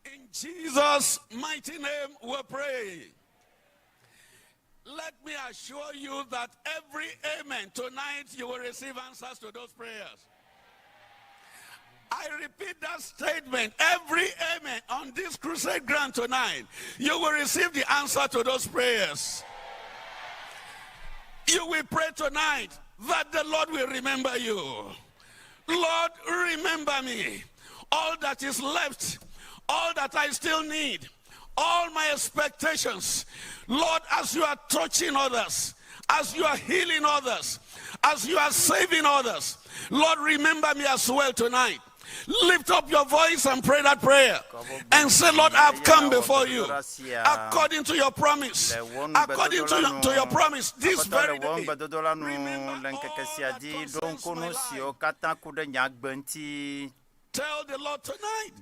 In Jesus' mighty name we pray. Let me assure you that every amen tonight you will receive answers to those prayers. I repeat that statement. Every amen on this crusade ground tonight, you will receive the answer to those prayers. You will pray tonight that the Lord will remember you. Lord, remember me. All that is left, all that I still need, all my expectations. Lord, as you are touching others, as you are healing others, as you are saving others, Lord, remember me as well tonight. Lift up your voice and pray that prayer and say, Lord, I've come before you according to your promise. According to your promise, this very day. Tell the Lord tonight,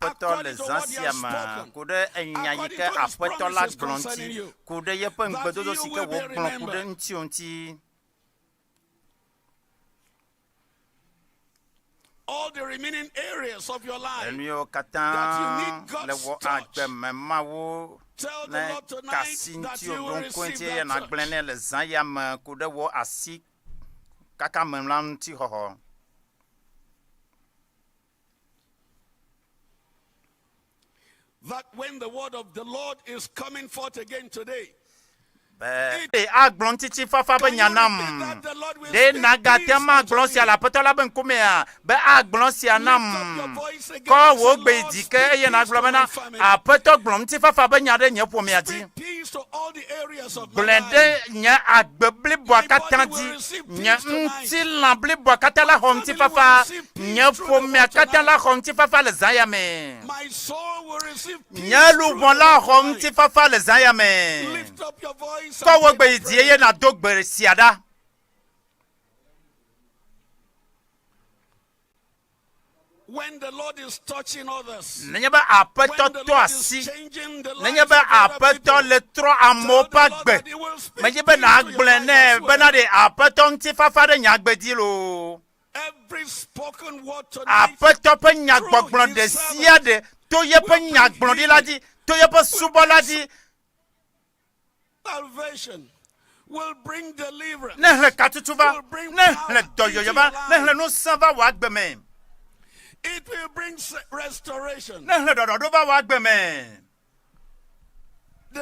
according to what you have spoken, according to his promises concerning you, that you will be remembered. All the remaining areas of your life that you need God's touch. Tell the Lord tonight that you will receive that touch. That when the word of the Lord is coming forth again today, aglontichi fafa benyanam de nagatema glonsia la petola ben kumea be aglonsia nam ko wo gbe dike ye na glomena a peto glonti fafa benyade nye pomiadi blende nya agbebli boakatandi nya nti lambli boakatala homti fafa nya pomia katala homti fafa le zayame nya lu bonla homti fafa le zayame. When the Lord is touching others, when the Lord is changing the lives of other people, He will speak to every spoken word tonight salvation will bring deliverance. Will bring it will bring restoration. The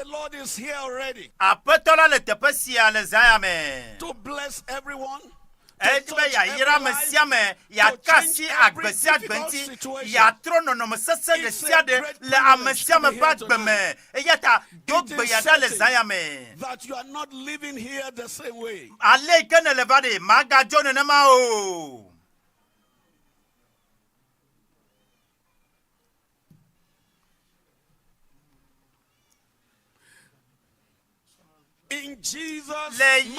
Lord is here already to bless everyone. Ya kasi agbesi agbenti ya trono no mesese de siade le amesiame bagbeme eyata dogbe ya dale zayame that you are not living here the same way. Ale kene levade magajo ne ma o. In Jesus' mighty name,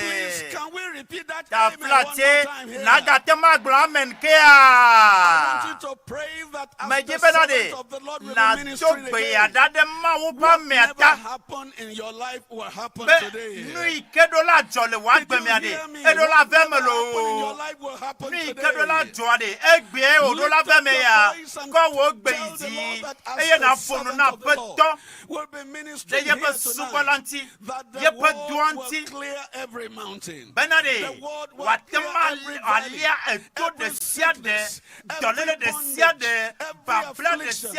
please, can we repeat that amen one more time here? I want you to pray that as the servant of the Lord will be ministering again, what never happened in your life will happen today. What you hear me? What never happened in your life will happen today. Lift up your voice and tell the Lord that as the servant of the Lord will be ministering here tonight, that the word will clear every mountain. The word will clear every valley, every sickness, every bondage, every affliction,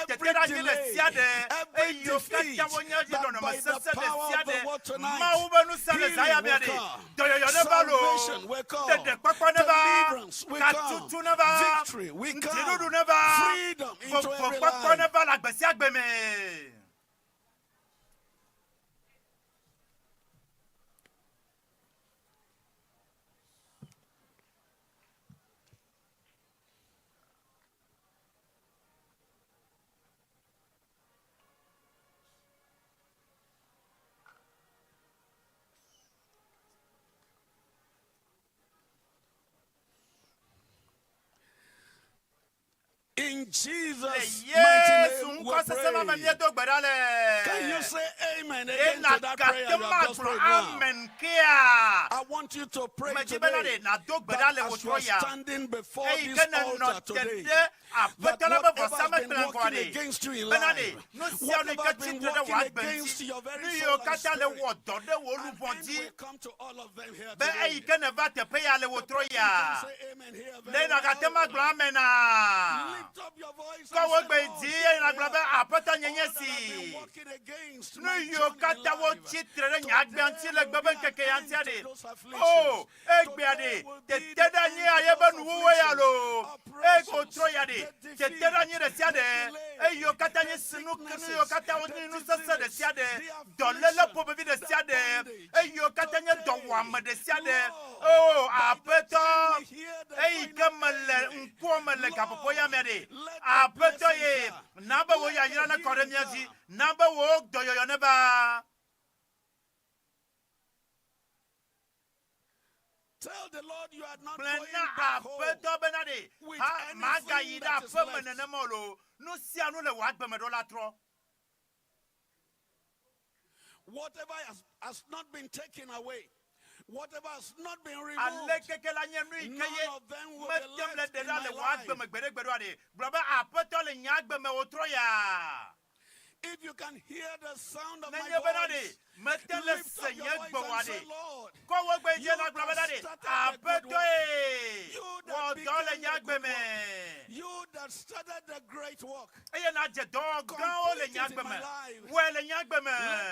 every delay, every defeat, that by the power of the word tonight, healing will come, salvation will come, deliverance will come, victory will come, freedom into every life. In Jesus' mighty name we pray. Can you say amen again to that prayer you have just prayed now? I want you to pray today that as you are standing before this altar today, that whatever has been working against you in life, whatever has been working against your very soul and spirit, and we come to all of them here today. You can say amen here very well. Lift up your voice and say, Lord, all that have been working against my journey in life, to them will to those afflictions. Today will be the end of those afflictions, oppressions, the defeat, the delay, the sickness, the captivity, the affliction, tell the Lord you are not going back home with anything that is left. Whatever has not been taken away, whatever has not been removed, none of them will be left in my life. If you can hear the sound of my voice, lift up your voice and say, Lord, you that started the good work, you that began the good work, you that started the great work, complete it in my life. Let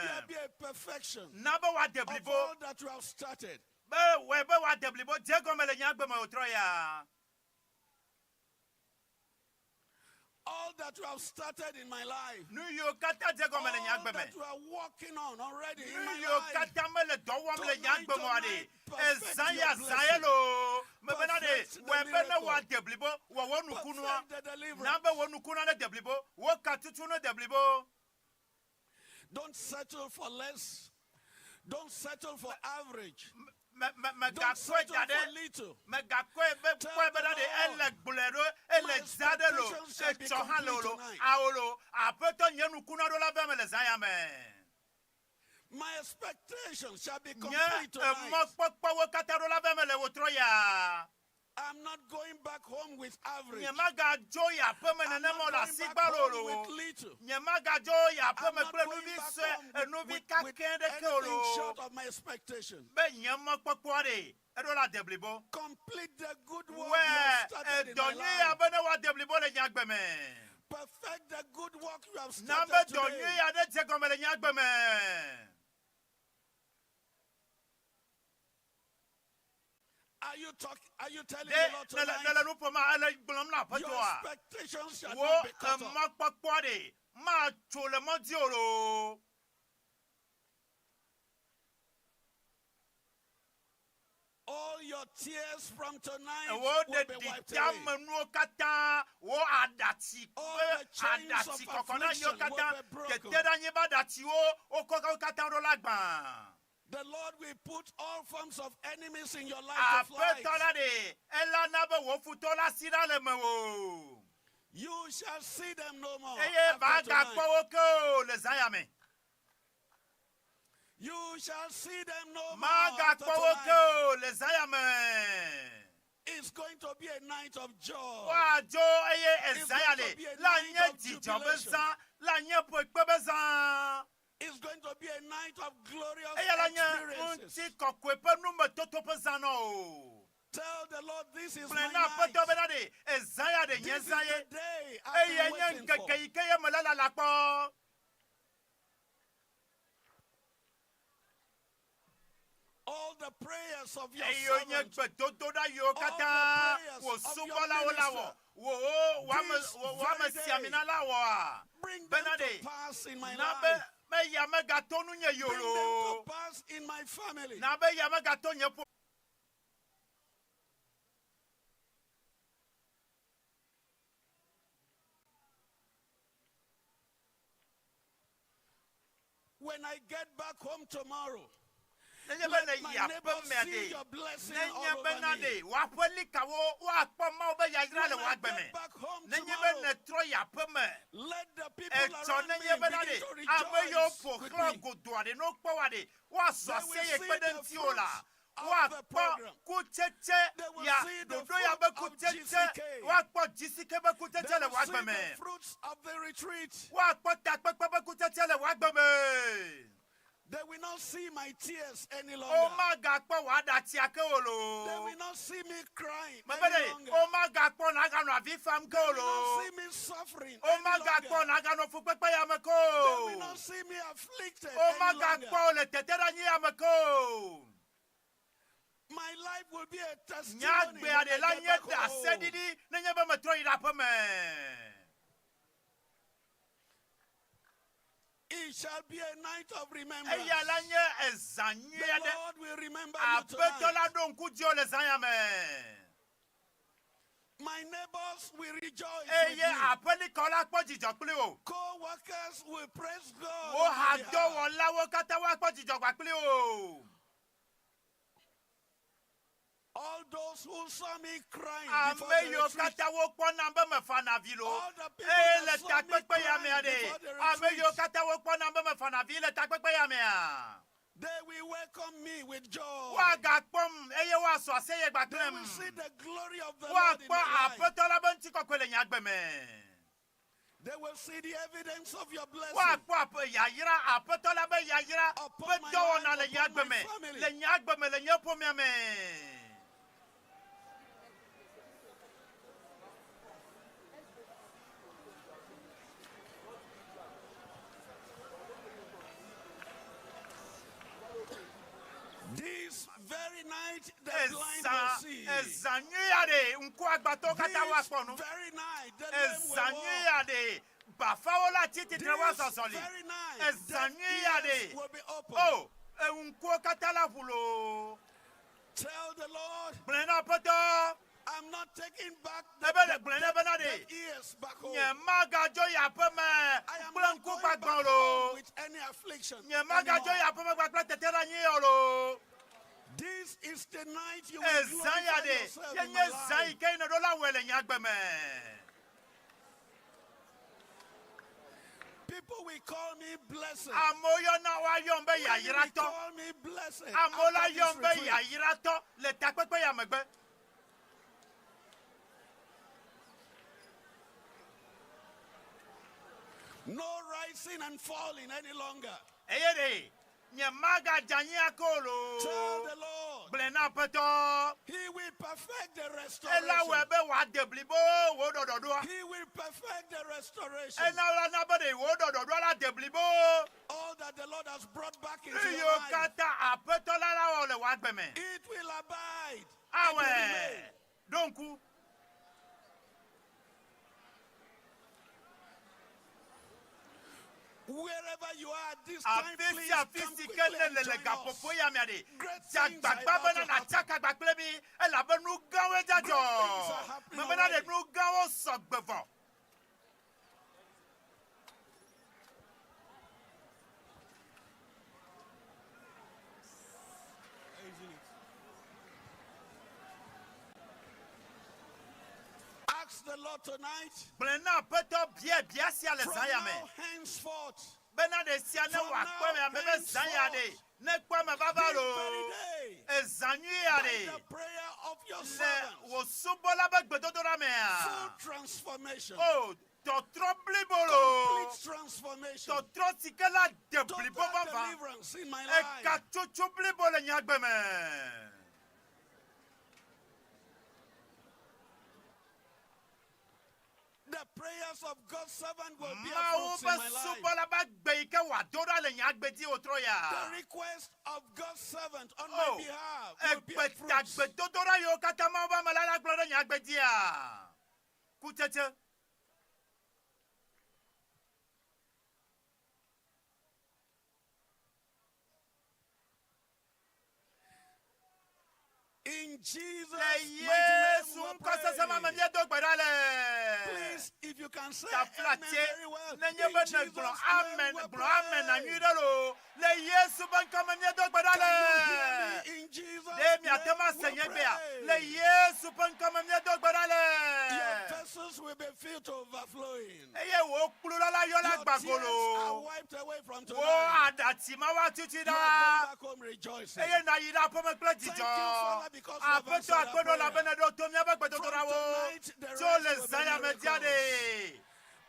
there be a perfection of all that you have started. All that you have started in my life, all that you are working on already in my life, tonight, perfect your blessing, perfect the miracle, perfect the deliverance. Don't settle for less. Don't settle for average. Don't settle for little. My expectations shall be complete tonight. I'm not going back home with average. I'm not going back home with little. I'm not going back home with anything short of my expectation. Complete the good work you have started in my life. Perfect the good work you have started today. Are you telling the Lord tonight? Your expectations shall not be cut off. All your tears from tonight will be wiped away. All the chains of affliction will be broken. The Lord will put all forms of enemies in your life to flight. You shall see them no more after tonight. You shall see them no more after tonight. It's going to be a night of joy. It's going to be a night of jubilation. It's going to be a night of glorious experiences. Tell the Lord, this is my night. This is the day I've been waiting for. All the prayers of your servants, all the prayers of your minister, bring them to pass in my life. Bring them to pass in my family. When I get back home tomorrow, Let my neighbor see your blessing all over me. When I get back home tomorrow, let the people around me begin to rejoice with me. They will see the fruits of the program. They will see the fruit of GCK. They will see the fruits of the retreat. They will not see my tears any longer. They will not see me crying any longer. They will not see me suffering any longer. They will not see me afflicted any longer. My life will be a testimony when I get back home. It shall be a night of remembrance. The Lord will remember you tonight. My neighbors will rejoice with me. Co-workers will praise God on my behalf. All those who saw me crying before the retreat, all the people that saw me crying before the retreat, they will welcome me with joy. They will see the glory of the Lord in my life. They will see the evidence of your blessing upon my life, upon my family. This very night, the blind will see. This very night, the lame will walk. This very night, the ears will be open. Tell the Lord, I'm not taking back the ears back home. I am not going back home with any affliction anymore. This is the night you will glorify yourself in my life. People will call me blessed. When they call me blessed after this retreat. No rising and falling any longer. Tell the Lord, He will perfect the restoration. He will perfect the restoration. All that the Lord has brought back into your life, it will abide. It will remain. Wherever you are at this time, please come quickly and join us. Great things are about to happen. Great things are happening already. Ask the Lord tonight, from now henceforth, this very day, by the prayer of your servants, full transformation, complete transformation, total deliverance in my life. The prayers of God's servant will bear fruits in my life. The request of God's servant on my behalf will bear fruits. In Jesus' mighty name we pray. Please, if you can say amen very well. In Jesus' name amen, we pray. amen, and you know, le Yesu ban kama nye do gbadale. In Jesus' Demi name atema we senye pray. bea, le Yesu ban kama nye do gbadale. Your vessels will be filled to overflowing. Eye wo kulula la yo la Your tears are gbagolo. wiped away from Wo tonight. adati ma wa tuti You da. are going back home rejoicing. Eye na yida po me kle Thank you, jijo. Father, because you have Apeto answered our akono la prayer. bene do to mi abegbe to From ra wo. tonight, the Tí o rest le will be zaya me miracles. diade.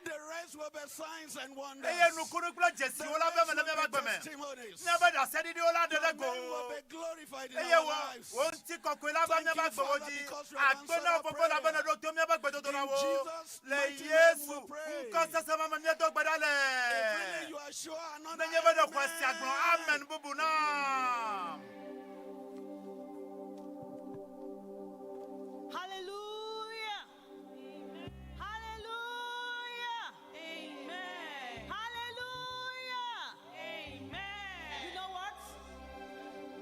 The rest will be signs and wonders. Eye nukuru kule The jesi rest wo la be me le mi will be abegbe me. testimonies. Never da sedi di o la de Your le name will go. be glorified in Eye our wo lives. wo nti kokwe la ba mi Thank you, abegbe wo Father, ji. because you have answered Agbena our popo la prayer. bene do to mi abegbe to ra In wo. Jesus' Le mighty name Yesu we pray. nko sese ma mi do gbadale. If really you are sure another Nenye be do kwesi agbon amen. amen bubu na. Hallelujah. Hallelujah. Amen. Hallelujah. Amen. You know what?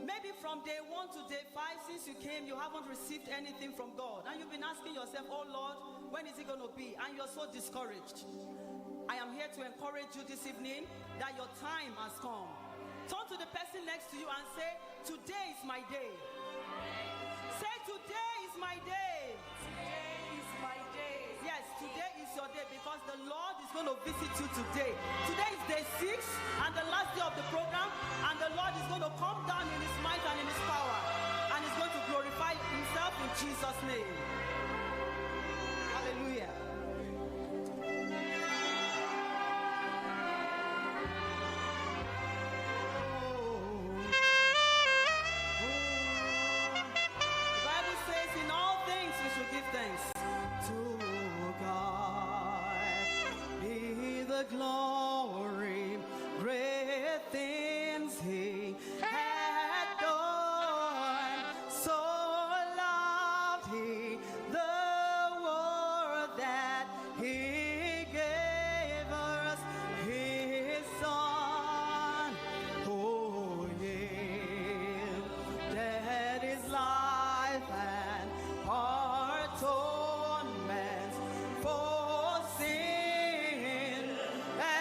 Maybe from day 1 to day 5, since you came, you haven't received anything from God. And you've been asking yourself, oh Lord, when is it going to be? And you're so discouraged. I am here to encourage you this evening that your time has come. Turn to the person next to you and say, today is my day. Say, today is my day. Today is my day. Yes, today is your day because the Lord is going to visit you today. Today is day 6 and the last day of the program, and the Lord is going to come down in his might and in his power, and he's going to glorify himself in Jesus' name. Hallelujah. The Bible says in all things we should give thanks. To God be the glory, great things he had done. So loved he the world that he gave us his son. Oh yeah, that is life and atonement for sin. And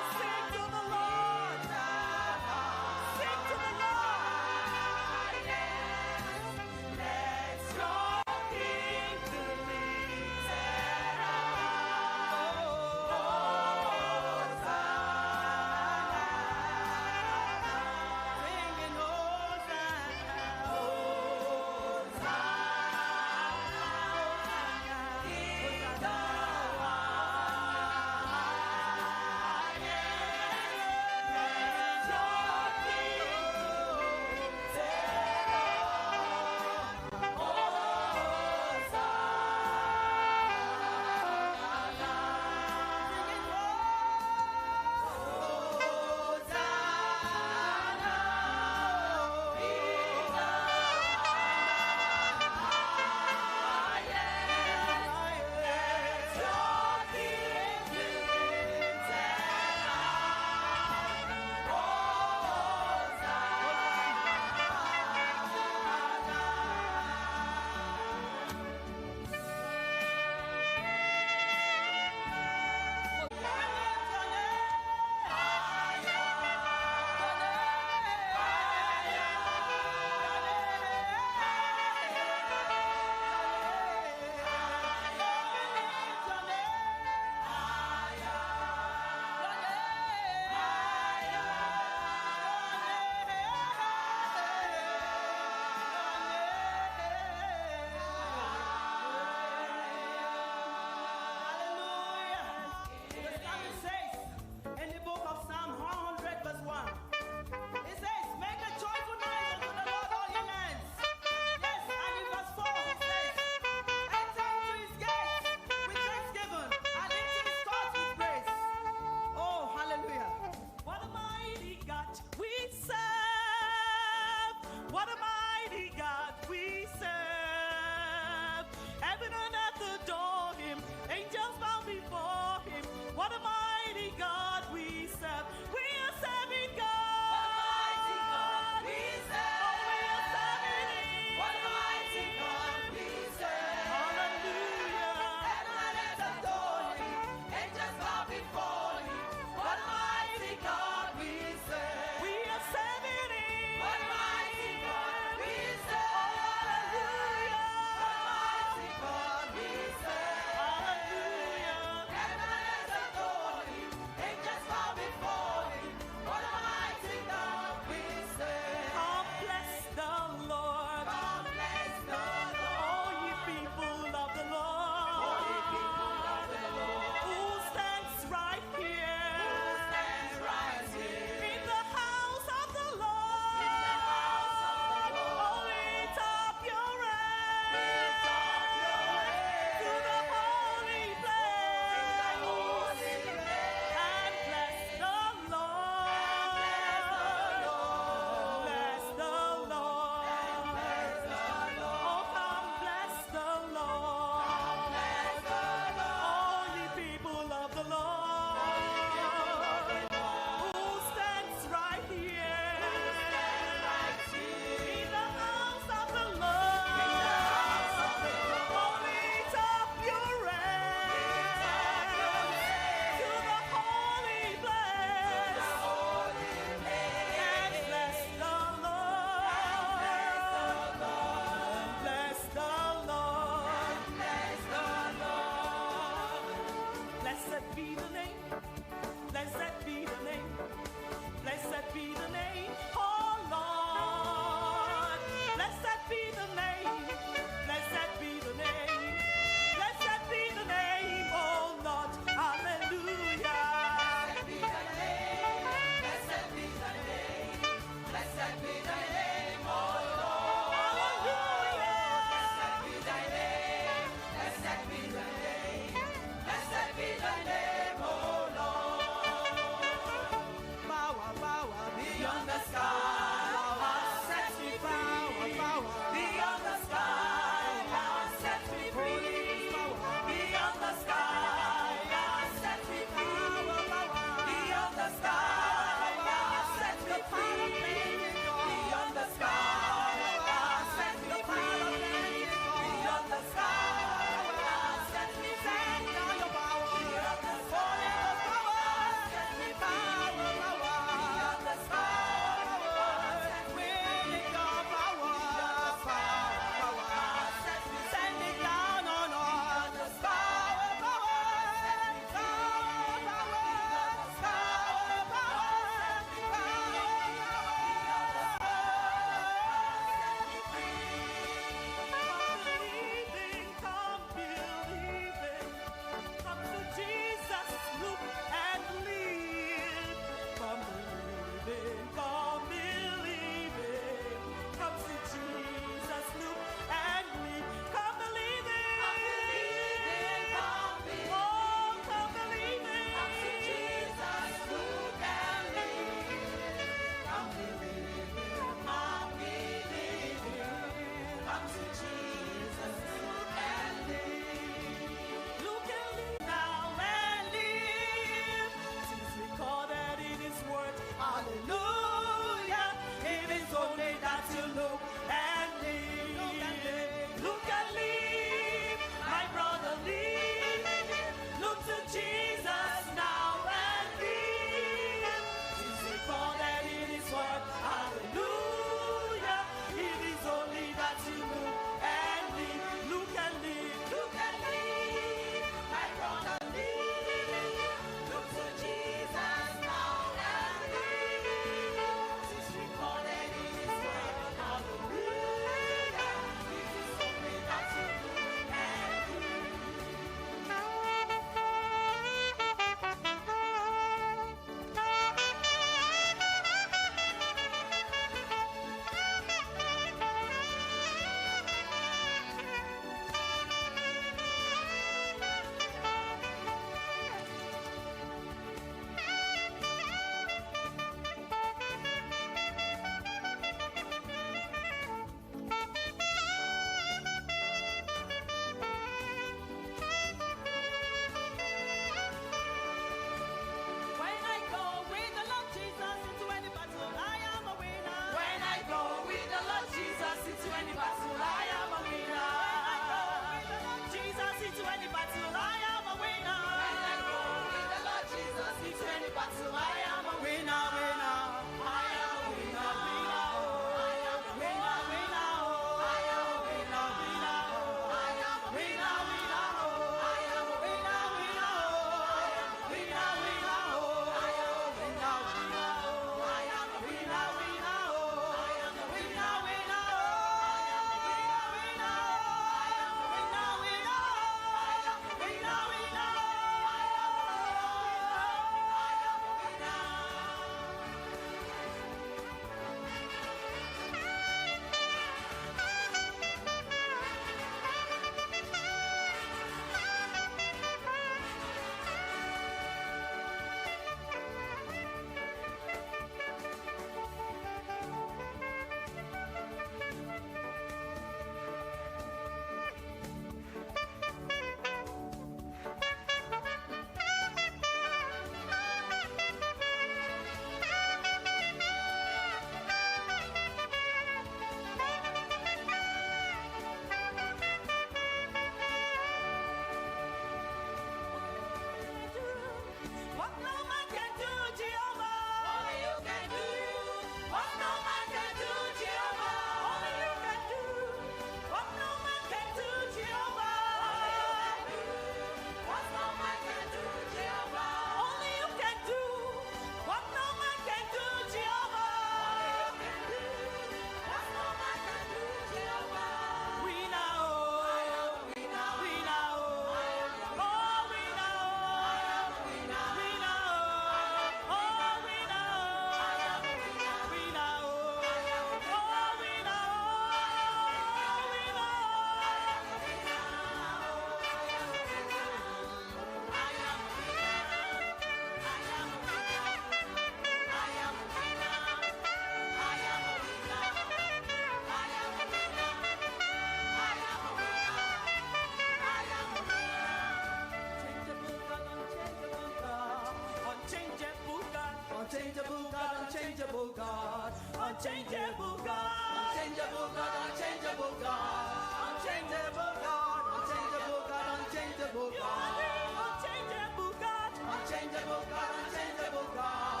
unchangeable God, unchangeable God, unchangeable God, unchangeable God, unchangeable God, unchangeable God. You are the unchangeable God, unchangeable God, unchangeable God,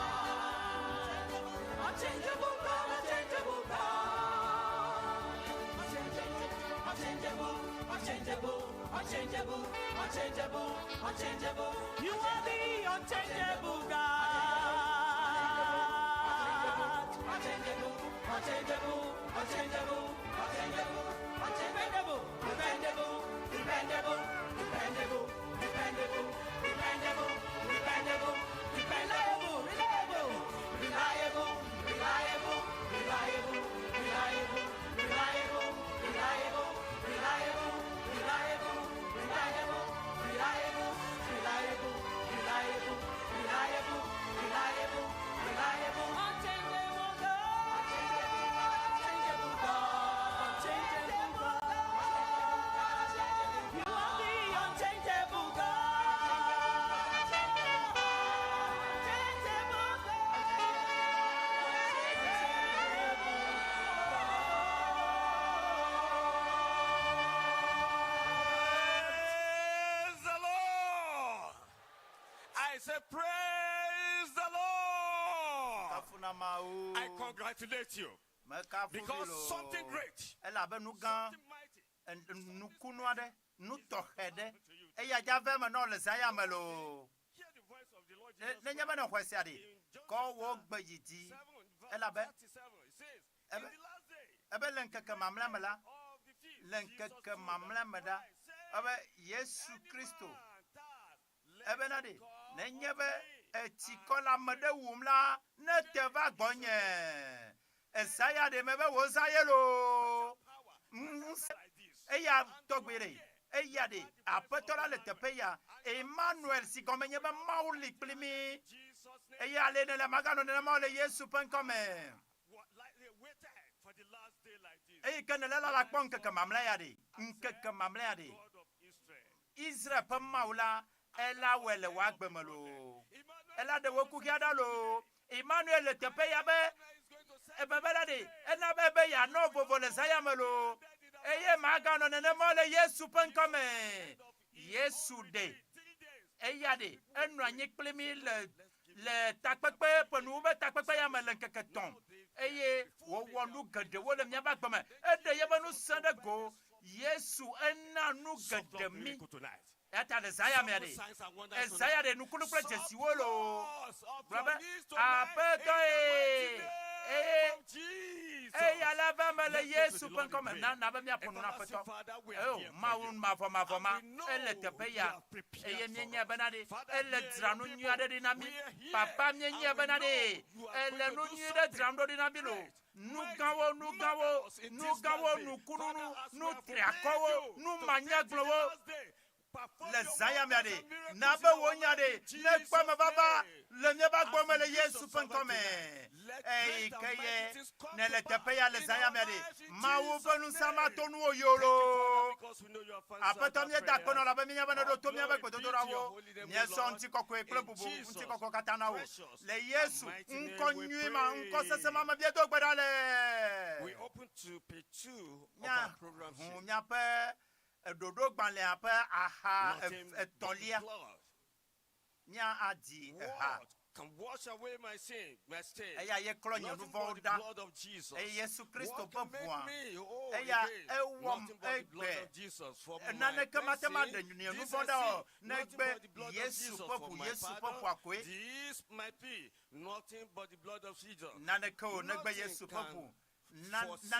unchangeable God, unchangeable God, unchangeable, unchangeable, unchangeable, unchangeable, unchangeable. You are the unchangeable God. Unchangeable, unchangeable, unchangeable, unchangeable, unchangeable, dependable, dependable, dependable, dependable, dependable, dependable, dependable, reliable, reliable, reliable, reliable, reliable, reliable, reliable, reliable, reliable, reliable, reliable, reliable, reliable, reliable, reliable, reliable, unchangeable God, unchangeable God, unchangeable God, you are the unchangeable God, unchangeable Praise the Lord. I say, praise the Lord. Kafuna Mawu. I congratulate you because something great, Ela be nu gan something mighty nu kunu ade nu tohede. Eya jave me no le saya me lo. hear the voice of the Lord Jesus Ne nyebe no kwesi ade. Ko wo gbejiti. 7, Ela be verse 37. It says, in the last day ebe le Ŋkeke mamla mela. of the feast, Le Ŋkeke mamla meda. Ebe Yesu Kristo. Ebe na de. Ne nyebe etikola mede wumla ne teva gbonye. Esaya de mebe wo saye lo. like this. Eya togbere. Eya de apetola le tepeya. Emmanuel si komenye be Mawu liklimi. Jesus' name, Eya le ne la magano ne ma le Yesu penkome. like they waited for the last day like this. Eyi kenele la kpon Ŋkeke mamla ya de. Ŋkeke mamla ya de. God of Israel. Israel pe Mawu la ela wele wa gbemelo. Ela de woku kiada lo. Imanuel le tepeya be is going to say, ebebelade ena bebe ya no vovo le sayamelo eye magano nene mole Yesu penkome Yesu de 3 days. eya de enu anyi kplimi le takpekpe penu be takpekpe ya me le Ŋkeke ton eye wo wonu gede wo le mia ba gbeme ede ye be nu sende go Yesu ena nu gede mi Miracle tonight. eta le sayame de Signs and wonders tonight. Esaya de nukulu pre jesi wolo Us of Brother, your needs tonight apeto in the mighty eh name of Jesus. eya la ba me le Let's go to Yesu the Lord in penkome prayer. na ba mi apono na Everlasting peto Father, we are oh here for maun you. ma foma And we know ele tepe you ya have prepared eye for nyenye us. benade Father, ele hear dranu your nyuade people. dinami We are here. papa And nyenye we benade know you are ele going nu to do nyude something dramdo dinabilo great, nu mighty, gawo marvelous in nu this gawo last day. nu kununu Father, as we nu have triakowo obeyed you nu to manya take to the glowo last day, perform le your zaya wonders miade and miracles na in be our wonya life de in ne kwa me Jesus' baba name. le nye ba As gbo me le we use Yesu your servant penkome tonight, let ei great and mighty keye things come ne to le pass tepe ya le in zaya our miade lives in ma wo Jesus' benu sama name. tonu Thank you, oyolo Father, because we know you have answered apeto our mi da kono prayers. la be mi nyaba do to mi All ba glory ko be do to your rawo holy name, ni O so Lord. nti kokko ekle In bubu Jesus' nti kokko katana wo precious le Yesu and mighty name nko we nyima pray. nko sese mama bie do gbadale We open to page 2 of nya our program sheet. hu nya pe dodo gbanle ape aha Nothing but etolia blood. nya adi ha What can wash away my sin, my stain? eya ye klonya nu Nothing but the voda blood of Jesus. e Yesu Kristo What can make bobua me whole eya again? ewom Nothing but the blood egbe of Jesus for na my ne kama tema de cleansing, nyunu nu decency. voda o na Nothing gbe but the blood of Yesu Jesus popu for my Yesu pardon. popu akwe This might be nothing but the blood of Jesus. na ne ko na gbe Nothing Yesu can popu for na ne sin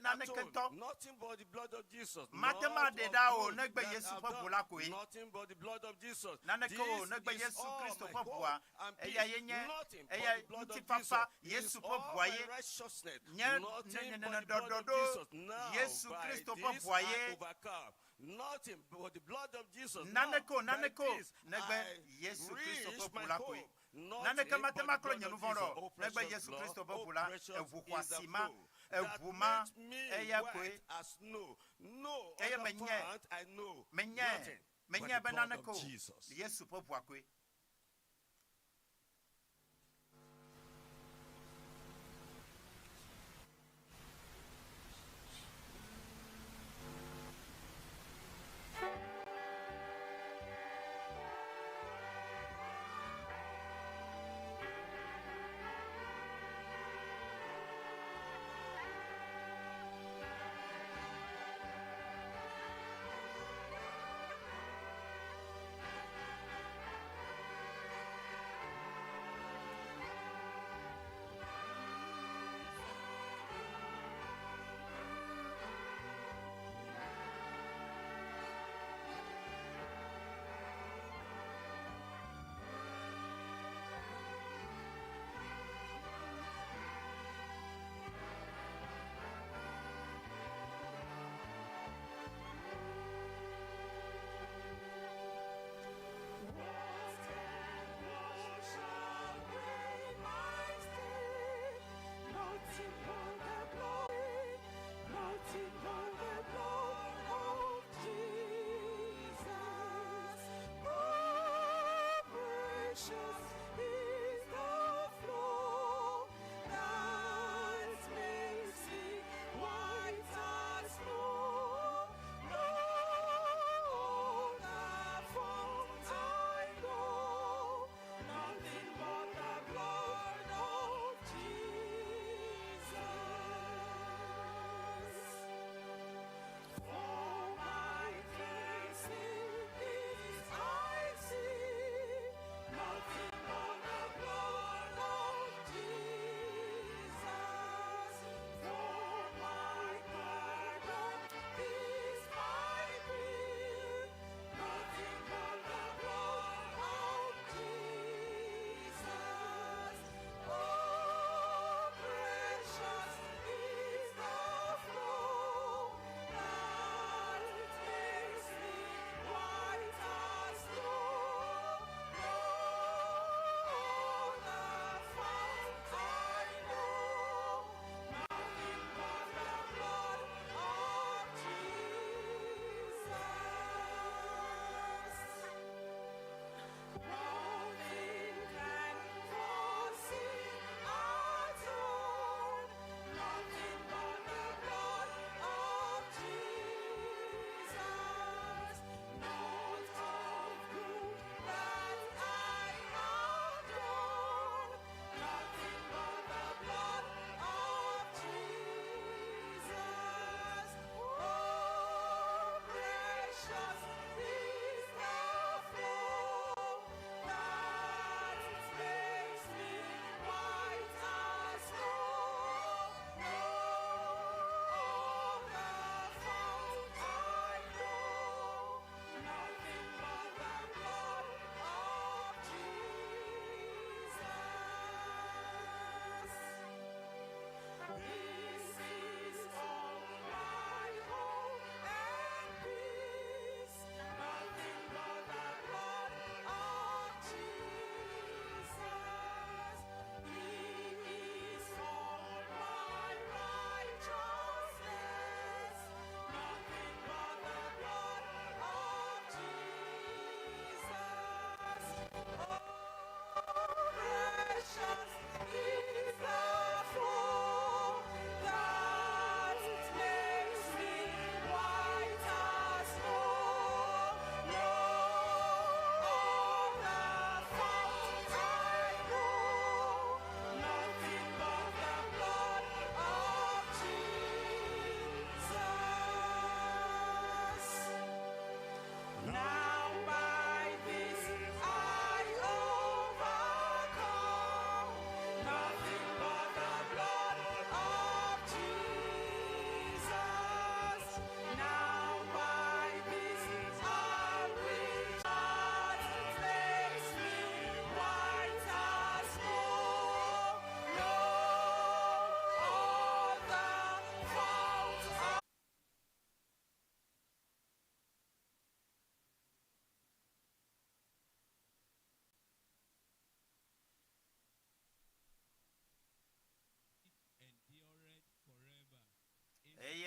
na ne at all. kento Nothing but the blood of Jesus. matema Not de of da o good na gbe that Yesu I've popu done. la ko Nothing but the blood of Jesus. na ne ko This na gbe is Yesu all Kristo my popu hope a and eya peace. yenye Nothing but eya the blood nti of papa Jesus. Yesu Is all popu my aye righteousness. nye Nothing ne but the blood of do Jesus. Now Yesu by Kristo this popu I aye overcome. Nothing but the blood of Jesus. naneko Now, by naneko this negbe I Yesu Kristo reach popu my la hope. ko Nothing naneka but the matema klo blood nyanu of Jesus. vondo Oh, negbe precious Yesu blood. Kristo Oh, popu la precious is the evukwasima flow that evuma makes me eya ko white as snow. No Eya other menye. plant I know. menye Nothing but menye the blood benaneko of Jesus. Yesu popu akwe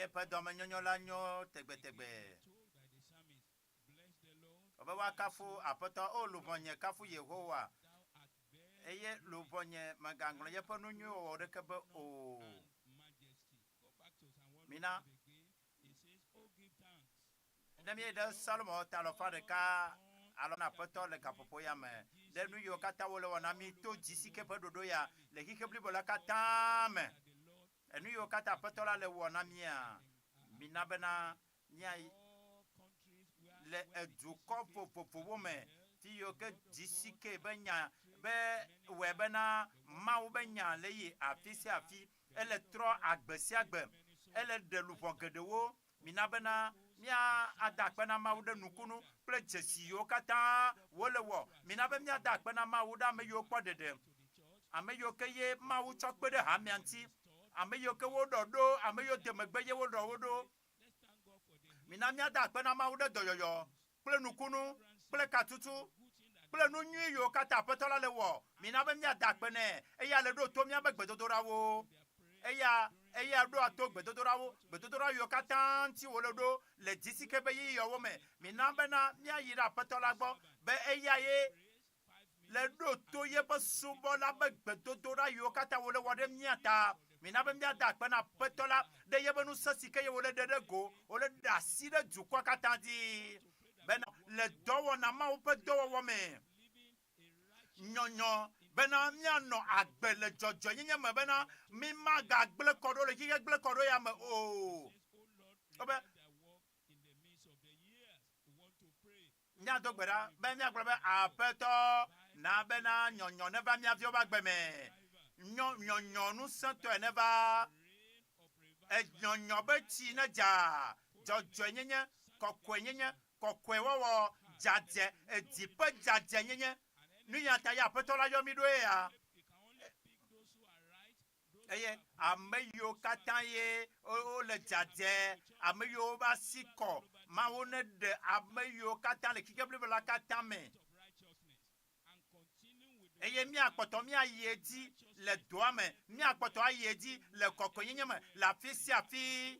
Eye pe dome nyonyo la nyo tegbe tegbe. Obewa kafu apoto o lubonye kafu Yehowa. Eye lubonye maganglo ye pe nunyo o rekebe o. Mina. Nemi de Salomo talofa de ka alona poto le kapopo ya me. De nu yo kata wole wana mi to jisi ke pe dodo ya le hikebli bola kata me. Enu yo kata poto la le wana mia. Mina bena nya le eduko popo me. Ti yo ke jisi ke benya be webena Mawu benya le yi afisi afi ele tro agbesi agbe. Ele de lupon gedewo mina bena mia adakpena Mawu de nukunu ple jesi yo kata wole wo mina be mia adakpena Mawu da me yo kpo dede ame yo ke ye Mawu chokpe de ha mianti ame yo ke wo dodo ame yo de megbe ye wo do mina mia adakpena Mawu de doyoyo ple nukunu ple katutu ple nu nyi yo kata petola le wo mina be mia adakpene eya le do to mia be gbedodora wo eya do ato gbedodora yo kata nti wole do le disike be yi yo wo me mina bena mia yira petola gbo be eya ye le do to ye be subo la be gbedodora yo kata wole wode mia ta mina be mia da pena petola de ye benu sasike ye wole de go wole da si de du kwa kata di bena le dowo na ma wo pe dowo wo me nyonyo bena mia no agbele jojo nyenye me bena mi maga agbele kodo le kike agbele kodo ya me o obe nya dogbera be mia gbele be apeto na bena nyonyo ne ba mia fi oba gbe me nyonyo nu santo e ne ba e nyonyo be ti na ja jojo nyenye kokwe wowo jaje e dipe jaje nyenye nu ya ta ya petola yo mi do ya eye ameyo kataye o le jaje ameyo ba siko ma wona de ameyo kata le kikebli la kata me eye mi apoto mi ayedi le doa me mi apoto ayedi le kokoyenye me la fisi afi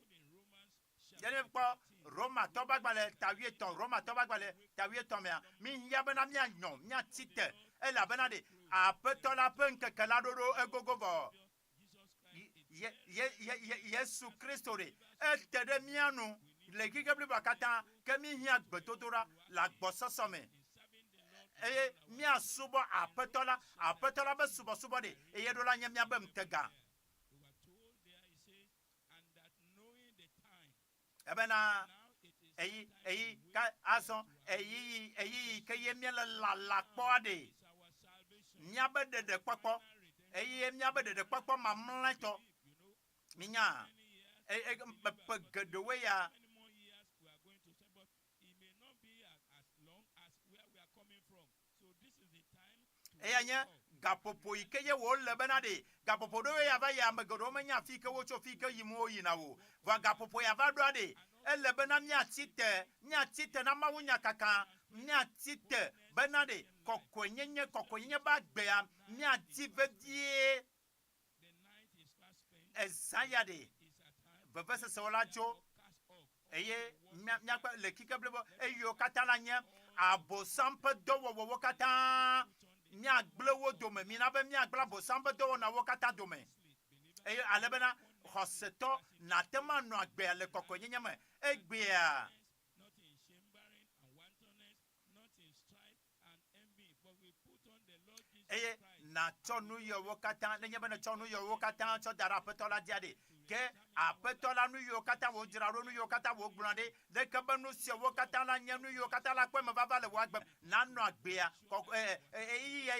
jere po Roma to bagbale tawieton Roma to bagbale tawieton me mi yabena mi anyo mi atite e la benade apetola Ŋkeke la dodo egogovo Yesu Kristo re etede mianu le kikebli bakata ke mi hia gbedodora la gbososo me e mi asubo apetola be subo de e yedola nya mi abem tega ebena eyi ka ason eyi ke ye mi la kpode nya be de kpokpo eyi mi abe de kpokpo ma mlato minya pe gedowe ya eyanya gapopo ikeye wo lebena de gapopo do ya ba ya megodo menya fike wo cho fike yimo yinawo va gapopo ya va do de elebena nya tite na mawunya kaka nya tite benade kokwenye ba gbe ya nya tivedie ezayade bevese se wala cho eye nya le kikeblebo eyo katalanya abosampe dowo wo kata nya gblewo dome mina be nya gbla bosampe dowo na wo kata dome eye alebena hoseto na tema no agbe le kokonyenye me egbea eye na chonu yo wo kata nenye be na chonu yo wo kata cho dara petola diade ke apetola nu yo kata wo jiraro nu yo kata wo glande de ke be nu se wo kata la nya nu yo kata la kwe me baba le wo agbe na no agbea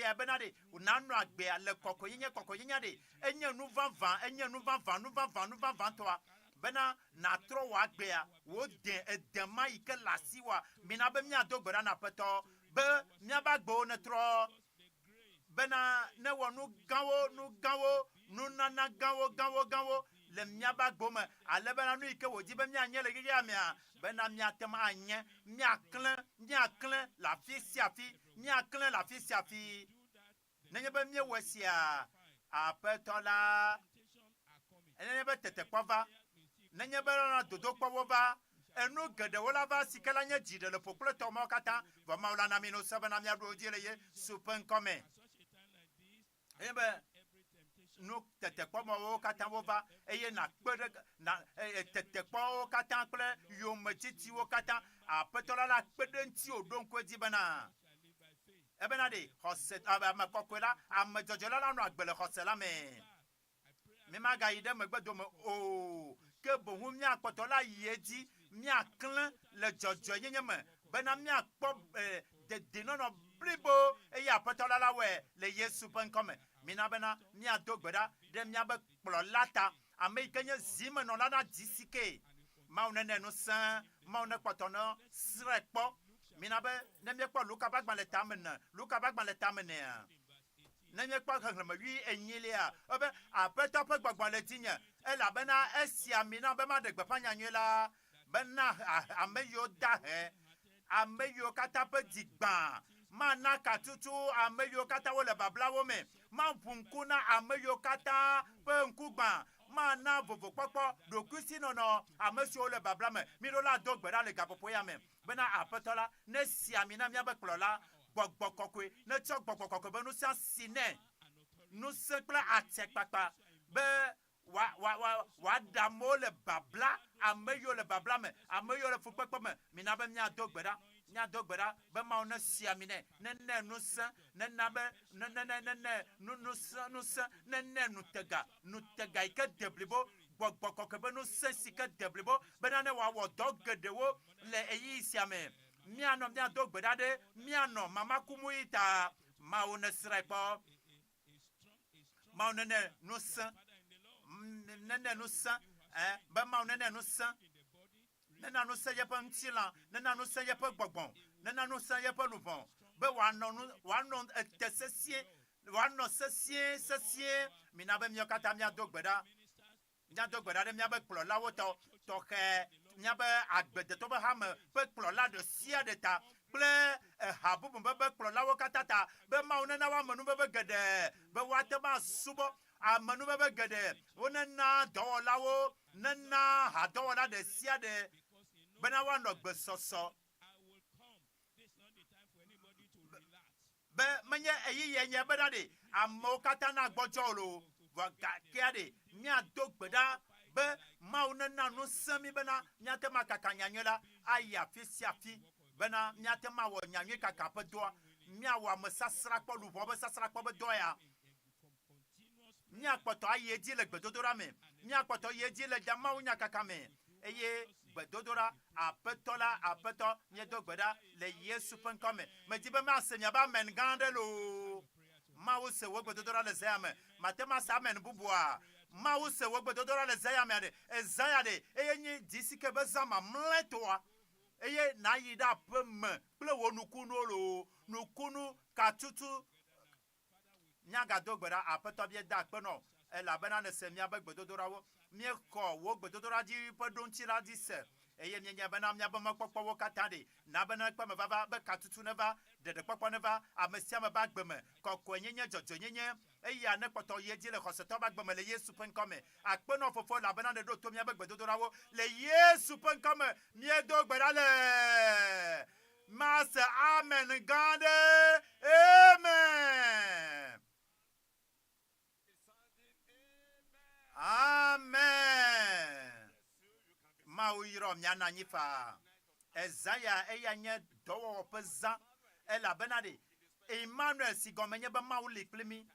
ya be na de na no agbea le kokoyenye de enye nu vanvan toa bena na tro wa agbea wo de edema ike lasiwa mina be mi adogbera na peto be mi abagbo ne tro bena ne wo nu gawo nu nana gawo le miaba gome ale bena nu ike wo di be mi anye le gege amia bena mi atema anye mi aklen la fi siafi nenye be mi wesia apetola enye be tete kwava nenye be na dodo kpɔwo va enu geɖewo la va si ke la nye dzi ɖe le ƒokple tɔmɔ katã vɔ mawu la na mi no sebe na miaɖo dzi le ye su ƒe ŋkɔme eye be nu tetekpɔmɔwo katã wo va eye na kpe ɖe na tetekpɔwo katã kple yometsitsiwo katã aƒetɔ la kpe ɖe ŋuti wòɖo ŋku edzi bena ebena ɖe xɔse ame kɔkɔe la ame dzɔdzɔ la nɔ agbe le xɔse la me mi magayi ɖe megbedome o ke bohu miakpɔtɔ la yi edzi miaklẽ le dzɔdzɔenyenye me bena miakpɔ dedienɔnɔ blibo eye aƒetɔ la wɔe le Yesu ƒe ŋkɔme mina bena miado gbe ɖa ɖe miabe kplɔla ta ame yi ke nye zimenɔla na dzi si ke mawu nene nu sẽ mawu ne kpɔtɔ ne srɛ kpɔ mina be ne miekpɔ Luka ƒe agbalẽ tame ne Luka ƒe agbalẽ tame nea ne miekpɔ xexlẽme wi enyilia ebe aƒetɔ ƒe gbɔgbɔ le dzinye elabena esi amina be maɖe gbeƒã nyanyui la bena ame yiwo dahe ame yiwo katã ƒe dzi gbã mana katutu ame yiwo katã wole bablawo me maʋu ŋku na ame yiwo katã ƒe ŋku gbã mana vovokpɔkpɔ ɖokuisinɔnɔ ame siwo le babla me mi ɖo la do gbe ɖa le gaƒoƒo ya me bena aƒetɔ la ne si ami na miabe kplɔla gbɔgbɔ kɔkɔe ne tsɔ gbɔgbɔ kɔkɔe be nusẽ si nɛ nusẽ kple atsekpakpa be wòaɖe amewo le babla ame yiwo le babla me ame yiwo le fukpekpe me mina be miado gbe ɖa miado gbe ɖa be mawo ne si ami nɛ nene nusẽ nena be nene nusẽ nene nutega yi ke de blibo gbɔgbɔ kɔkɔe be nusẽ si ke de blibo bena ne wòawɔ dɔ geɖewo le eyi sia me mianɔ miado gbe ɖa ɖe mianɔ mama Kumuyi ta mawo ne srɛ kpɔ mawo nene nusẽ be mawo nene nusẽ nena nusẽ yeƒe ŋutilã nena nusẽ yeƒe gbɔgbɔ nena nusẽ yeƒe luʋɔ be wòanɔ ete sesĩe wòanɔ sesĩe mina be miawo katã miado gbe ɖa ɖe miabe kplɔlawo tɔxɛ miabe agbedetɔ be hame ƒe kplɔla ɖe sia ɖe ta kple ha bubu be kplɔlawo katã ta be mawo nena woame nubebe geɖe be woate ma subɔ ame nubebe geɖe wonena dɔwɔlawo nena hadɔwɔla ɖe sia ɖe bena woanɔ gbesɔsɔ be menye eyiye nye bena ɖe amewo katã na gbɔdzɔ lo vɔ gakea ɖe miado gbe ɖa be mawu nena nusẽ mi bena miate ma kaka nyanyui la ayi afi sia afi bena miate ma wɔ nyanyui kaka ƒe dɔa miawɔ ame sasra kpɔ luʋɔ be sasra kpɔ be dɔ ya miakpɔtɔ ayi edzi le gbedodoɖa me miakpɔtɔ yi edzi le mawu nyakaka me eye gbedodoɖa aƒetɔ miedo gbe ɖa le Yesu ƒe ŋkɔme medi be mase miabe amen gã aɖe loo mawu se wo gbedodoɖa le zaya me mate ma se amen bubua mawu se wo gbedodoɖa le zaya me aɖe ezaya ɖe eye nye dzi si ke be zã mamlɛtɔa eye nayi ɖe aƒe me kple wo nukunuwo loo nukunu katutu miagado gbe ɖa aƒetɔ bie da akpenɔ elabena ne se miabe gbedodoɖawo miexɔ wo gbedodoɖa dzi ƒe ɖoŋuti la dzi se eye mienya bena miabe mekpɔkpɔwo katã ɖe na bena kpe me vava be katutu ne va ɖeɖekpɔkpɔ ne va ame sia ame be agbe me kɔkɔenyenye dzɔdzɔenyenye eya ne kpɔtɔ yi edzi le xɔsetɔ be agbe me le Yesu ƒe ŋkɔme akpenɔ fofo labena ne ɖo to miabe gbedodoɖawo le Yesu ƒe ŋkɔme miedo gbe ɖa le mase amen gã ɖe amen. Amen. Mawu yirɔ miana anyi fa. Ezaya eya nye dɔwɔwɔ ƒe zã elabena ɖe Imanuel si gɔme nye be Mawu li kpli mi.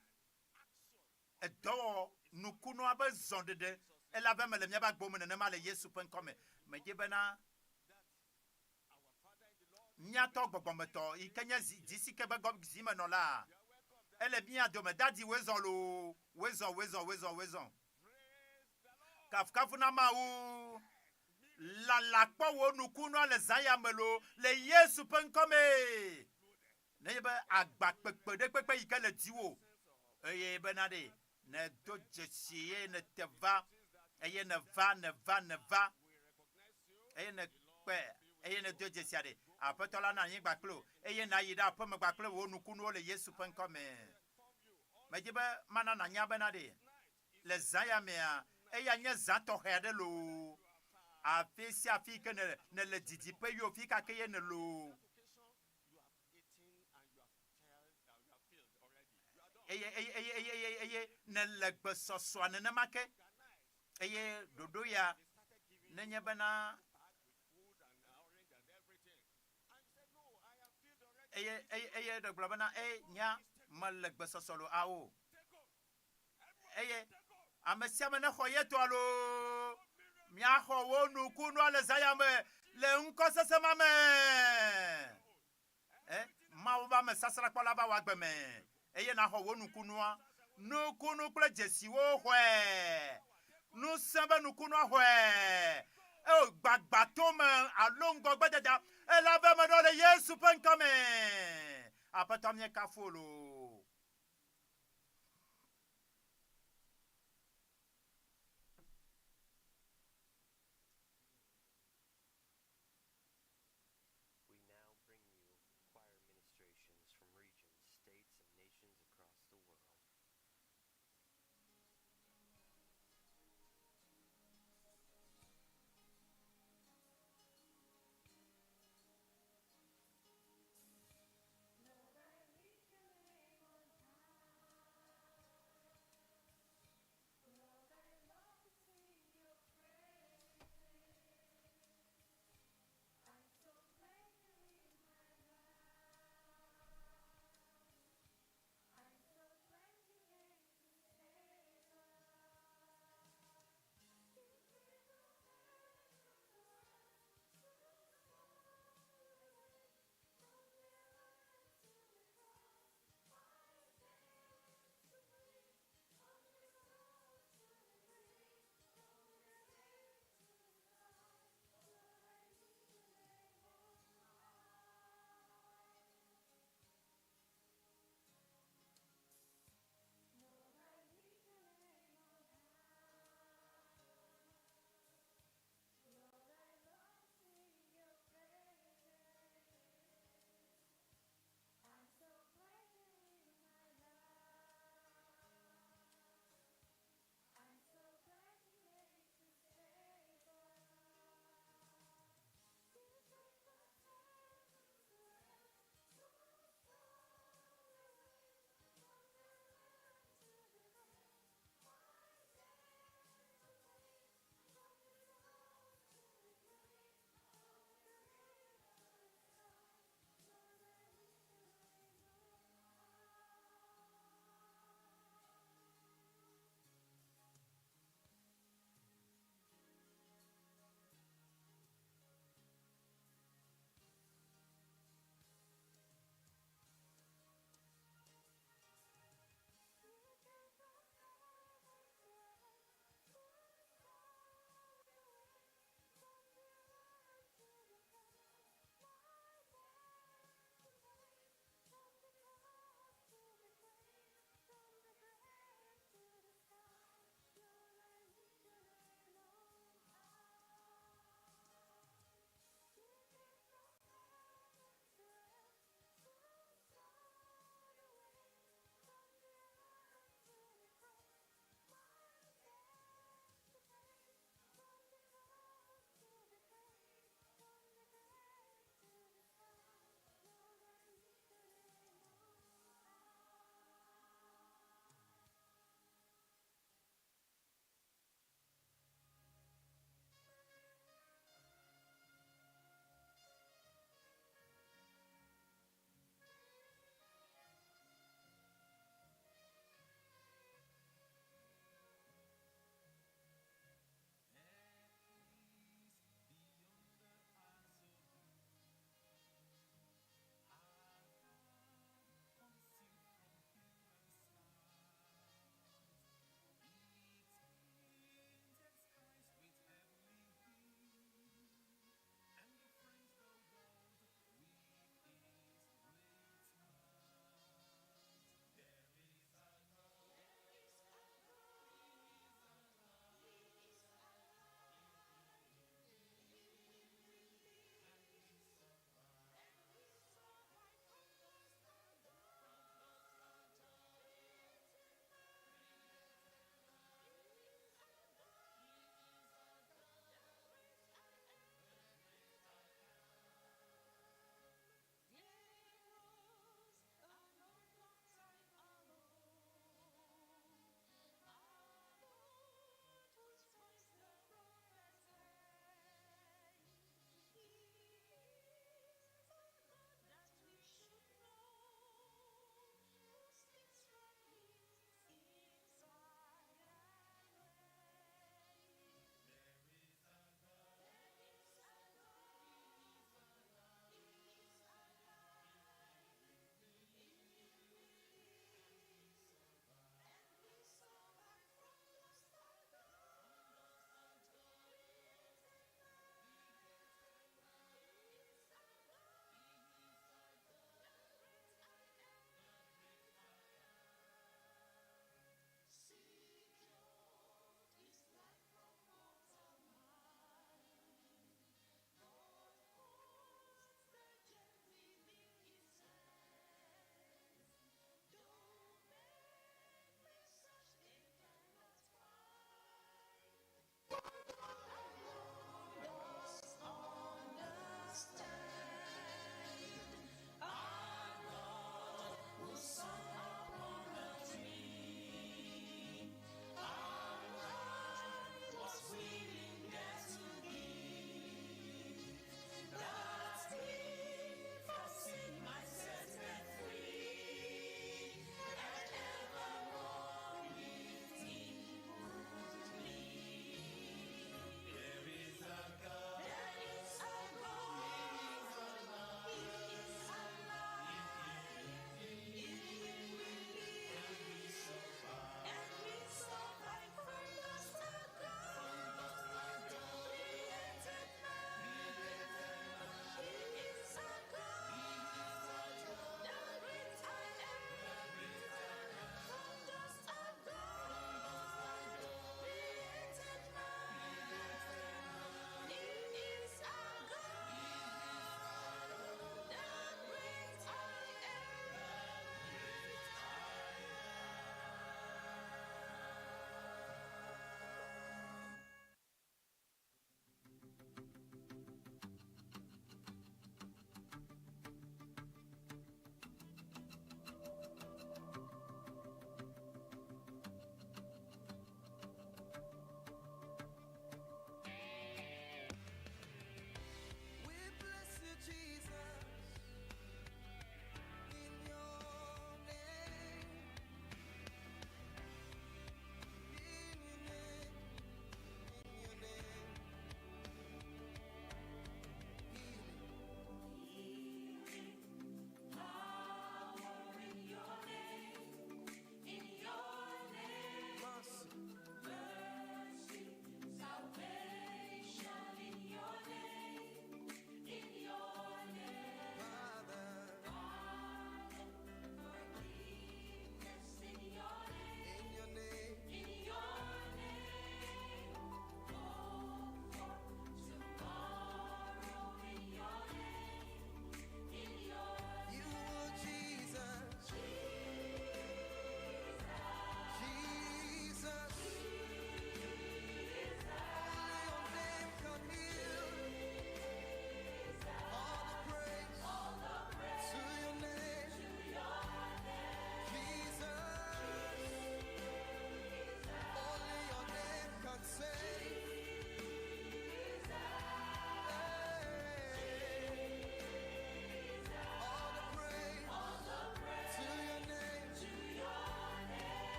Edɔwɔwɔ nukunua be zɔɖeɖe elabe mele miabe agbome nenema le Yesu ƒe ŋkɔme. Medze bena miatɔ gbɔgbɔmetɔ yi ke nye dzi si ke be zimenɔla ele mia dome dadi wezɔ loo wezɔ. Kafukafu na Mawu lalakpɔ wo nukunua le zaya me lo le Yesu ƒe ŋkɔme ne be agbakpekpe ɖe kpekpe yi ke le diwo eye bena ɖe ne do dzesi ye ne te va eye ne va eye ne kpe eye ne do dzesia ɖe aƒetɔ la na anyigba kpli o eye na yi ɖe aƒe me gbakple wo nukunuwo le Yesu ƒe ŋkɔme medzi be mana nanya bena ɖe le zaya mea eya nye zã tɔxɛ aɖe loo Afisi afika ne le didi pe yo fika ke ye ne lo. Eye ne le gbesoso ne make. Eye dodo ya ne nye bana. Eye de globana nya mal le gbesoso lo awo. Eye amesia me ne khoye to alo. Mia ho wo nuku no le zayame le nko sese mame. Mawu ba me sasra kpola ba wa gbe me. Eye na ho wo nuku no nuku no kle jesi wo hwe. Nu sembe nuku no hwe. E gbagba to me alongo gbededa. E la be me do le Yesu penkame. Apato mie kafolo.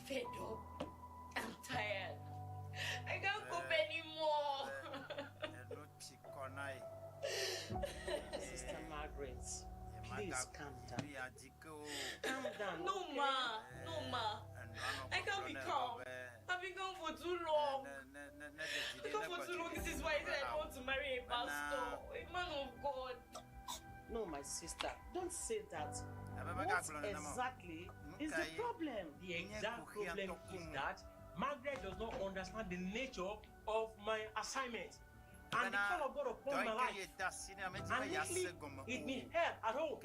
fed up. I'm tired. I can't cope anymore. Sister Margaret, please calm down. Calm down. No, okay? ma. I can't be calm. I've been gone for too long. This is why I said I want to marry a pastor, a man of God. No, my sister, don't say that. What exactly is the problem? The exact problem is that Margaret does not understand the nature of my assignment and the call of God upon my life. And lately, it been held at home.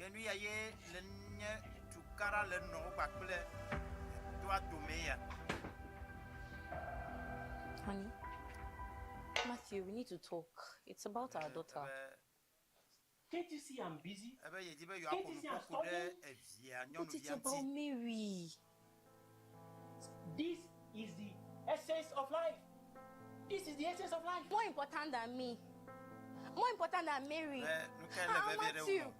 Honey, Matthew, we need to talk. It's about our daughter. Can't you see I'm busy? Can't you see I'm struggling? But it's about Mary. This is the essence of life. This is the essence of life. More important than me. More important than Mary. Matthew.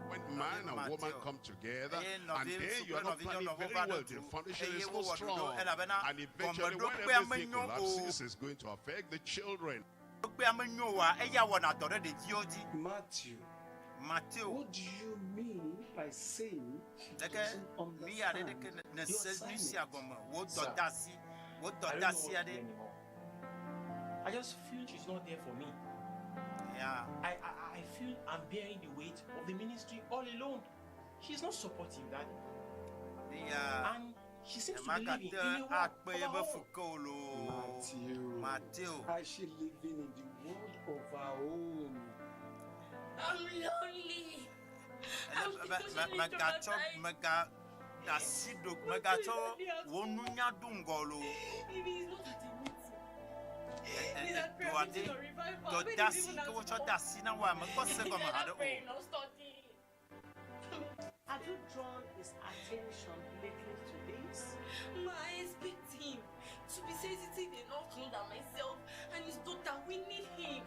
When man and woman come together, and then you are not planning very well, the foundation is so strong, and eventually when everything collapses, it's going to affect the children. Matthew, what do you mean by saying she doesn't understand your assignment? I just feel she's not there for me. Yeah. I feel I'm bearing the weight of the ministry all alone. She's not supporting that. And she seems to be living in a world of her own. Matthew, how is she living in the world of her own? I'm lonely. I'm Have you drawn his attention lately to this? I expect him to be sensitive enough to know that myself and his daughter, we need him.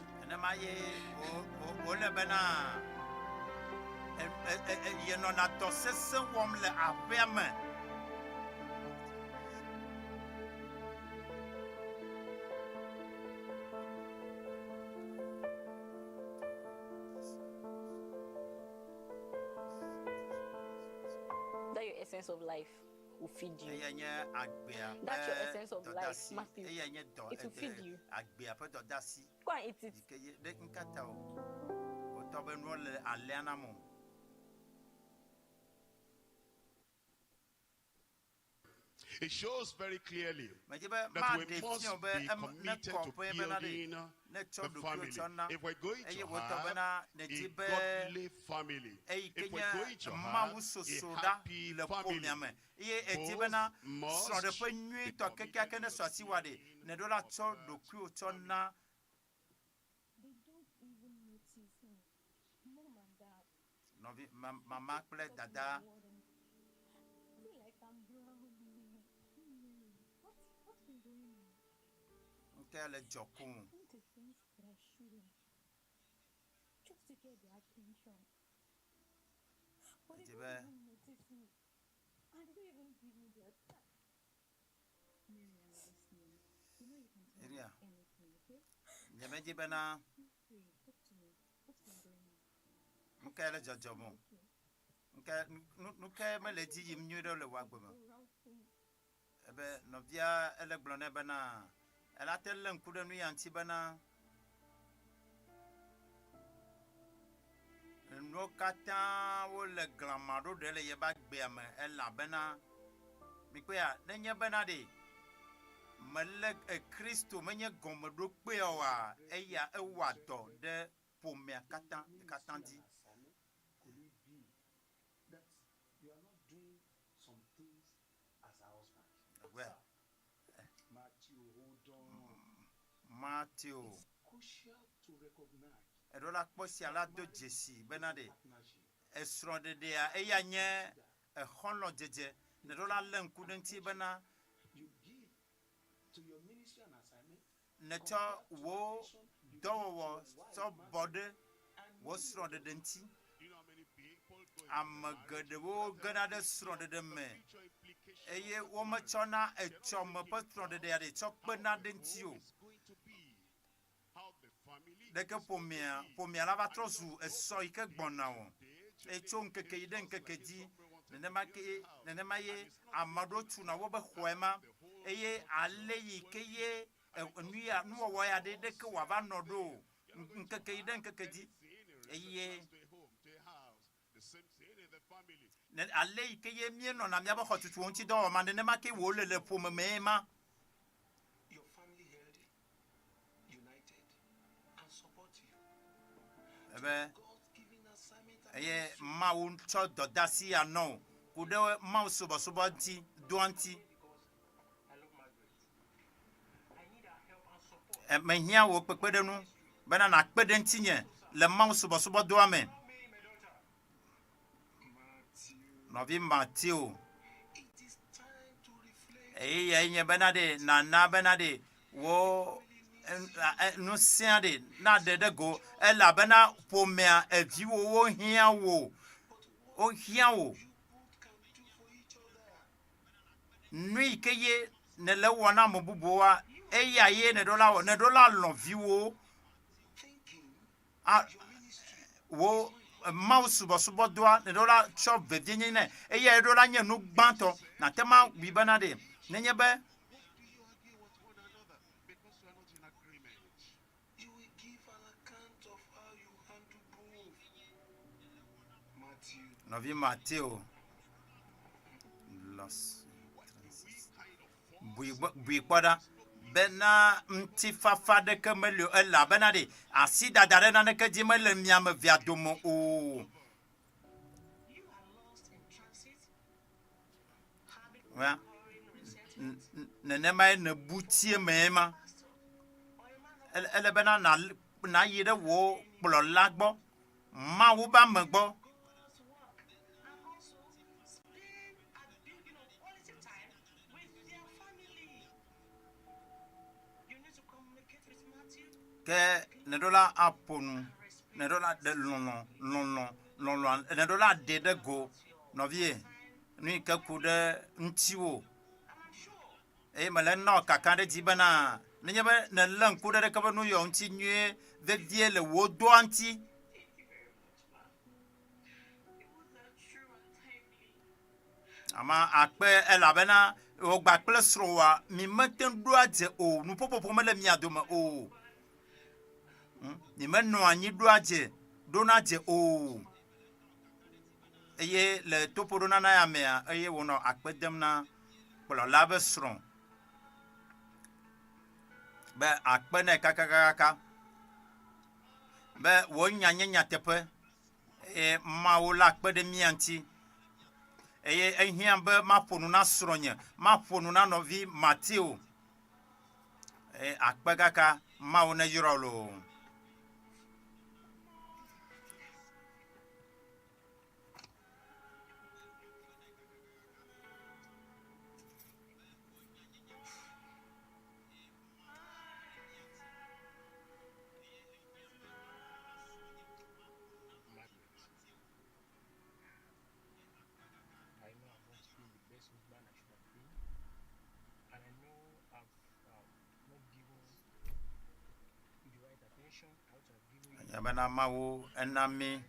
That your essence of life will feed you. That's your essence of life, Matthew. It will feed you. Go and eat it. It shows very clearly that we must be committed to building the family. If we're going to have a godly family, if we're going to have a happy family, both must be committed. Mama, Dada. Le jokun. Just to get their attention. But they don't even notice me. And they don't even give me their time. Mary, I'm listening. You know you can tell me anything, okay? Talk to me. What's been going on? Okay, le jojomo. Okay, me le di yim nyudo le wagbema. Ebe novia ele glone bana. Elle a tel un coup de nuit antibana. No katan ou le glamado de le yebak beame elle la bena. Mikwea nenye bena de. Meleg e Christo menye gomodo kwewa eya ewato de pomia katan di. Could it be that you are not doing some things as a husband? Well. Matthew, it's crucial to recognize edola kposi ala do Jesse benade esronde de eya nye ehonlo jeje nedola lenku denti bena you give to your ministry and assignment neto wo dowo so body wo sronde denti am gade wo gana de sronde de me eye wo me chona e chom patron de de chok pena dentio de que pomia la va trozu e so ike gbona wo e chon keke ide nkeke di nene ma ye amado tu na wo be hwema eye ale ike ye nuya nuwa wa ya de ke wa va nodo nkeke ide nkeke di eye ale ike ye mie no na mia ba hotutu onti do ma nene ma ke wo lele pomema. Eye Mawu cho dodasi ano kude Mawu sobo nti doanti mehia wo pepede nu bena na pede ntinye le Mawu sobo do amen novi Matthew eye nye bena de na bena de wo no siade na de go ela bena pomea evi wo hia wo o hia wo nui keye ne le wona mobuboa eya ye ne dola lo vi wo a wo Mawu subo doa ne dola chop vedinye ne eya dola nye nu gbanto na tema bi bana de nenye be Novi Matthew los bui kwada bena mtifafa de kemelio ela bena de asida dare na ke di mele miam via domo o wa nene mai ne butie mema ele bena na yire wo plo lagbo Mawu ba megbo que ne dola aponu ne dola de lon ne dola de go novie ni ka kude ntiwo e mala no kakande dibana ne nyebe ne lan kude de ka banu yo nti nwie de die le wo do anti ama akpe elabena o gba kple srowa mi meten do aje o nu popopo mele mi adoma o ni menno anyi do aje do na je o eye le topo do na na ya me eye wono akpedem na kplo labe sron be akpe na kakakaka be wo nyanya tepe e Mawu la akpede mi anti eye ehia be maponu na sronye maponu na novi Matthew akpegaka Mawu na yirolo Yabana Mawu enami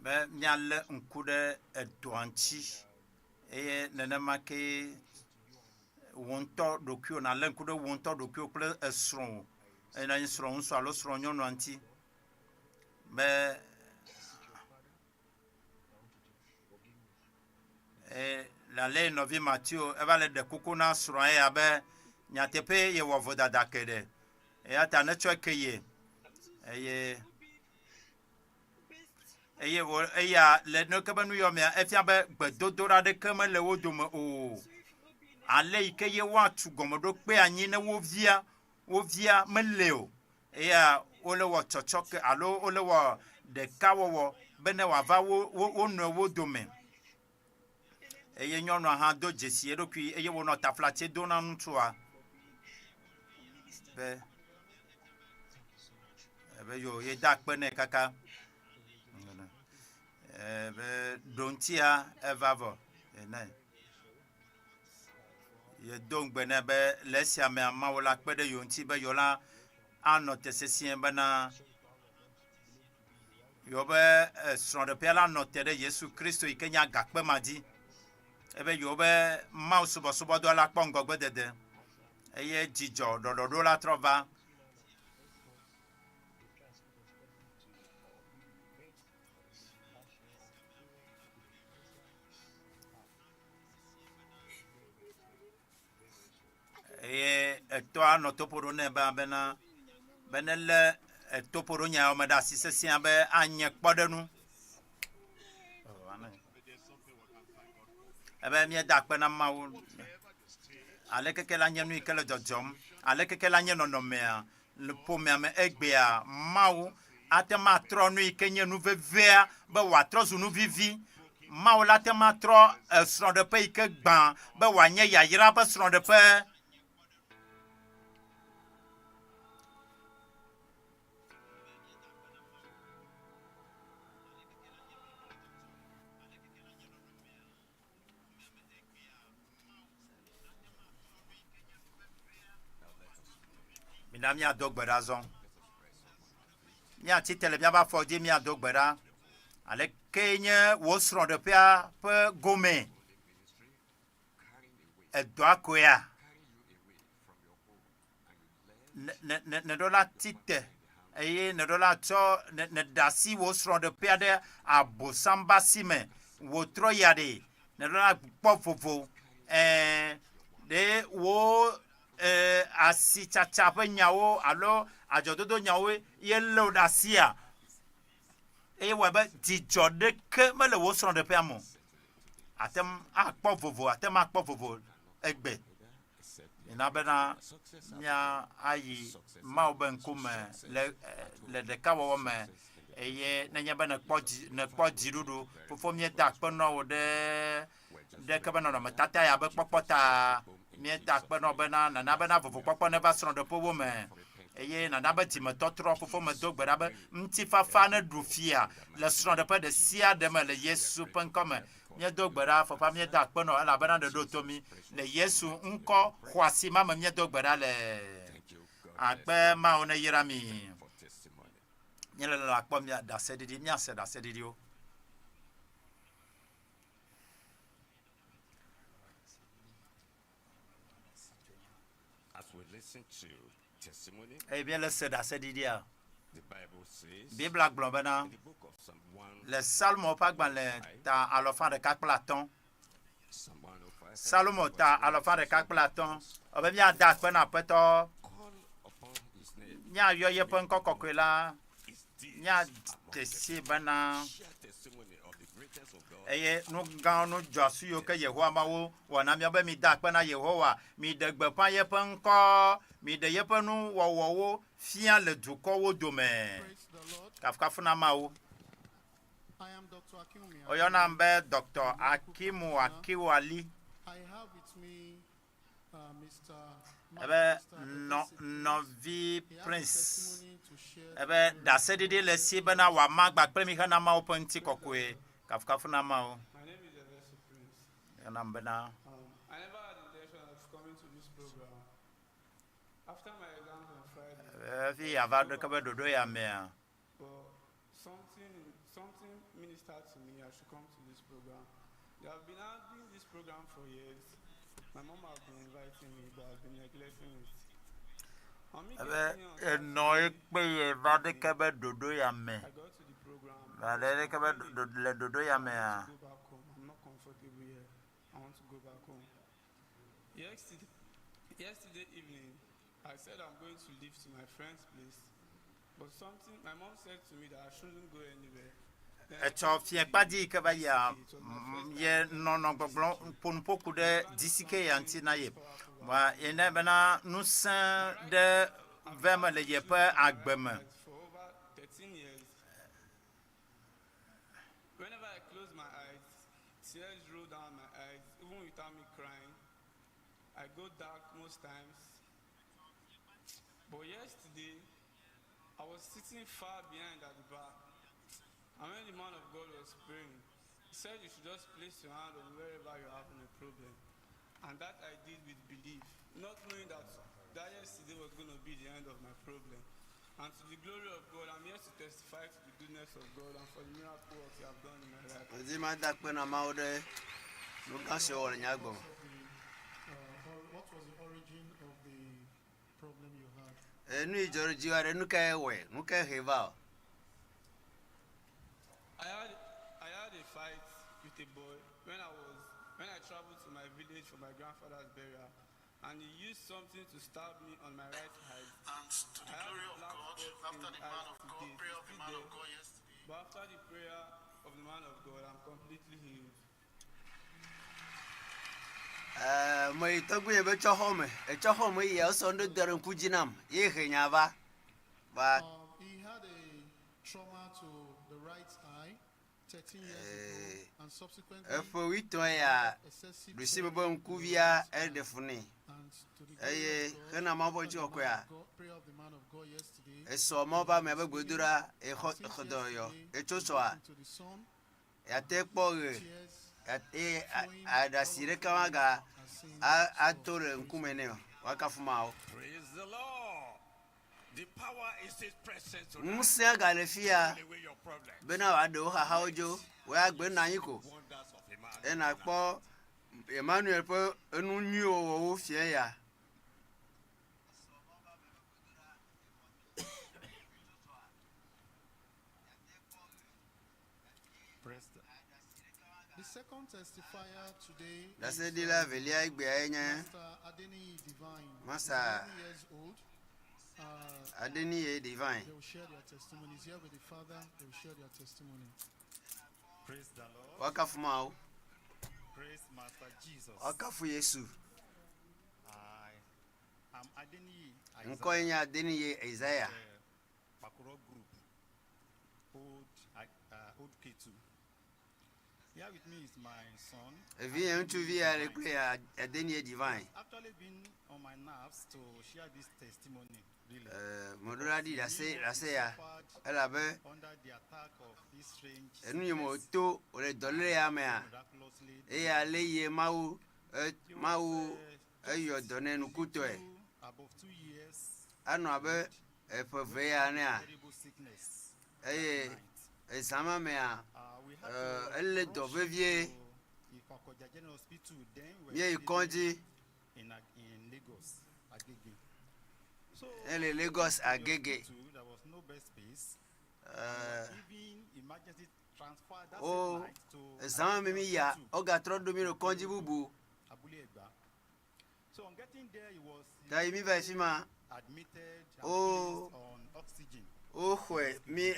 be nyale nkude edoanchi eye nenema ke wonto dokio na le nkude wonto dokio ple esron ena esron so alo sron nyono anti be la le novi Matthew evale de kokona sron ya be nyatepe ye wovoda dakede e ata na chokeye eya le no kabanu yomia efia be gbedodora de kama le wodomo o ale ikeye watu gomodo pe anyi na wovia meleo eya ole wo chochoke alo ole wo de kawo bene wa va wo no wodome eye nyono ha do jesi edokwi eye wo no taflache do na ntoa be yo ye dakpe ne kaka Dontia Evavo. Ye donc benebe lesia me amawola kpede yonti be yola anote sesien bana yobe son de pela note de Yesu Kristo ikenya gakpe madi ebe yobe mouse bosobo do la kpongo gbedede eye jijo do la trova toi no toporo ne ba bena benele toporo nya o meda sisesian be anye kpodenu ebe mi da pe na mawu alekeke la nyenu ikele jojom alekeke la nyeno no mea le pomia me egbea mawu atema tro nu ikenye nu vevea be wa tro zu nu vivi mawu la tema tro sron de pe ike gban be wa nye yayira be sron de pe Minamia dogberazon. Mia titele bien ba fodi mia dogbera. Ale kenye wosron de pia pe gome. E doa koya. Ne dola tite. Eye ne dola cho ne dasi wosron de pia de abosamba sime. Wotro yade. Ne dola pofovo. De wo asi chacha pe nyawo alo ajododo nyawo ye lo dasia e wa ba dijo de ke me le wo sron de pe amo atem akpo vovo atem akpo vovo egbe ina bena nya ayi ma oben kuma le de kawo me eye na nya bena kpo jirudu fofo mi da pe no de ke bena no matata ya be popota mi da pe no bena na bena vovo popo ne ba sron de po wo me eye na ba ti me totro fofo me dogbera be mti fafa na dufia le sron de pe de sia de me le Yesu pen comme mi dogbera fo pa mi da pe no ala bena de do to mi le Yesu nko kwasi ma mi dogbera le akpe ma ona yira mi nyele la akpo mi da sedidi mi ase da sedidi o. Eh bien, le c'est assez dit. Bible a globana. Le Salmo pas dans le ta à l'enfant de 4 Platon. Salmo ta à l'enfant de 4 Platon. On va bien dar pena peto. Nya yo ye pen kokokela. Nya tesi bana. Eye nu gan nu josu yo ke Yehowa mawo wona mi obe mi da pe na Yehowa mi de gbe pan ye pen ko mi de ye penu wo fian le duko wo dome kafka funa mawo I am Dr. Kumuyi. Oyo na mbe Dr. Akimu Akiwali. I have with me Mr. Ebe novi prince ebe da sedidi le si bena wa magba pre mi kana ma open ti kokwe kafka funa mawo. My name is Eʋegbe Prince. Yana mbena I never had the intention of coming to this program. After my exams on Friday, fi ava de kebe dodo ya me but something ministered to me. I should come to this program. They have been having this program for years. My mom has been inviting me, but I've been neglecting it. ebe no ekpe va de kebe dodo ya me I got to the program. va de kebe le dodo ya me I want to go back home. I'm not comfortable here. I want to go back home. Yesterday evening, I said I'm going to leave to my friend's place. But my mom said to me that I shouldn't go anywhere. echo fien padi ke ba ya ye non gbon pon poku de disike ya nti na ye wa ene bena nous saint de vema le ye pa agbeme For over 13 years, whenever I close my eyes, tears roll down my eyes, even without me crying. I go dark most times. But yesterday, I was sitting far behind at the bar. And when the man of God was praying, he said you should just place your hand on wherever you're having a problem. And that I did with belief, not knowing that yesterday was going to be the end of my problem. And to the glory of God, I'm here to testify to the goodness of God and for the miracle work you have done in my life. What was the origin of the problem you had? I had a fight with a boy when I traveled to my village for my grandfather's burial, and he used something to stab me on my right eye. And to the glory of God, after the man of God, prayer of the man of God yesterday. But after the prayer of the man of God, I'm completely healed. My Togo becho home, a chohome, yes, on the Durham Kujinam, ye Henyava. But he had a trauma to the right eye 13 years ago, and subsequently, for we to a receivable Kuvia and the funny. Hena Mabojo, prayer of the man of God yesterday. A so mobile never Budura, a hot Hodoyo, a Chosua, a take boy. At a Sirekawaga, I told him, Kumene, Wakafumao. Praise the Lord. The power is his presence. Musa Galefia, Away your problem. Benado, how you, where Benayiko, Wonders of Emmanuel. and I call Emmanuel, a new Fia. The second testifier today That's is a deal of Elia, Pastor Adelia Divine. Master 11 years old. Adelia Divine. They will share their testimonies here with the father. They will share their testimony. Praise the Lord. Wakafumao, Praise Master Jesus. Wakafu Yesu. I am Adelia. Nkonya Adelia Isaiah. Pakuro Group. Old K2. Here with me is my son. Viens to via Adelia Divine. Actually been on my nerves to share this testimony. Really. Moduladi, I say, Elabe, Under the attack of this strange and you moto or a dollar mea. Ea lay Mawu, your donen kutwe. Above 2 years. Anobe, a purveyor nea. Terrible sickness. A summer mea. We had A little vivier. Ikokoja General Hospital then Ye conji. in Lagos, Agege. So Lagos Agege. there was no bed space. Even emergency transfer that Oh, night to some mimia, Oga Trodomiro conji bubu. Abulegba. So on getting there, he was Taimi Vashima. admitted and Oh. placed on oxygen. Oh, me,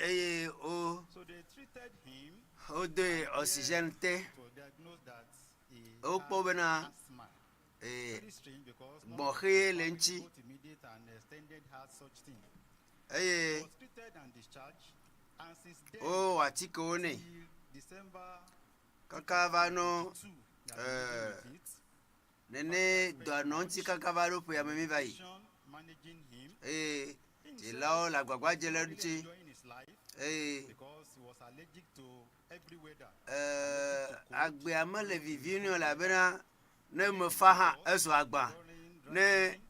oh, So they treated him oh, de oxygène te. to diagnose that he Oh, had Pobena. asthma. Eh, Very strange because none Bohe of the Lenchi. both immediate and extended had such thing. Eh, He was treated and discharged, and since then oh, Atiko ne. till December Kakavano, 2, that he lived with it, Nene, do anonti kakavaro po ya mimi vai. managing him, Eh, Tilao la guagua really jelenchi. enjoying his life Eh, because he was allergic to every weather. agbe amale vivino la bena. Ne me faha ezo agba. Ne,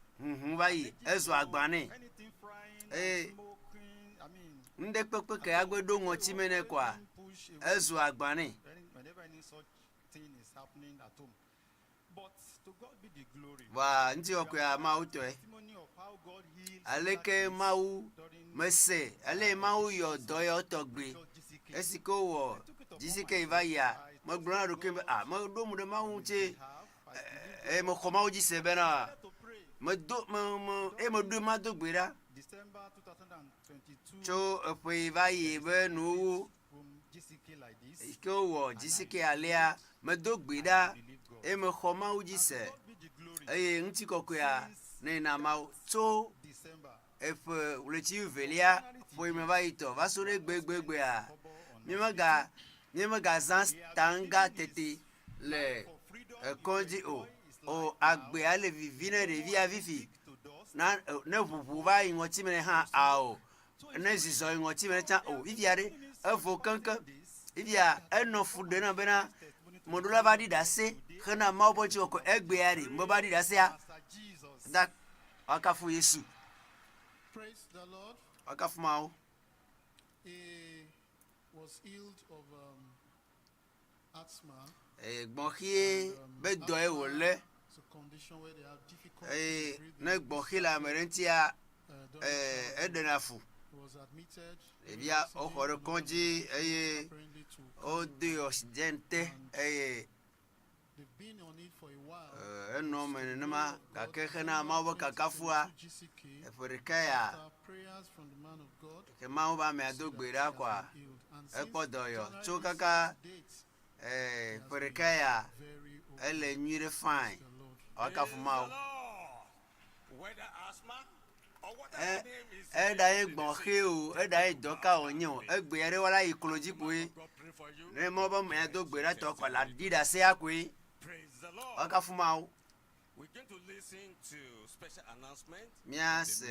vai, ezo agba ne. Anything frying, Eh, smoking, I mean, nde pepe ke agbedo ngoti mene kwa. push away Ezo agba ne. whenever any such thing is happening at home. But to God be the glory. Wa nti okuya mauto e. Testimony of how God healed Aleke Mawu mese, ale Mawu yo doyo togbe. Esiko wo jisike ivaya. Mo gbona ro ke mo do mu de Mawu che mo ko Mawu jise bena. to pray. Mo do mo do ma do gbera. December 2022 Cho epo ivaya be nu from GCK like this. iko wo jisike alea mo do gbera. Mo ko Mawu jise. God be the glory. Nti kokoya ne na Mawu cho December. if uleti velia foi me vai to vasure gbegbe a mi maga zan tanga tete le konji o agbe ale vivine de via vivi na ne vuvu vai ngoti mene ha ao ne zizo ngoti mene cha o viviare evokanka idia enofu de na bena modula va di dase khana mawo chi ko egbe ari mbo ba di dase a da akafu Yesu. Praise the Lord. Akafu mawo. He was healed of asthma. Gbonhie be do e wole. It's a condition where they have difficulty breathing. Na gbonhie la merentia edenafu. Was admitted. Ebia o horo konji o de occidente they've been on it for a while. No menema ka kekena mawo kakafua eforikaya Prayers from the man of God. ke mawo ba me adogbera kwa ekpodoyo chukaka forikaya ele nyire fine akafu mawo Whether asthma or whatever name is dai gbonhe o dai doka onyo egbere wala ikoloji pe re mo ba me adogbera to kwa la dida se akwe. Praise the Lord. Akafu mawo. We're going to listen to special announcement. Mias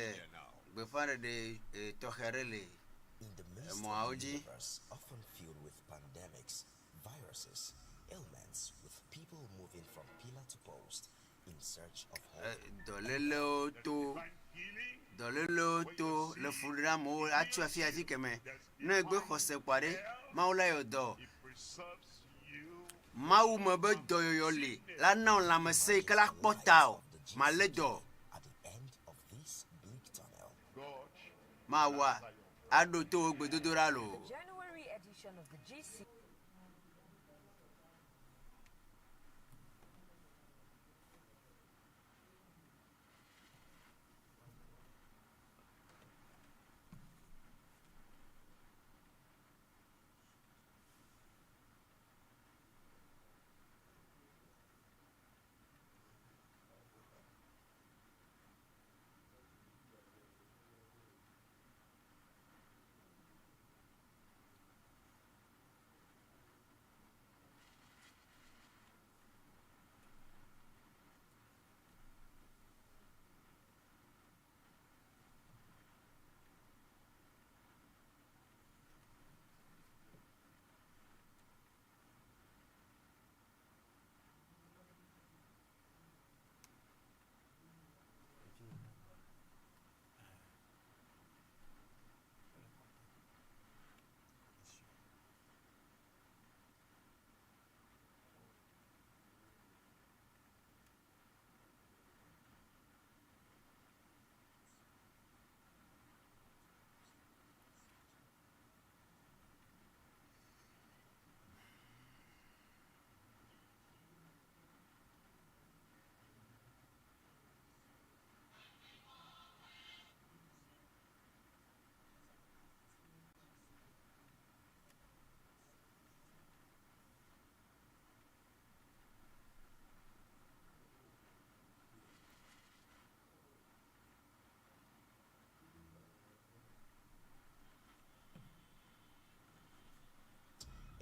before the toherele In the midst of a universe often filled with pandemics, viruses, ailments, with people moving from pillar to post in search of hope. Dolelo to le fulra mo atu afia fi keme no egbe khose kware maula yodo Mawu me be doyoyoli la na la me se kala potao maledo At the end of this bleak tunnel, mawa ado to gbedodora lo. January edition of the GC.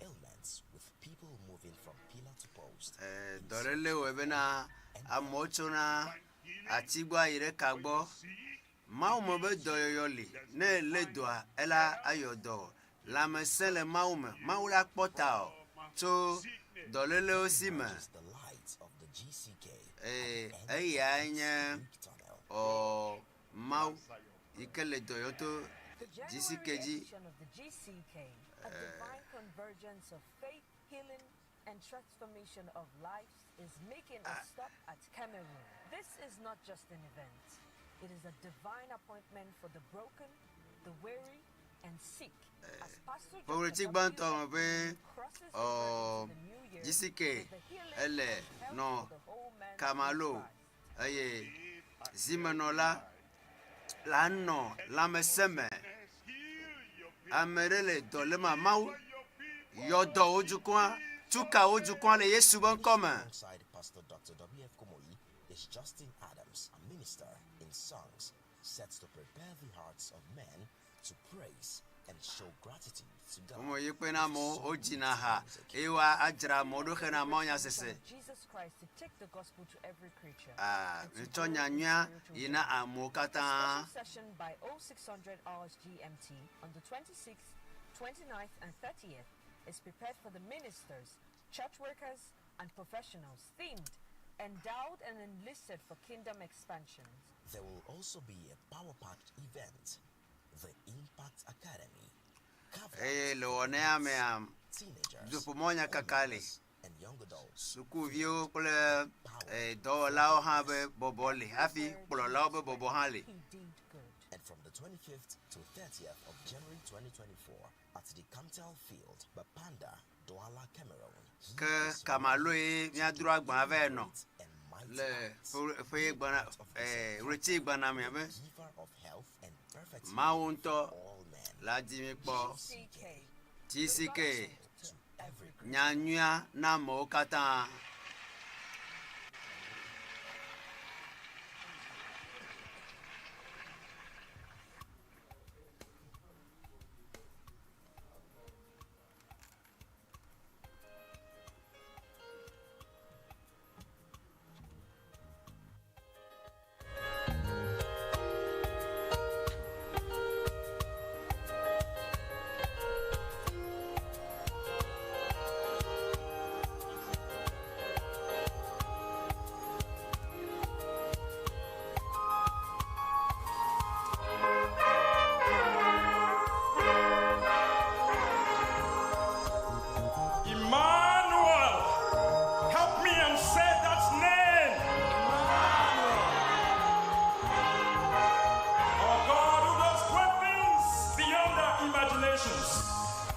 ailments with people moving from pillar to post. Dolele webena amochona atigwa ire kagbo Mawu me be doyoyoli ne le doa ela ayodo la me sele mawu me mawu la kpota to dolele osi me The lights of the GCK. ya nye o mawu ikele doyoto The January GCK ji edition of the GCK, a divine convergence of faith, healing, and transformation of lives, is making a stop at Cameroon. This is not just an event. It is a divine appointment for the broken, the weary, and sick. As Pasteur Dr W.F crosses over into the new year GCK with the healing ele and no health for the whole man kamalo Christ. aye zimenola la no la meseme amerele dolema mawu yodo ojukwa tuka ojukwa le Yesu bon comme Alongside Pasteur Dr W.F Kumuyi is Justin Adams, a minister in songs, set to prepare the hearts of men to praise and show gratitude to God. mo yipena mo ojina ha ewa ajra mo do khena mo nya sese Jesus Christ to take the gospel to every creature. ntonya nya ina amokata Special session by 0600 hours GMT on the 26th, 29th and 30th is prepared for the ministers, church workers, and professionals, themed, endowed and enlisted for kingdom expansion. There will also be a power-packed event, the Impact Academy. Teenagers, and young adults. And from the 25th to 30th of January 2024 at the Camtel Field, Bapanda, Douala, Cameroon. Giver of health and perfect all men. TCK Nyanya na Mokata.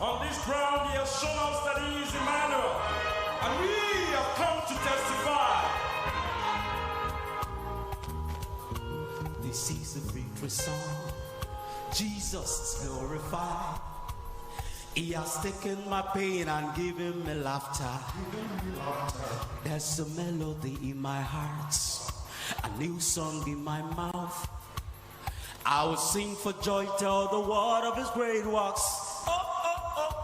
On this ground, he has shown us that he is Emmanuel, and we have come to testify. This is a victory song. Jesus is glorified. He has taken my pain and given me laughter. There's a melody in my heart, a new song in my mouth. I will sing for joy, tell the world of his great works.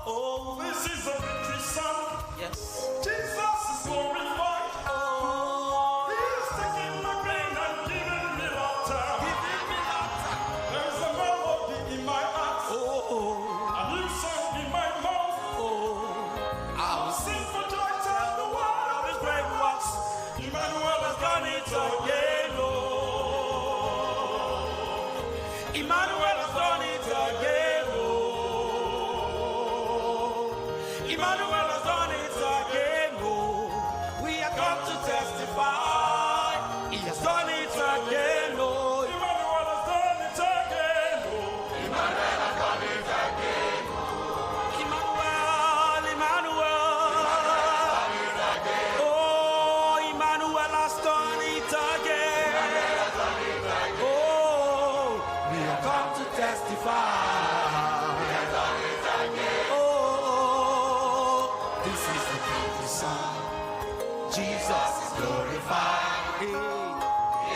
Oh, this is a victory song. Yes. Jesus is glorified. Oh, he is taking my pain and giving me laughter. There is a melody in my heart. A new song in my mouth. I will sing for joy, tell the world of his great works. Emmanuel has done it again. Emmanuel has done it again. Emmanuel has done it again. Oh, we have come to testify. He has done it again. Oh, Emmanuel has done it again. Emmanuel has done it again. Emmanuel, Emmanuel. Oh, Emmanuel has done it again. Oh, we have come to testify. Jesus is glorified. He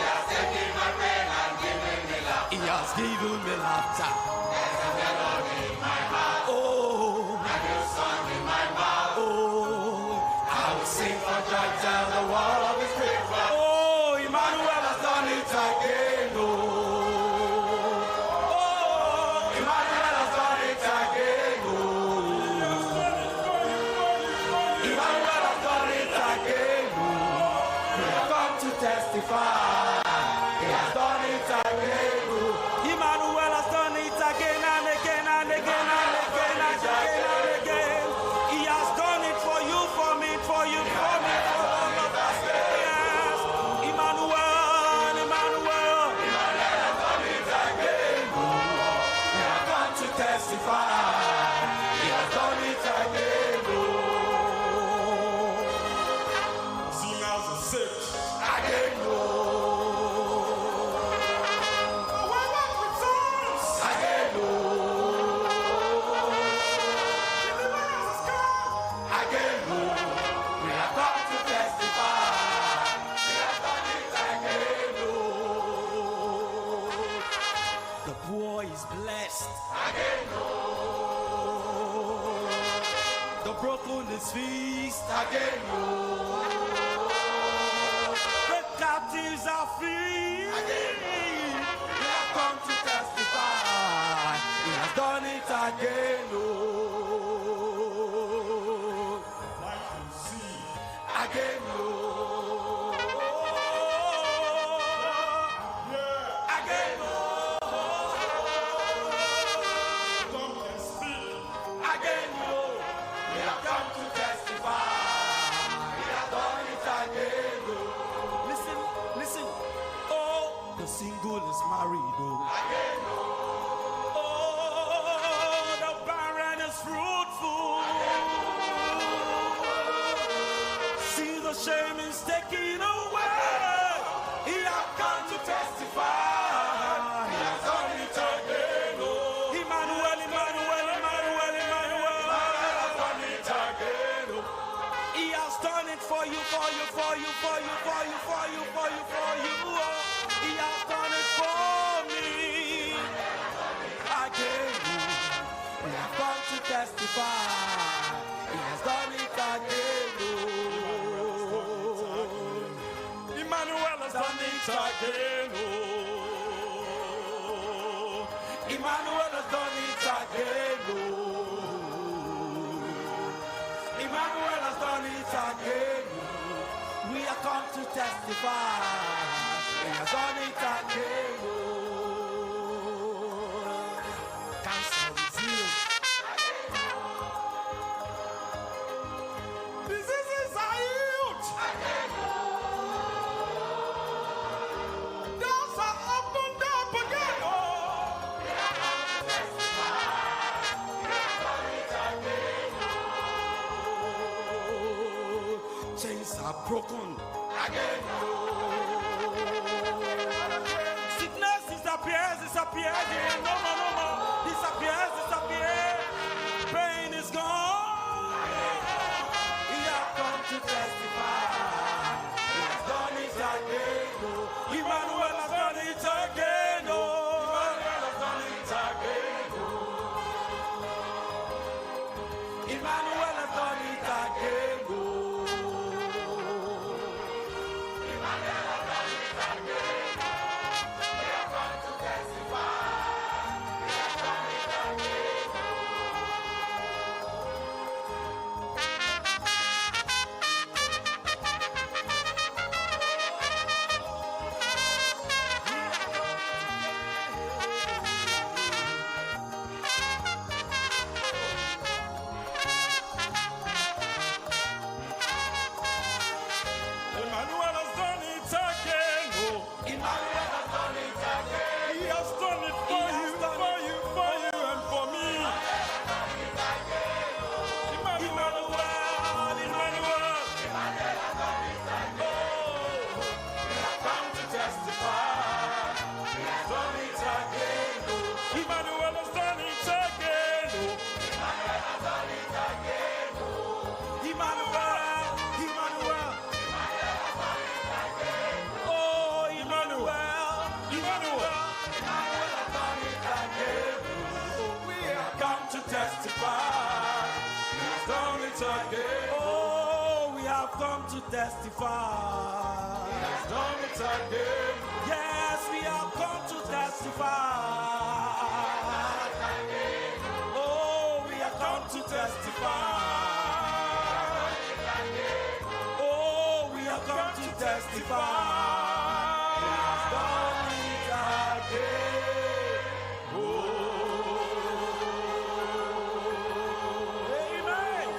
has taken my pain and given me laughter. He has given me laughter. There's a melody in my heart. Oh, a new song in my mouth. Oh, I will sing for joy, tell the world of his great work. Oh, Emmanuel has done it again. Oh, Emmanuel has done it again. Emmanuel has done it again. Testify, he has done it again. Emmanuel has done it again and again and again and again and again and again. He has done it for you, for me, for you, for me, for all of us. Yes, Emmanuel, Emmanuel. Emmanuel has done it again. We have come to testify. He has done it again. Singers are sick. Again, broken is feast again. single is married. Oh, the barren is fruitful. See the shame is taken away. He has come to testify. He has done it again. Oh, Imanuel, Imanuel, Imanuel, Imanuel. Has done it again. Oh, he has done it for you, for you, for you, for you, for you, for you, for you, for you. Oh, he has done it for me. Again, he has come to testify. He has done it again. Oh, Imanuel has done it again. Oh, Imanuel has done it again. Oh, Imanuel has done it again. We are come to testify. He has done it again. Oh, cancer is healed. Diseases are healed. Doors are opened up again. Oh, chains are broken again. Sickness disappears, disappears. No, no, no, no. Disappears, disappears. Pain is gone. He has come to testify. He has done it again. Oh, Imanuel has done it again. Oh, Imanuel has done it again. Oh, Imanuel has done it again. Oh, Imanuel has done it again. He has come to testify. He has done it again. Emmanuel has done it again. Oh, Emmanuel has done it again. He has done it for you, for you, for you, and for me. Emmanuel, Emmanuel, Emmanuel has done it again. Oh, he has come to testify. He has done it again. Oh, Emmanuel has done it again. Oh, Emmanuel has done it again. Oh, Emmanuel, Emmanuel. Oh, Imanuel, Imanuel, Imanuel has done it again. We have come to testify. He has done it again. Oh, we have come to testify. He has done it again. Yes, we have come to testify. Oh, we have come to testify. Oh, we have come to testify. He has done it again. Oh, amen.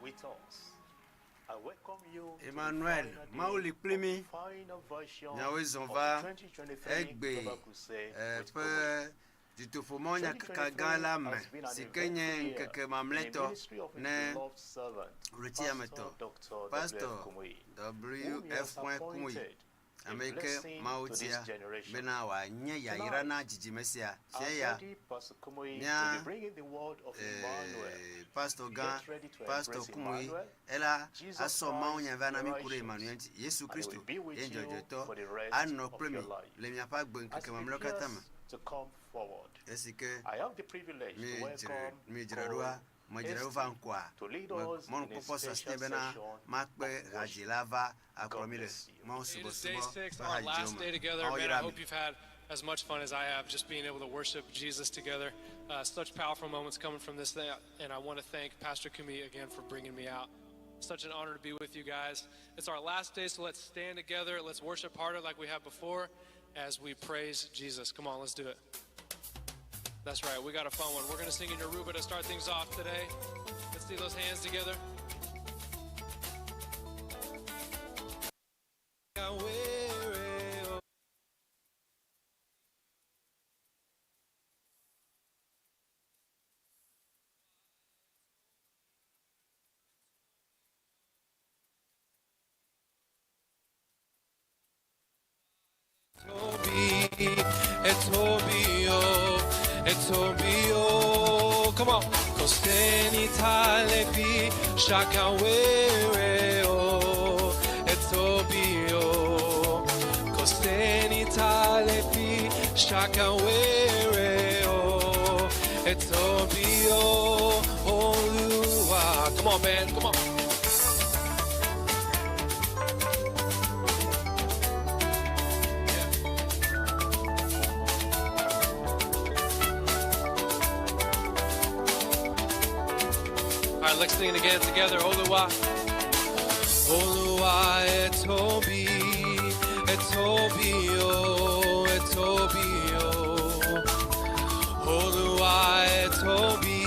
with us. I welcome you Emmanuel, Mawu Kpli mi. Nyawe zonva Eʋegbe ditofo nya kakagala me sikenye Ŋkeke mamleto ne Retia meto Pasteur W.F Kumuyi Ameke Mautia Bena wa nye ya irana jijimesia Sheya Nya Pasteur Kumuyi, elle a son maman yana mi kure Emmanuel, Yesu Christo, Angel Joto, and no premier, le mia pas bon que mamlo katama. Est-ce que mi jirarua, ma jirarua encore, mon propos sastebena, makbe rajilava, akromile, mon subo subo, our last day together, man, I hope you've had as much fun as I have just being able to worship Jesus together. Such powerful moments coming from this thing, and I want to thank Pastor Kumuyi again for bringing me out. Such an honor to be with you guys. It's our last day, so let's stand together. Let's worship harder like we have before as we praise Jesus. Come on, let's do it. That's right, we got a fun one. We're going to sing in Yoruba to start things off today. Let's do those hands together. Etobio, come on. Costeni talepi, shakawereo. Etobio, costeni talepi, shakawereo. Etobio, Olua. Come on, man, come on. Let's sing it again together. Oluwa. Oluwa etobi, etobio, etobio. Oluwa etobi,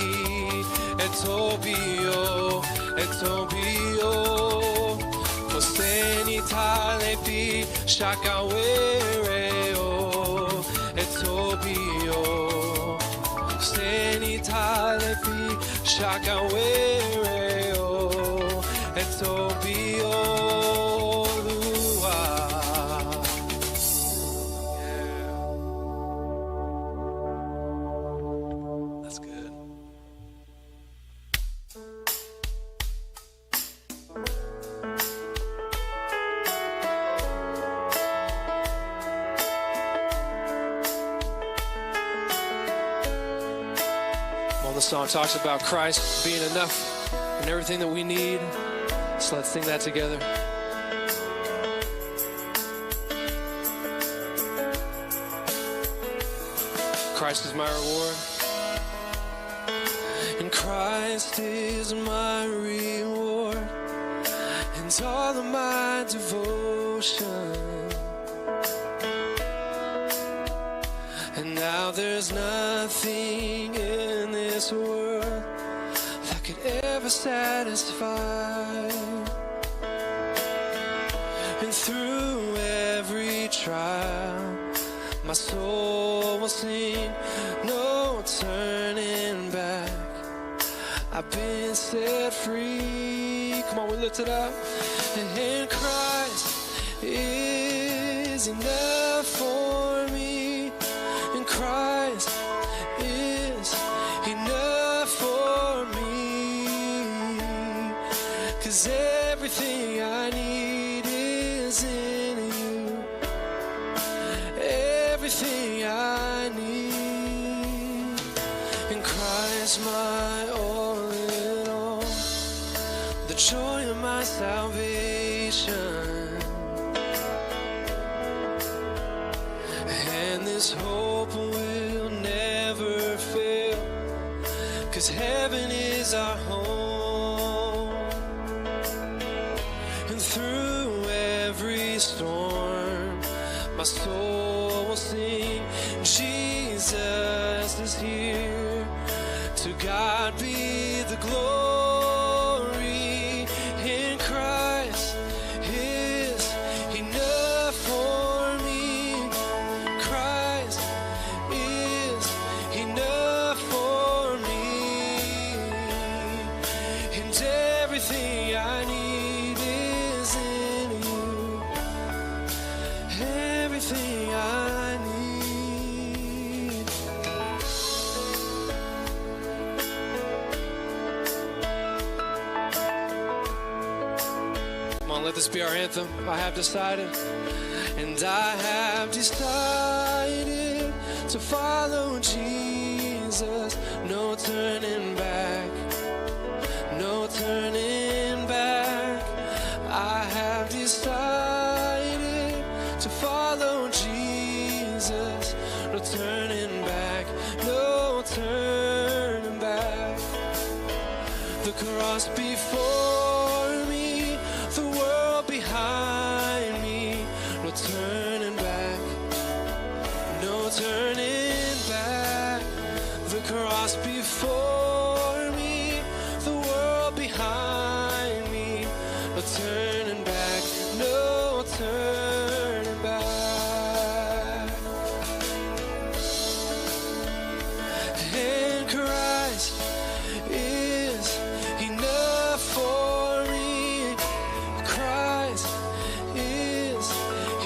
etobio, etobio. Kosteni talepi, shakawereo, etobio. Kosteni talepi, shakawereo, etobio, Olua. That's good. The song talks about Christ being enough and everything that we need. So let's sing that together. Christ is my reward. And Christ is my reward. And all of my devotion. And now there's nothing in this world that could ever satisfy. And through every trial, my soul will sing, no turning back. I've been set free. Come on, we lift it up. And Christ is enough for me. And Christ is enough for me. 'Cause everything I need is in you. Everything I need. And Christ my all in all. The joy of my salvation. And this hope will never fail, 'cause heaven is our home. And through every storm, my soul will sing, Jesus is here. To God be the glory. In Christ is enough for me. Christ is enough for me. And everything I need is in you. Everything I need. on, let this be our anthem. I have decided, and I have decided to follow Jesus. No turning back, no turning back. I have decided to follow Jesus. No turning back, no turning back. The cross before me, the world behind me. No turning back, no turning back. The cross before me, the world behind me. No turning back, no turning back. And Christ is enough for me. Christ is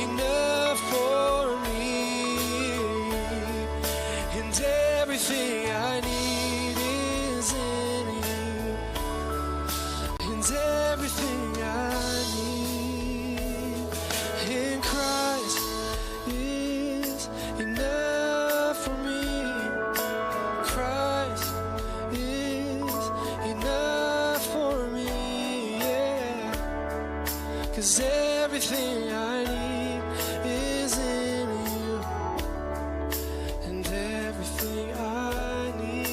enough for me. And everything I need is in you. And everything I need in Christ is enough for me. Christ is enough for me, yeah. 'Cause everything I need is in you. And everything I need.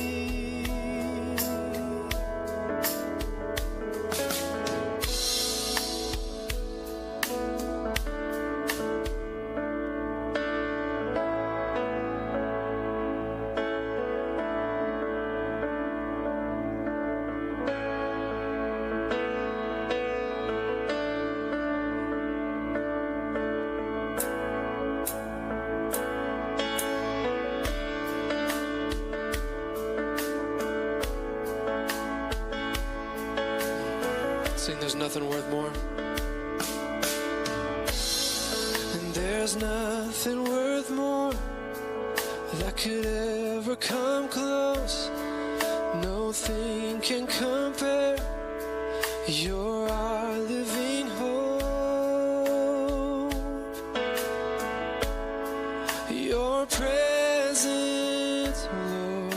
Sing, there's nothing worth more. And there's nothing worth more that could ever come close. No thing can compare. You're our living hope. Your presence, Lord.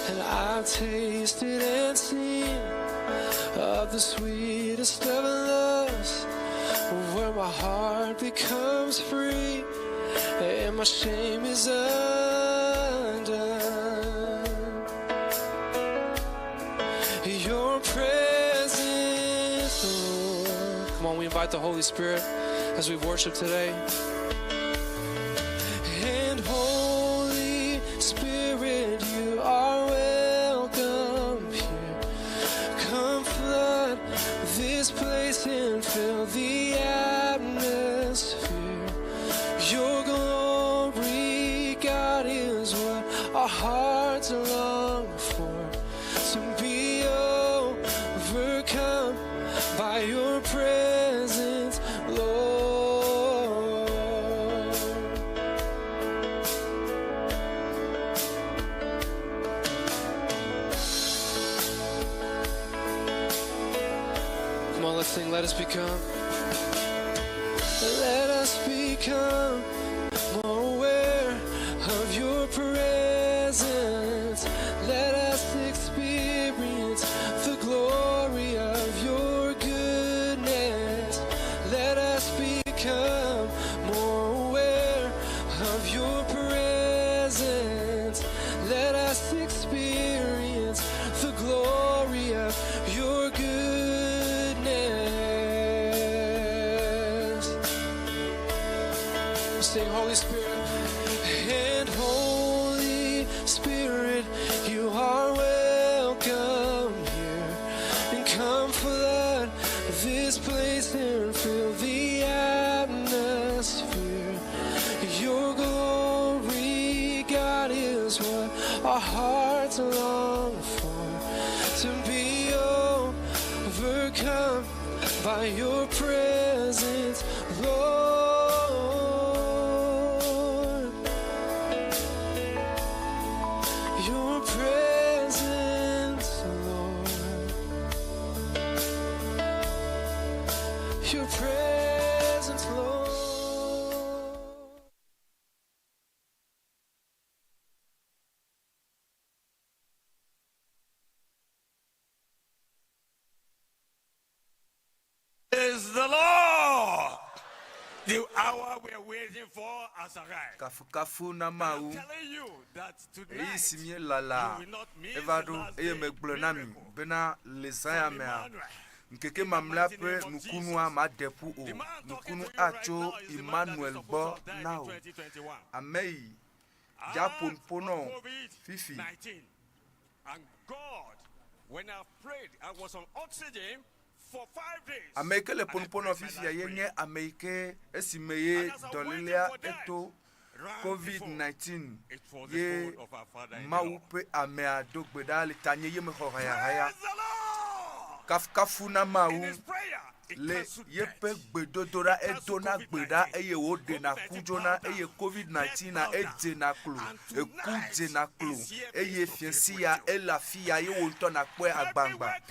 And I've tasted and seen of the sweetest of loves, where my heart becomes free and my shame is undone. Your presence, Lord. Come on, we invite the Holy Spirit as we worship today. And Holy Spirit, you are welcome here. Come flood this place and fill the atmosphere. Your glory, God, is what our hearts long for. To be overcome by your presence, Lord. Come on, let's sing, let us become. Let us become more aware of your presence. Let us experience the glory of your goodness. Let us become more aware of your presence. Let us experience the glory of your goodness. Sing, Holy Spirit. And Holy Spirit, you are welcome here. And come flood this place and fill the atmosphere. Your glory, God, is what our hearts long for. To be overcome by your presence, Lord. Your presence. Praise the Lord. The hour we're waiting for has arrived. I'm telling you that tonight you will not miss the last day miracle. Ŋkeke mamla pe nukunu ma depu o nukunu acho Imanuel bo now amei japon pono fifi and God, when I prayed, I was on oxygen for 5 days. Ameke le pono fifi ayenye ameke esimeye dolelia eto COVID-19 ye Mawu pe amea dogbeda le tanye ye me haya kafuna Mawu le yepe gbedodora edona gbeda eye wo de na kujona eye COVID-19 na eje na klu ekuje na klu eye fiensia elafia ye wo nto na pe agbangba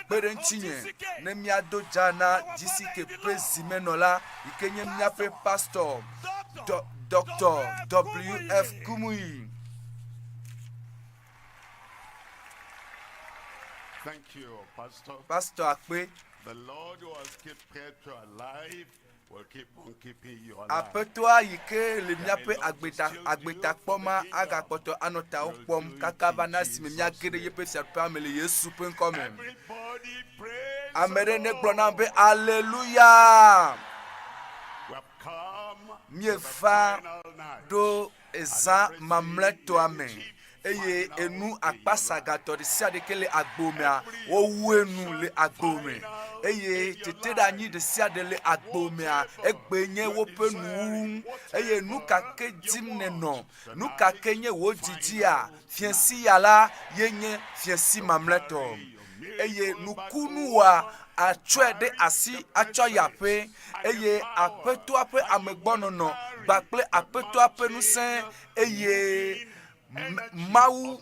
bere ntinye ne miado jana jisike prezimenola ikenye miape Pasteur Dr W.F Kumuyi. Thank you, Pastor. Pastor Akpe. The Lord who has kept Petro alive will keep on keeping you alive. Apetwa yike le miape agbeta poma aga poto anota opom kakabana simia gere yepe fiapa mele Yesu pen come. Everybody praise. Amere ne gbonambe hallelujah. We have come Miefa do eza mamleto amen. Eye enu akpasa gatori sia de kele agbomea owenu le agbome eye tete da nyi de sia de le agbomea egbenye wo penu eye nu kake dimne no nu kake nye wo jijia fiensi yala yenye fiensi mamleto eye nukunu wa atwede asi acho yape eye apeto ape amegbono no gbakple apeto ape nu sen eye Mawu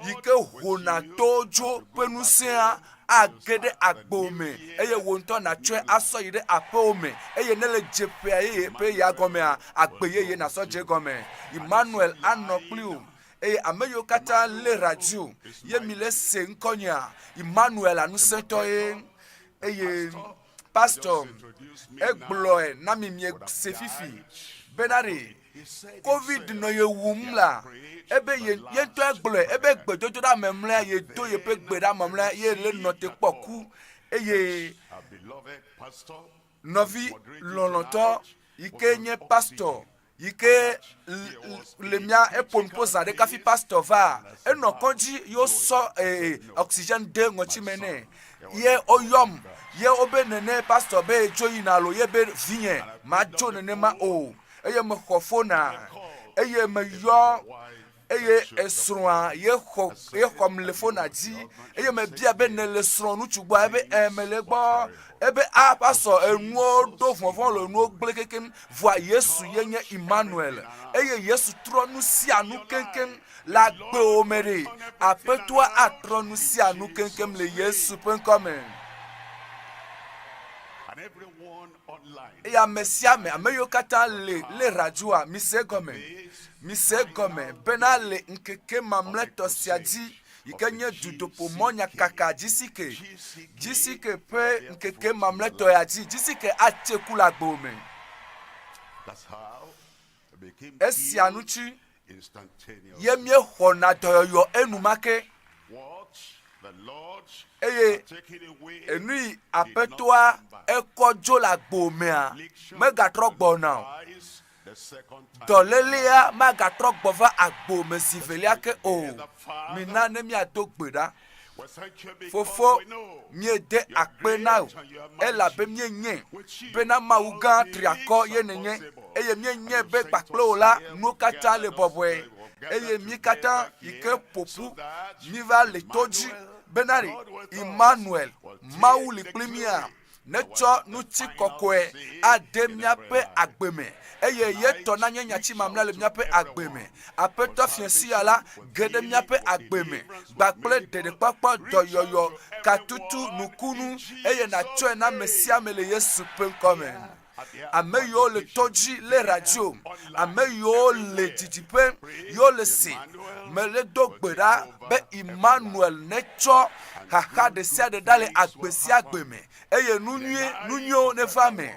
yike hona tojo penusia agede agbome eye wonto na twe aso yide apome eye nele jepe eye pe ya gome agbeye na so je gome Imanuel ano Kpli eye ameyo kata le radio ye mile se nkonya Imanuel anu sento eye Pastor Eʋegbe na mimie se fifi benare COVID no ye wumla ebe ye to Eʋegbe ebe gbedodo da memla ye do ye pe gbeda memla ye le note poku eye novi loloto ike nye pastor ike le mia eponpoza de kafi pastor va eno konji yo so oxygen de ngochi mene ye oyom ye obenene pastor be joyina lo ye be viens ma jo nene ma o eye me khofona eye me yo eye esroa ye khom le fona di eye me bia be ne le sron nu tugba ebe emele gbo ebe a paso enu do fonfon lo nu gblekekem voi Yesu yenye Imanuel eye Yesu tronu si anu kenken la gbe omere apetwa atronu si anu kenkem le Yesu pen come. And everyone online. Ya mesiame ameyo kata le radio mise gome benale Ŋkeke mamleto siaji ikenye dudopo monya kaka jisike pe Ŋkeke mamleto yaji jisike atekula gbome. That's how it became Esianuchi instantaneous. yemye hona doyo enumake Watch the Lord taking away enu apetwa ekojo la gbomea megatro now the second time. dolelia magatro gbova agbome sivelia ke o minane mi adogbeda fofo miede akpena ela be mienye bena mauga triako yenenye eye mienye be gbakplo la nokata le bobwe eye mikata ike popu miva le toji benari Imanuel Mawu li plimia necho nuti kokwe ademia pe agbeme eye yeto na nyanya chi mamla le mia pe agbeme apeto fiensi ala gede mia pe agbeme gbakple dede papa doyoyo katutu nukunu eye na cho na mesia mele Yesu pen come. ame yiwo le tɔdzi le radio, ame yiwo le didiƒe, yiwo le si, me le do gbe ɖa be Imanuel netsɔ xaxa ɖe sia ɖe ɖa le agbe sia agbe me, eye nu nyuiwo ne va me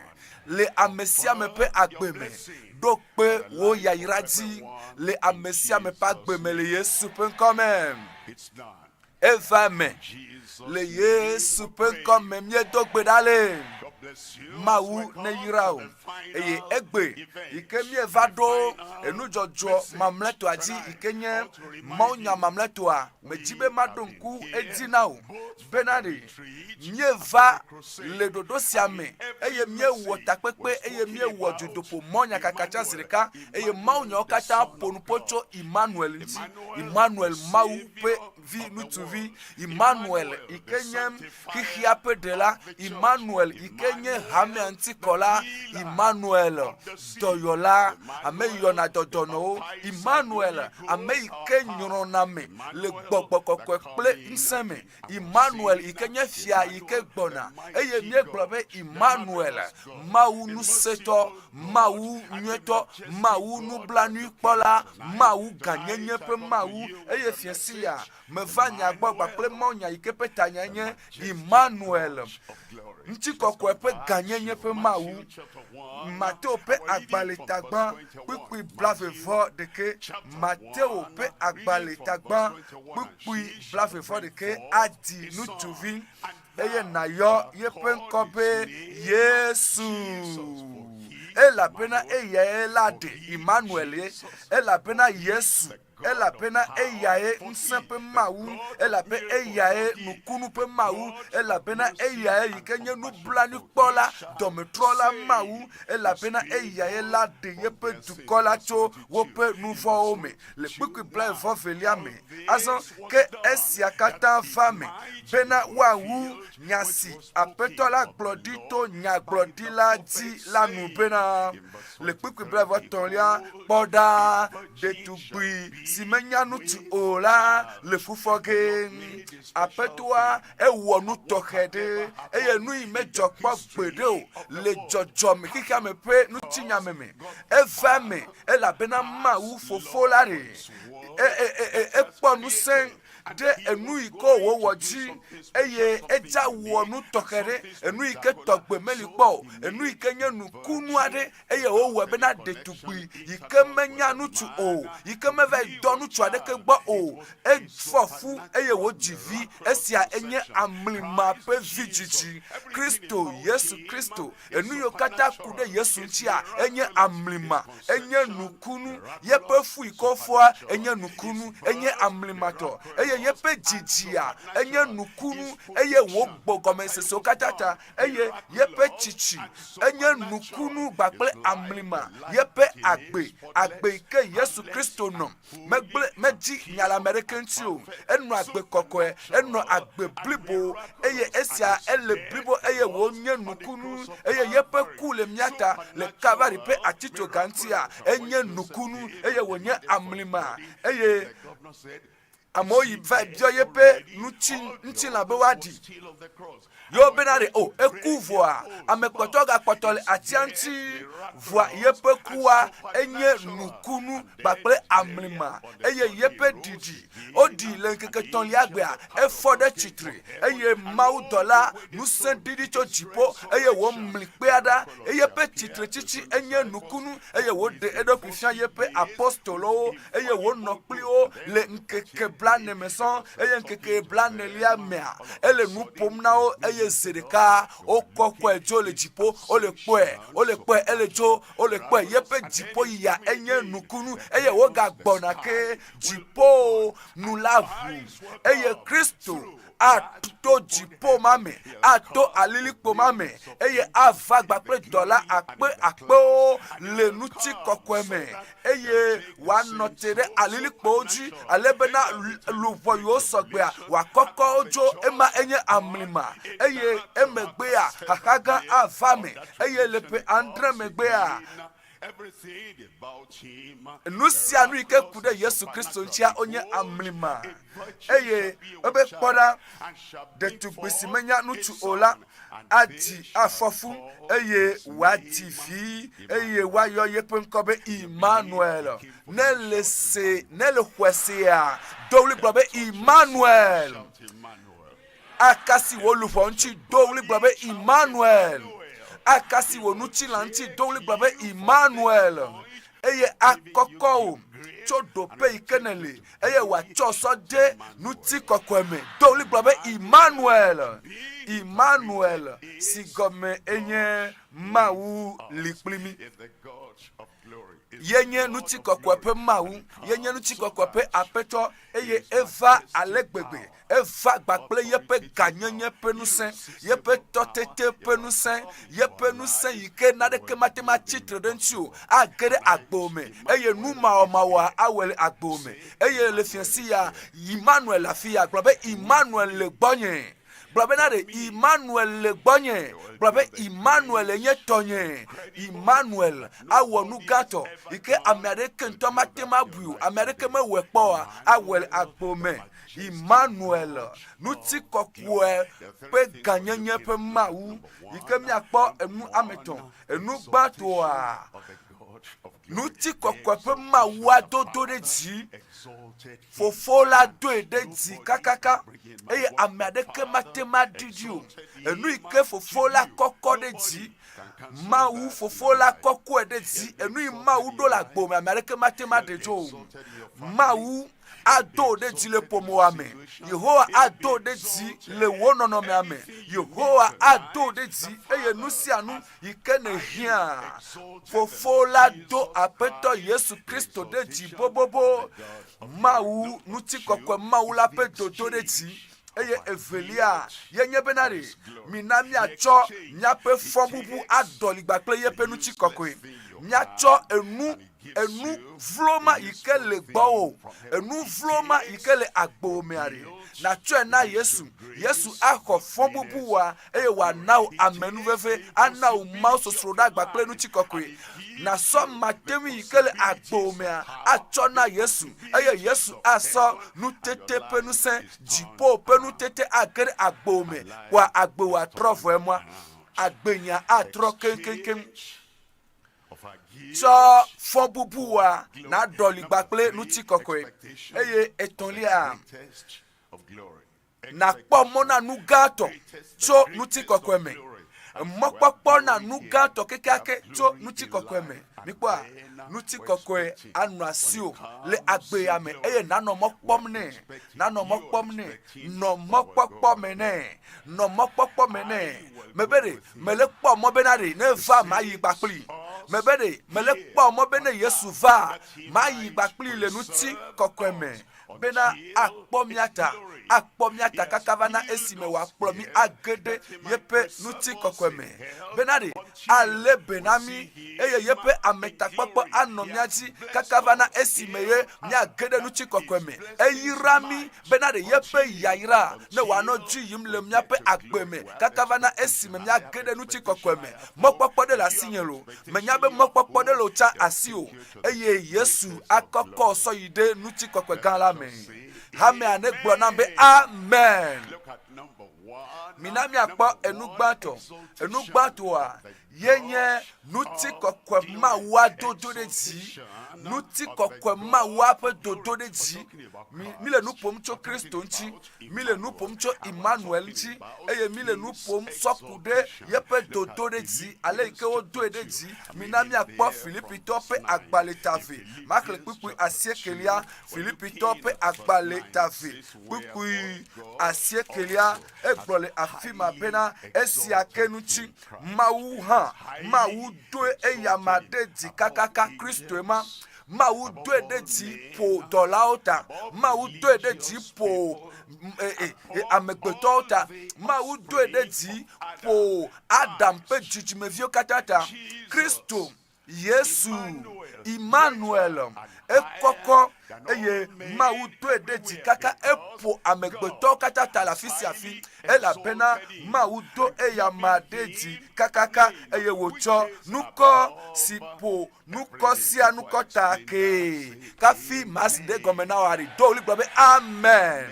le ame sia me ƒe agbe me. ɖo kpe wo yayra dzi le ame sia me ƒe agbe me le Yesu ƒe ŋkɔ me. Eva me le Yesu ƒe ŋkɔ me miedo gbe ɖa le. Mawu ne yra o eye egbe yike mieva ɖo enudzɔdzɔ mamlɛtɔa dzi yike nye mawunya mamlɛtɔa medzi be maɖo ŋku edzi na o bena ɖe mieva le ɖoɖo sia me eye miewɔ takpekpe eye miewɔ dzodoƒo mɔnya kakatsa zi ɖeka eye mawunyawo katã ƒo nu ƒo tso Imanuel ŋuti. Imanuel Mawu ƒe vi ŋutsuvi, Imanuel yike nye xixia ƒe ɖela, Imanuel yike nye hamea ŋutikɔla, Imanuel dɔyɔla ame yɔna dɔdɔnɔwo, Imanuel ame yike nyrɔna me le gbɔgbɔ kɔkɔe kple ŋusẽ me, Imanuel yike nye fia yike gbɔna eye míegblɔ be Imanuel Mawu ŋusẽtɔ, Mawu nyuietɔ, Mawu nublanuikpɔla, Mawu gãnyenye ƒe Mawu eye fiesia meva nya gbɔ kpakple mɔnya yike ƒe tanya nye Imanuel ŋutikɔkɔe ƒe gãnyenye ƒe Mawu. Mateo ƒe agbalẽtagbã kpukpui blavevɔ ɖeke, Mateo ƒe agbalẽtagbã kpukpui blavevɔ ɖeke adi ŋutsuvi eye nàyɔ yeƒe ŋkɔ be Yesu. Elabena eyae la ɖe Imanuel ye, elabena Yesu, elabena eyae ŋusẽ ƒe Mawu, elabe eyae nukunu ƒe Mawu, elabena eyae yike nye nublanuikpɔla, dɔmetrɔla Mawu, elabena eyae la ɖe yeƒe dukɔ la tso woƒe nu vɔ̃wo me le kpukpui blaevɔvelia me. Azɔ ke esia katã va me bena woawu nya si Aƒetɔ la gblɔ ɖi to nyagblɔɖila dzi la nu bena le kpukpui blaevɔtɔ̃lia kpɔ ɖa ɖetugbui si menya ŋutsu o la le fufɔ ge. Aƒetɔa ewɔ nu tɔxɛ ɖe eye nu yi medzɔ kpɔ gbeɖe o le dzɔdzɔme xixea me ƒe ŋutinyame me. Eva me elabena Mawu fofo la ɖe ekpɔ ŋusẽ ɖe enu yi ke wòwɔ dzi eye edza wɔ nu tɔxɛ ɖe enu yi ke tɔgbe meli kpɔ o, enu yi ke nye nukunu aɖe eye wòwɔe bena ɖetugbui yi ke menya ŋutsu o, yi ke meva yi dɔ ŋutsu aɖeke gbɔ o, efɔ fu eye wòdzi vi. Esia enye amlima ƒe vidzidzi. Kristo Yesu Kristo enu yiwo katã ku ɖe Yesu ŋutia enye amlima, enye nukunu. Yeƒe fu yi ke wofɔa enye nukunu, enye amlimatɔ eye yeƒe dzidzia enye nukunu eye wògbɔ gɔmesesewo katã ta eye yeƒe tsitsi enye nukunu gbakple amlima. Yeƒe agbe yi ke Yesu Kristo nɔ medzi nyalame ɖeke ŋuti o, enɔ agbe kɔkɔe, enɔ agbe blibo eye esia ele blibo eye wònye nukunu eye yeƒe ku le míata le Kalvari ƒe atitsoga ŋutia enye nukunu eye wònye amlima eye amewo yi va biɔ yeƒe ŋutilã be woaɖi. Yewo bena ɖe o eku vɔa ame kpɔtɔ gakpɔtɔ le atia ŋuti vɔa yeƒe kua enye nukunu kpakple amlima eye yeƒe ɖiɖi woɖi le ŋkeke tɔ̃lia gbea efɔ ɖe tsitre eye mawudɔla ŋusẽ ɖiɖi tso dziƒo eye wòmli kpea ɖa eye yeƒe tsitretsitsi enye nukunu eye wòɖe eɖokui fia yeƒe apostolowo eye wònɔ kpli wo le ŋkeke blane me sɔŋ eye ŋkeke blanelia mea ele nu ƒom na wo eye ze ɖeka wokɔkɔe dzo le dziƒo wole kpɔe ele dzo wole kpɔe yeƒe dziƒo yia enye nukunu eye wogagbɔna ke dziƒo nu la ʋu eye Kristo ato dziƒo ma me ato alilikpo ma me eye ava gbakple dɔla akpewo le ŋuti kɔkɔe me eye wòanɔ te ɖe alilikpowo dzi ale bena luʋɔ yiwo sɔgbea wòakɔkɔ wo dzo ema enye amlima eye emegbea xaxa gã ava me eye le ƒe andre megbea nu sia nu ike kude Yesu Kristo nchia onye amlima eye obe kpora de tugbisi menya nutu ola ati afofu eye wati fi eye wayo yepenkobe Imanuel nele hwesia dowli gbabe Imanuel akasi wolufo nchi dowli gbabe Imanuel akasi wonuchi lanchi dowli gbabe Imanuel eye akoko chodo pe ikenele eye wa choso de nuti kokweme dowli gbabe Imanuel sigome enye Mawu likplimi yenye nuti kokwepe Mawu yenye nuti kokwepe apeto eye eva alegbegbe eva gbakple yepe ganyenye penusen yepe totete penusen yepe nusen yike nadeke matema chitre dentio agere agbome eye numa omawa awele agbome eye le fiansi ya Imanuel afia globe Imanuel le gbonye globe na de Imanuel le gbonye globe Imanuel enye tonye Imanuel awonu gato ike American tomatema bu American me wepo awele agbome Imanuel nuti kokwe pe ganyenye pe Mawu ike mi akpo enu ameton enu gbatoa nuti kokwe pe Mawu adodo de ji fofola do de ji kakaka eye amedeke matema didio enu ike fofola kokko de ji Mawu fofola kokko de ji enu Mawu do la gbo amedeke matema dejo Mawu ado de di le pomo ame Yehowa ado de di le wonono me ame Yehowa ado de di eye nusianu ikene hia fofola do apeto Yesu Kristo de di bobobo Mawu nuti kokwe Mawu la pe dodo de di eye Evelia yenye benare minami acho nyape fobubu adoli gbakle yepe nuti kokwe nyacho enu vloma ikele gbawo enu vloma ikele agbomeare na tue na Yesu akọ fombubu wa eye wa now amenu vefe ana ma sosro da gbakle nu chikokwe na so matemi ikele agbomea acho na Yesu eye Yesu aso nu tete penu sen jipo penu tete agere agbome wa agbo wa trofo emwa agbenya atro kenkenken so fon bubuwa na doli gbakle nuti kokwe eye etonlia na pomo na nugato so nuti kokwe me mokpokpo na nugato kekake so nuti kokwe me mikwa nuti kokwe anrasio le agbeyame eye nano mokpomne no mokpokpo mene mebere melekpo mobenare ne va mayi gbakli mebere melekpo mobene Yesu va mayi gbakli le nuti kokwe me bena akpomiata kakavana esime wa plomi agede yepe nuti kokweme benari ale benami eye yepe ametakpokpo anomiaji kakavana esime ye miagede nuti kokweme eyirami benari yepe yaira ne wano ju yimle miape agbeme kakavana esime miagede nuti kokweme mokpokpo de la signelo menyabe mokpokpo de lo cha asio eye Yesu akoko so yide nuti kokwe gala me hame ane gbonambe amen minami akpo enugbato a yenye nuti kokwe ma wa dodo de ji nuti kokwe ma wa pe dodo de ji mile nu pomcho Kristo nchi mile nu pomcho Imanuel nchi eye mile nu pom sokude yepe dodo de ji ale ike wo do de ji minami akpo Philippi tope agbale tafe makle pipui asiekelia Philippi tope agbale tafe pipui asiekelia egbole afima bena esiake nuchi Mawu do eyamade di kakaka Kristo ema Mawu do de di po dolaota Mawu do de di po amegbetota Mawu do de di po Adam pe jijimevio katata Kristo Yesu Imanuel ekoko eye Mawu to edeti kaka epo amegbeto kata talafisi afi ela pena Mawu to eya madeti kakaka eye wocho nuko sipo nuko sia nuko take kafi masde gomena wari do ligbe amen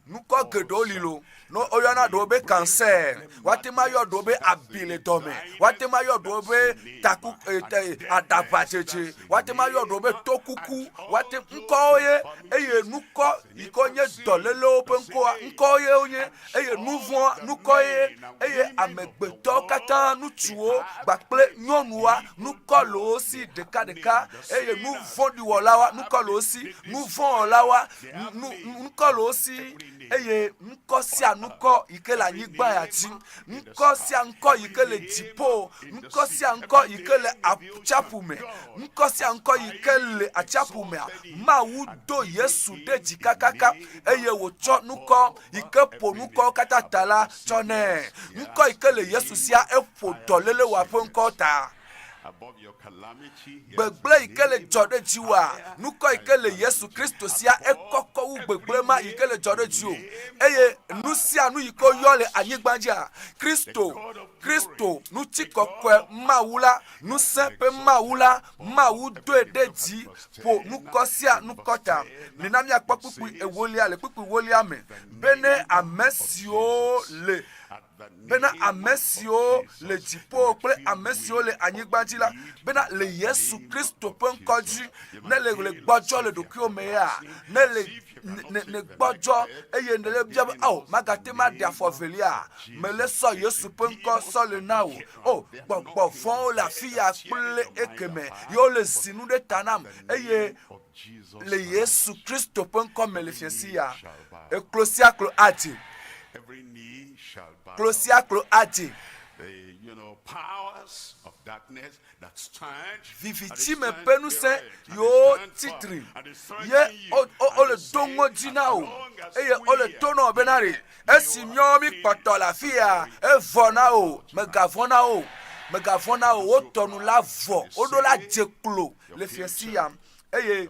nuko gedo lilo no oyana dobe cancer watima yo dobe abile tome watima yo dobe taku adapacheche watima yo dobe tokuku wati nkoye eye nuko ikonye dolele openko nkoye onye eye nuvon nukoye eye amegbeto kata nutuo gbakple nyonua nuko lo si deka eye nuvon diwolawa nuko lo si nuvon olawa nuko lo si eye nkosia nuko ikele anyigba yati nkosia nko ikele jipo nkosia nko ikele achapume nkosia nko ikele achapume Mawu do Yesu de jikakaka eye wocho nuko ikepo nuko katatala chone nko ikele Yesu sia efo dolele wapo nkota above your calamity. Begble ikele jode jiwa nuko ikele Yesu Kristo sia ekoko u begble ma ikele jode jiwo eye nusia nu iko yole anyigbanja Kristo nu chikokwe mawula nu sepe mawula mawu do edeji po nuko sia nukota ninami akpapupu ewolia le pupu wolia me bene amesio le bena amesio le jipo ple amesio le anyigbajila bena le Yesu Kristo penkoji ne le gbojo le dokio meya ne le gbojo eye ne le bia oh magatema dia fovelia me le so Yesu penko so le nawo oh gbogbo fon la fia ple ekeme yo le sinu de tanam eye le Yesu Kristo penko me le fiasia eklosiaklo ati every knee shall bow. Closiaclo ati. Powers of darkness that stand. Viviti me penuse yo titri. Ye o le dongo jinao. Eye o le tono benari. Esi nyomi patola fia. E vonao. Megavonao. O tonu la vo. O do la jeklo. Le fiesiam. Eye.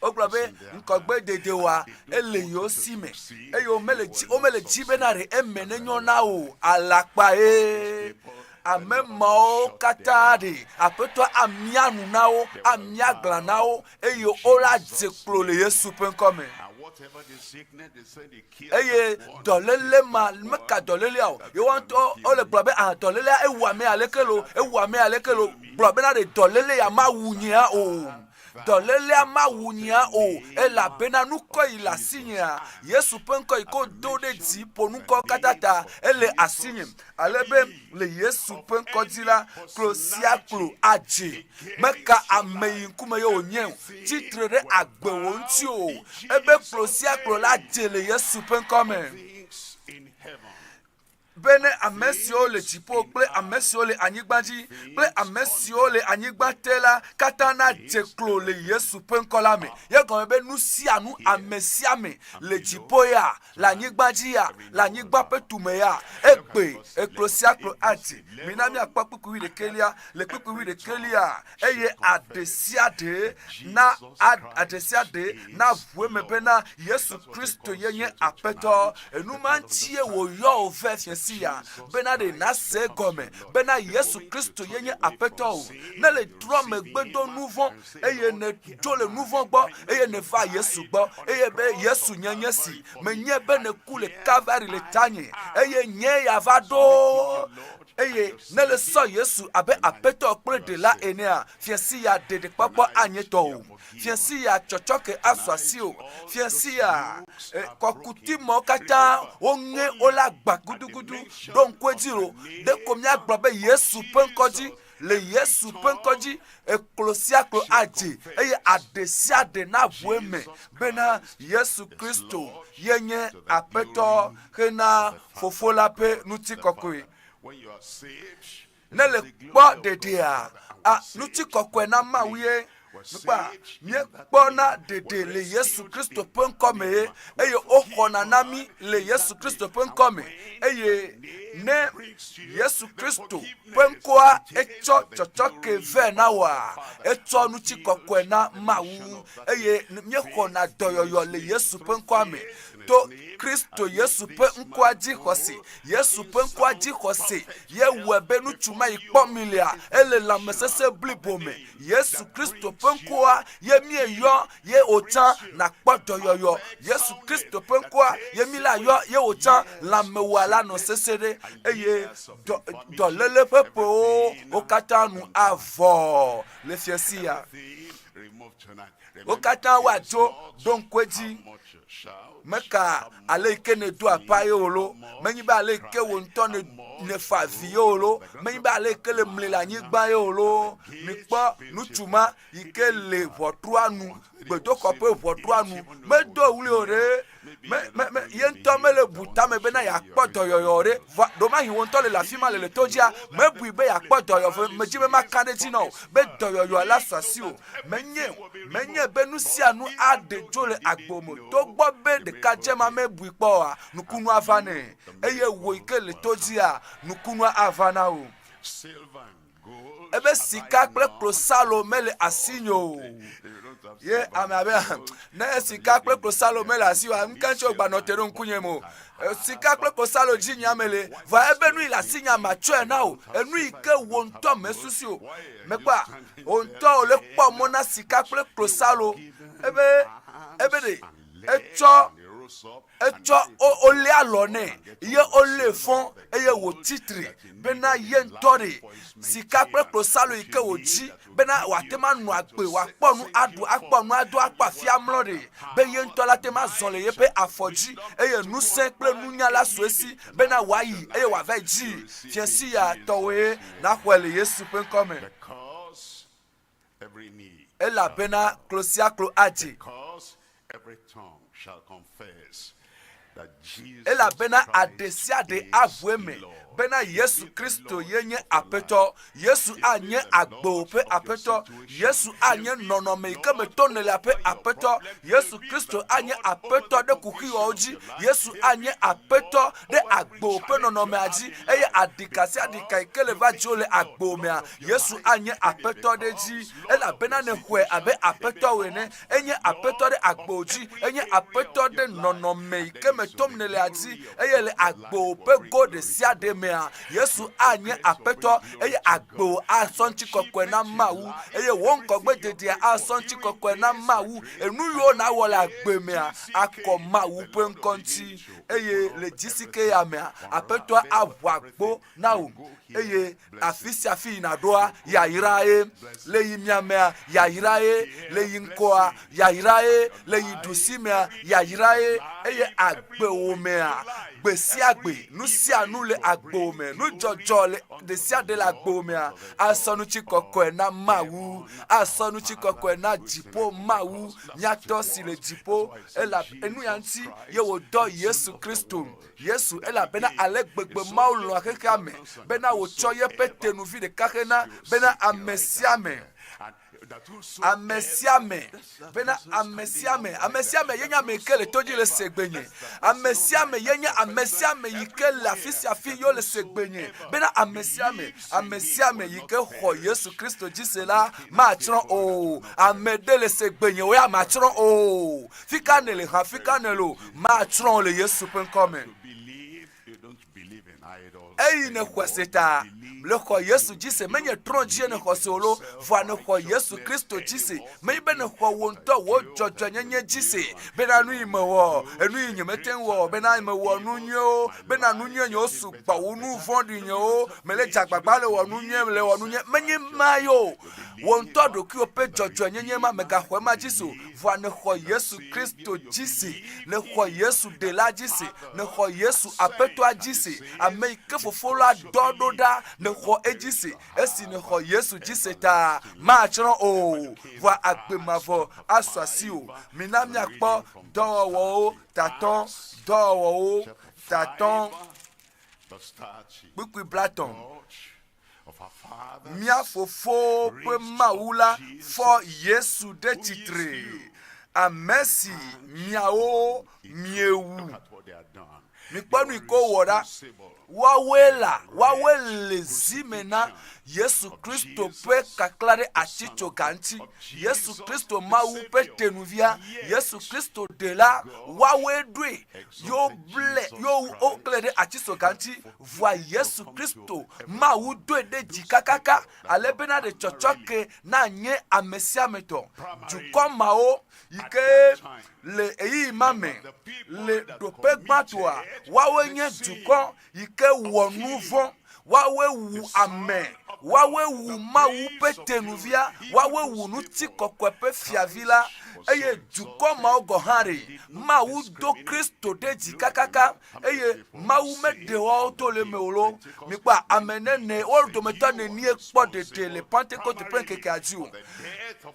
Oglobe nkogbe dedewa ele yo sime eyo mele jibenare emene nyona o alakpa amemo katade apeto amianu nao amiagla nao eyo ola jeklo le Yesu penkome eye dolele ma meka dolele o you want ole globe dolele ewame alekelo globe na de dolele ya mawunya o dolele amawunya o ela bena nuko ila sinya Yesu penko iko dode ti ponuko katata ele asinye alebe le Yesu penko dila closiaclo aje meka ameyin kuma yo onyen titrere agbewo nti o ebe closiaclo la je le Yesu penko men bene amesio le chipo ple amesio le anyigbaji ple amesio le anyigbatela katana jeklo le Yesu penkola me ye gon be nusia nu amesiame le chipo ya la anyigbaji ya la anyigba petume ya egbe eklosiaklo ati minami akpapuku wi de kelia le pupu wi de kelia eye adesiade na vueme bena Yesu Kristo yenye apeto enumantie wo yo ofefiesi ya bena de na se gome bena Yesu Kristo yenye apeto na le drum gbedo nouveau eye ne jo le nouveau gbo eye ne fa Yesu gbo eye be Yesu nyenye si menye be ne kule Calvary le tanye eye nye ya vado eye ne le so Yesu abe apeto pre de la enea fiesi ya de papo anyeto fiesi ya chochoke aswasio fiesi ya kokuti mo kata onge ola gbagudugudu don kwejiro de komia gbabe Yesu penkoji le Yesu penkoji eklosiaklo aje eye adesia de na vueme bena Yesu Kristo yenye apeto hena fofolape nuti kokwe when you are saved nele kpo de dia nuti kokwe na mawie Mpa mie kpona dede le Yesu Kristo pen kome eye ohona nami le Yesu Kristo pen kome eye ne Yesu Kristo pen kwa echo chochoke ve na wa echo nu chikokwe na Mawu eye mie hona doyoyo le Yesu pen kome to Kristo Yesu pen kwa jikosi Yesu pen kwa jikosi ye webe nu chuma ikpomilia ele la mesese blibome Yesu Kristo pen kwa ye mie yo ye otan na kpoto yoyo Yesu Kristo pen kwa ye mila yo ye otan la mewala no sesere eye do lele pepo o katanu avo le fiesia o katan wa jo don kweji meka ale kene do apaye olo menyi ba ale ke wonto ne fa vie olo menyi ba ale ke le mlela nyigba olo mi po nutuma ike le votroanu gbedo kope votroanu medo wuli ore me yento mele buta me bena ya kpoto yoyore do ma hi wonto le la fima le tojia me bu be ya kpoto yo me jibe makande ti no be do yoyo la swasi o menye benu sianu ade jole agbomo to gbo be de kaje ma me bu ipo a nukunu avane eye wo ike le tojia nukunu avana o ebe sika kple klosalo mele asinyo ye amabe na sika kple klosalo mele asiwa nkancho gba no tere nkunye mo sika kple klosalo jinya mele va ebe nu ila sinya macho na o enu ike wonto mesusi o mekpa onto ole po mo na sika kple klosalo ebe de echo ole alone ye ole fon eye wo titre bena ye ntori sika kple klosalo ike oji bena watema nu agbe wa ponu adu akpa fiamlore be ye ntola tema zonle ye pe afoji eye nu se kple nu nyala soesi bena wayi eye wa veji fiesi ya towe na kwele Yesu pen come ela bena klosia klo aji every tongue shall confess that Jesus ela bena adesia de avweme bena Yesu Kristo yenye apeto Yesu anye agbo pe apeto Yesu anye nonome keme tonele ape apeto Yesu Kristo anye apeto de kuki oji Yesu anye apeto de agbo pe nonome aji eye adikasi adika ikele va jole agbo mea Yesu anye apeto de ji ela bena ne hwe abe apeto wene enye apeto de agbo ji enye apeto de nonome keme tomnele aji eye le agbo pe gode sia de mea Yesu anye apeto eye agbo asonchi kokwe na Mawu eye wonkogbe dede asonchi kokwe na Mawu enu yo na wola agbemea akọ Mawu pe nkonti eye le jisike ya mea apeto abwagbo na o eye afisi afi na doa ya irae le yimiamea ya irae le yinkoa ya irae le yidusimea ya irae eye agbe omea gbesi agbe nusia nule agbo me nu jojo le de sia de la gbo me asonu chikoko na Mawu asonu chikoko na jipo Mawu nyato si le jipo ela enu yanti ye wo do Yesu Kristo Yesu ela bena alegbegbe Mawu lo akeka me bena wo choye petenu vi de kakena bena amesiame amesiame bena amesiame yenya mekele toji le segbenye amesiame yenya amesiame yike la fisi afi yo le segbenye bena amesiame yike ho Yesu Kristo jisela ma chron o amede le segbenye o ya ma chron o fikanele ha fikanelo ma chron le Yesu pen come eyi ne kweseta le ko Yesu jise menye tron je ne ko solo va ne ko Yesu Kristo jise me be ne ko wonto wo jojo nyenye jise be na nu imewo enu nyemeten wo be na imewo nu nyo be na nu nyo nyosu gba wo nu vondi nyo mele jagbagba le wo nu nye le wo nu nye menye mayo wonto do ki ope jojo nyenye ma mega hwe ma jiso va ne ko Yesu Kristo jise ne ko Yesu de la jise ne ko Yesu apeto jise ame ke fofolo adodo da ne ko ejise esi ne ko Yesu jise ta ma chron o va agbe mavo aswasi o minami akpo dowo taton dowo taton bukwi blaton mia fofo pe maula for Yesu de titre. Amesi miao miewu. Mikpanu iko wora. Wawele zimena Yesu Kristo pe kaklare achicho kanti. Yesu Kristo Mawu pe tenuvia. Yesu Kristo de la wawedwe yo oklere achicho kanti. Voa Yesu Kristo Mawu dwe de jikakaka alebena de chochoke na nye amesia meto. Jukon mao ike le imame le dope gbatwa wawenye jukon ike wonuvon wawe wu ame wawe wu Mawu pe tenuvia wawe wu nuti kokwepe fiavila eye jukon mao gohari Mawu do Kristo de jikakaka eye Mawu me de wo to le meolo mikpa amenene o do metane ni ekpo de le Pentecôte Ŋkeke ajiu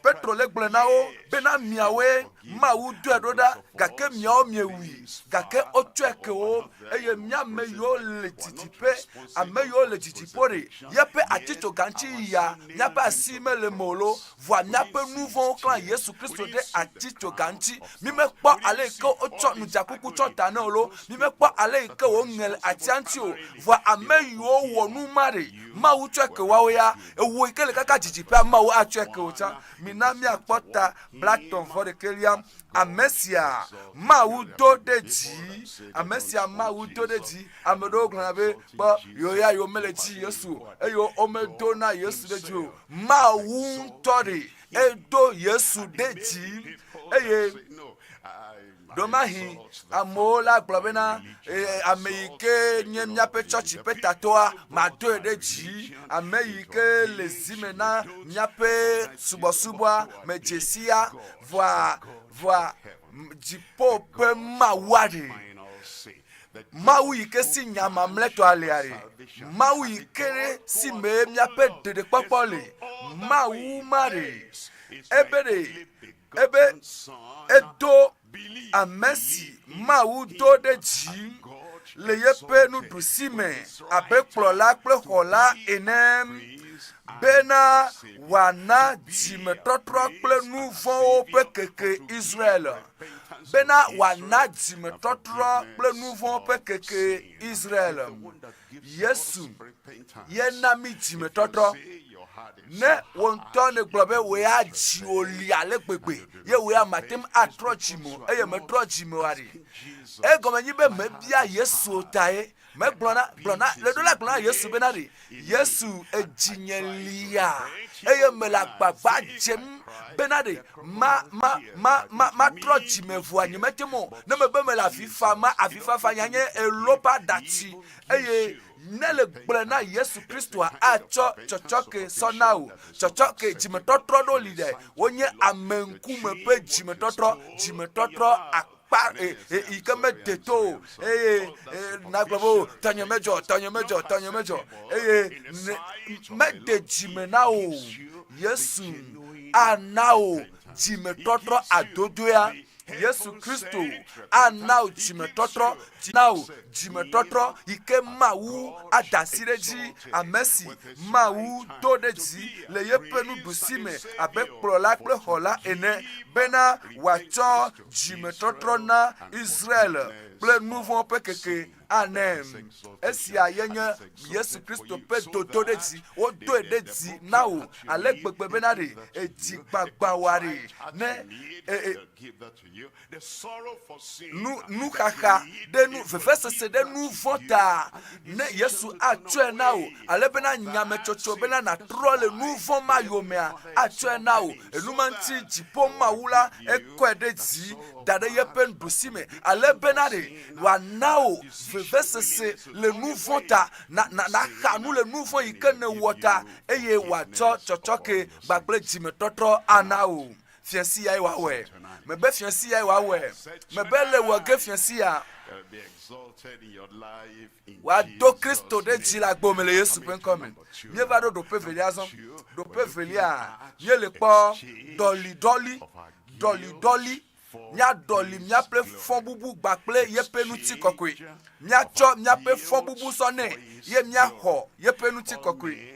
Petro le gblonao bena miawe Mawu do edoda gake miao miewi gake otweke o eye miame yo le titipe ame yo le titipore yepe aticho ganchi ya miape asime le molo voa miape nouveau clan Yesu Kristo de aticho ganchi mime kpo ale ke ocho nujakuku chota na olo mime kpo ale ke o ngel atianti o voa ame yo wonu mare Mawu tweke wawe ya ewo ikele kaka titipe Mawu atweke o cha minami akpota blackton for the keliam amesia Mawu do deji amesia Mawu do deji amedo gnabe ba yo ya yo meleji Yesu eyo omedo na Yesu deji Mawu tori edo Yesu deji eye domahi amola globena ameike nyemnya pe church pe tatoa mado deji ameike lezimena nyape subosuboa mejesia voa jipo pe mawade Mawu yike si nyama mleto aleare Mawu yikere si me nyape dede popole Mawu mare ebe edo amesi Mawu do de ji le yepe nu dusime abe plola ple hola enem bena wana jimetotro ple nouveau pe keke Israël bena wana jimetotro ple nouveau pe keke Israël Yesu yenami jimetotro ne wontone globe we aji oli alegbegbe ye we amatem atrochimo eye metrochimo ari e gomenyi be mebia Yesu tae me blona le dola blona Yesu benari Yesu ejinyelia eye melagbagba jem benari ma trochime voanyi metemo ne mebe me la fifa ma afifa fanyanye elopa dati eye nele blena Yesu Kristo a chochoke sonao chochoke jimetotro do lide wonye amenkume pe jimetotro akpa ikeme deto nagbabo tanyemejo mede jimenao Yesu anao jimetotro adodoya Yesu Kristo anao jimetotro ike Mawu adasireji amesi Mawu dodeji le yepenu dusime abe plola kple hola ene bena wacho jimetotro na Israel ple nouveau pe keke anem esia yenye Yesu Kristo pe dodeji o do edezi now alegbegbe benade ejigbagba ne nu kaka de nu fefese de nu vota ne Yesu atwe now alebena nyame chocho bena na trole nu voma yomea atwe now enumanti jipo mawula ekwedezi dade yepen dusime alebena de wa now fefese le nu vota na kanu le nu vo ikene wota eye wa chochoke bagble jimetotro anao fiansi ya wawe mebe fiansi ya wawe mebe le wage fiansi ya wa do Kristo de jila gbomele Yesu pen come nie va do pe veliazon do pe velia nie le po doli nya doli nya ple fon bubu gbakple ye penuti kokwe nya cho nya pe fon bubu sone ye nya ho ye penuti kokwe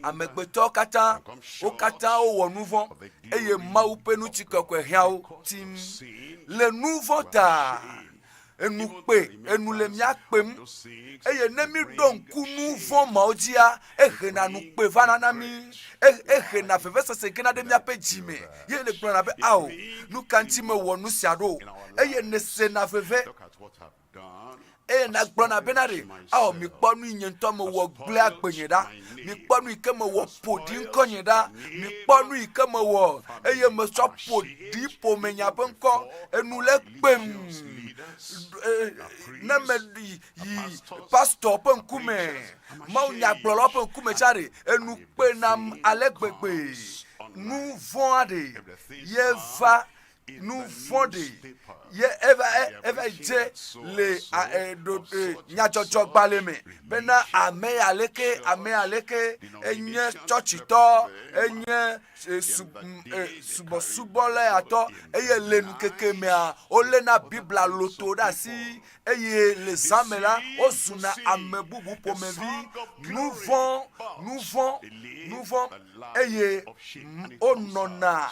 Amegbeto kata o kata o wo nouveau eye Mawu pe nu tikokwe hiao tim le nouveau ta enu pe enu le mia pem eye ne mi don kunu von maodia ehena nu pe vanana mi ehena fevesa se kena de mia pe jime ye le plan abe ao nu kanti me wo nu siado eye ne se na feve na gbona benare awo mi kponu nyento mo wo gble agbenyeda mi kponu ike mo wo podi nkonyeda mi kponu ike mo wo eye mo so podi po menya benko enu le gbem na me yi pastor penkume ma nya gbolo penkume chare enu pe nam alegbegbe nu vonde ye va nous fondé ye eva je le nyajojo gbaleme bena ame aleke enye churchito enye subole ato eye le Ŋkeke mea ole na bibla loto da si eye les amela ozuna amebubu pomevi nous vont eye onona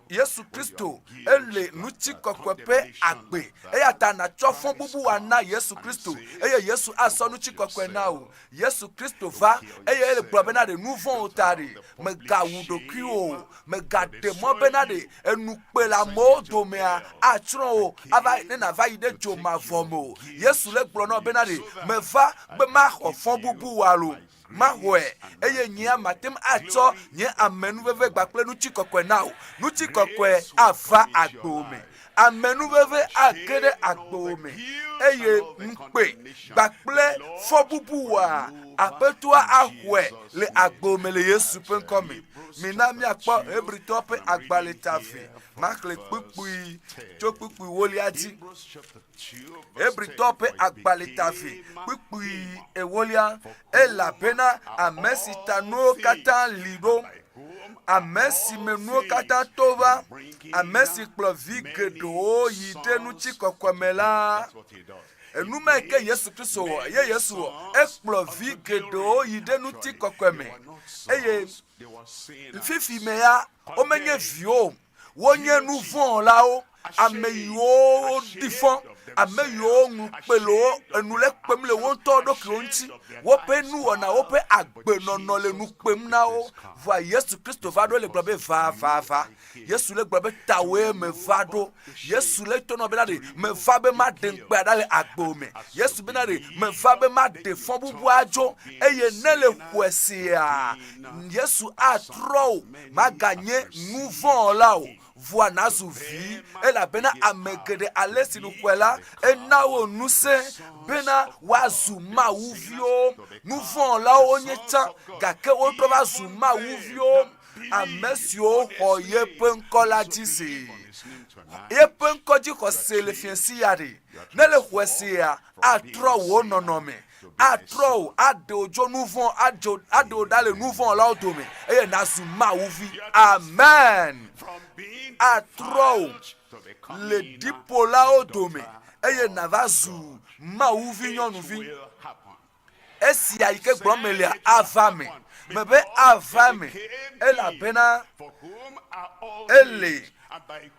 Yesu Kristo ele nuti kokwepe agbe eyata na chofon bubu ana Yesu Kristo eye Yesu aso nuti kokwe na o Yesu Kristo va eye ele problème de nouveau otari me ga wudoki o me ga demo benade enu pe la modo mea atron o ava ne na va ide jo ma vomo Yesu le gboro benade me va be ma ofon bubu walo mahwe eye nyia matem acho nye amenu veve gbakple nuchi kokwe now nuchi kokwe ava agbome amenu veve agede agbome eye mpe gbakple fobubuwa apetua ahwe le agbome le Yesu penkome minami akpo ebritope agbaletafe makle kpukui chokpukui woliaji ebritope agbaletafe kpukui ewolia ela pena amesitano kata lido amesi menu kata tova amesi kplovigedo yidenu chikokwemela enume ke Yesu Kristo ye Yesu ekplovigedo yidenu chikokweme eye fifi meya omenye vio wonye nouveau la o ameyo difon ameyo ngpelo enule kpem le won to do kronti wo pe nu ona wo pe agbe nono le nu kpem na o va Yesu Kristo va do le globe va Yesu le globe tawe me va do Yesu le tono benade me va be ma de ngba dale agbo me Yesu benade me va be ma de fon bubu ajo eye nele kwesia Yesu a tro ma gagner nouveau la o voix nazuvi et la bena amegede alesi nukwela enawo nuse bena wazuma uvio nouveau la onyeta gake woto wazuma uvio amesio hoye penkola disi e penkoji ko selefiensi yari nele hwesia atro wo nonome atro adojo nouveau ado dale nouveau la odome e nazuma uvi amen atro le dipola odome eye navazu mauvi nyonuvi esi ayike gbomelia avame mebe avame ela pena ele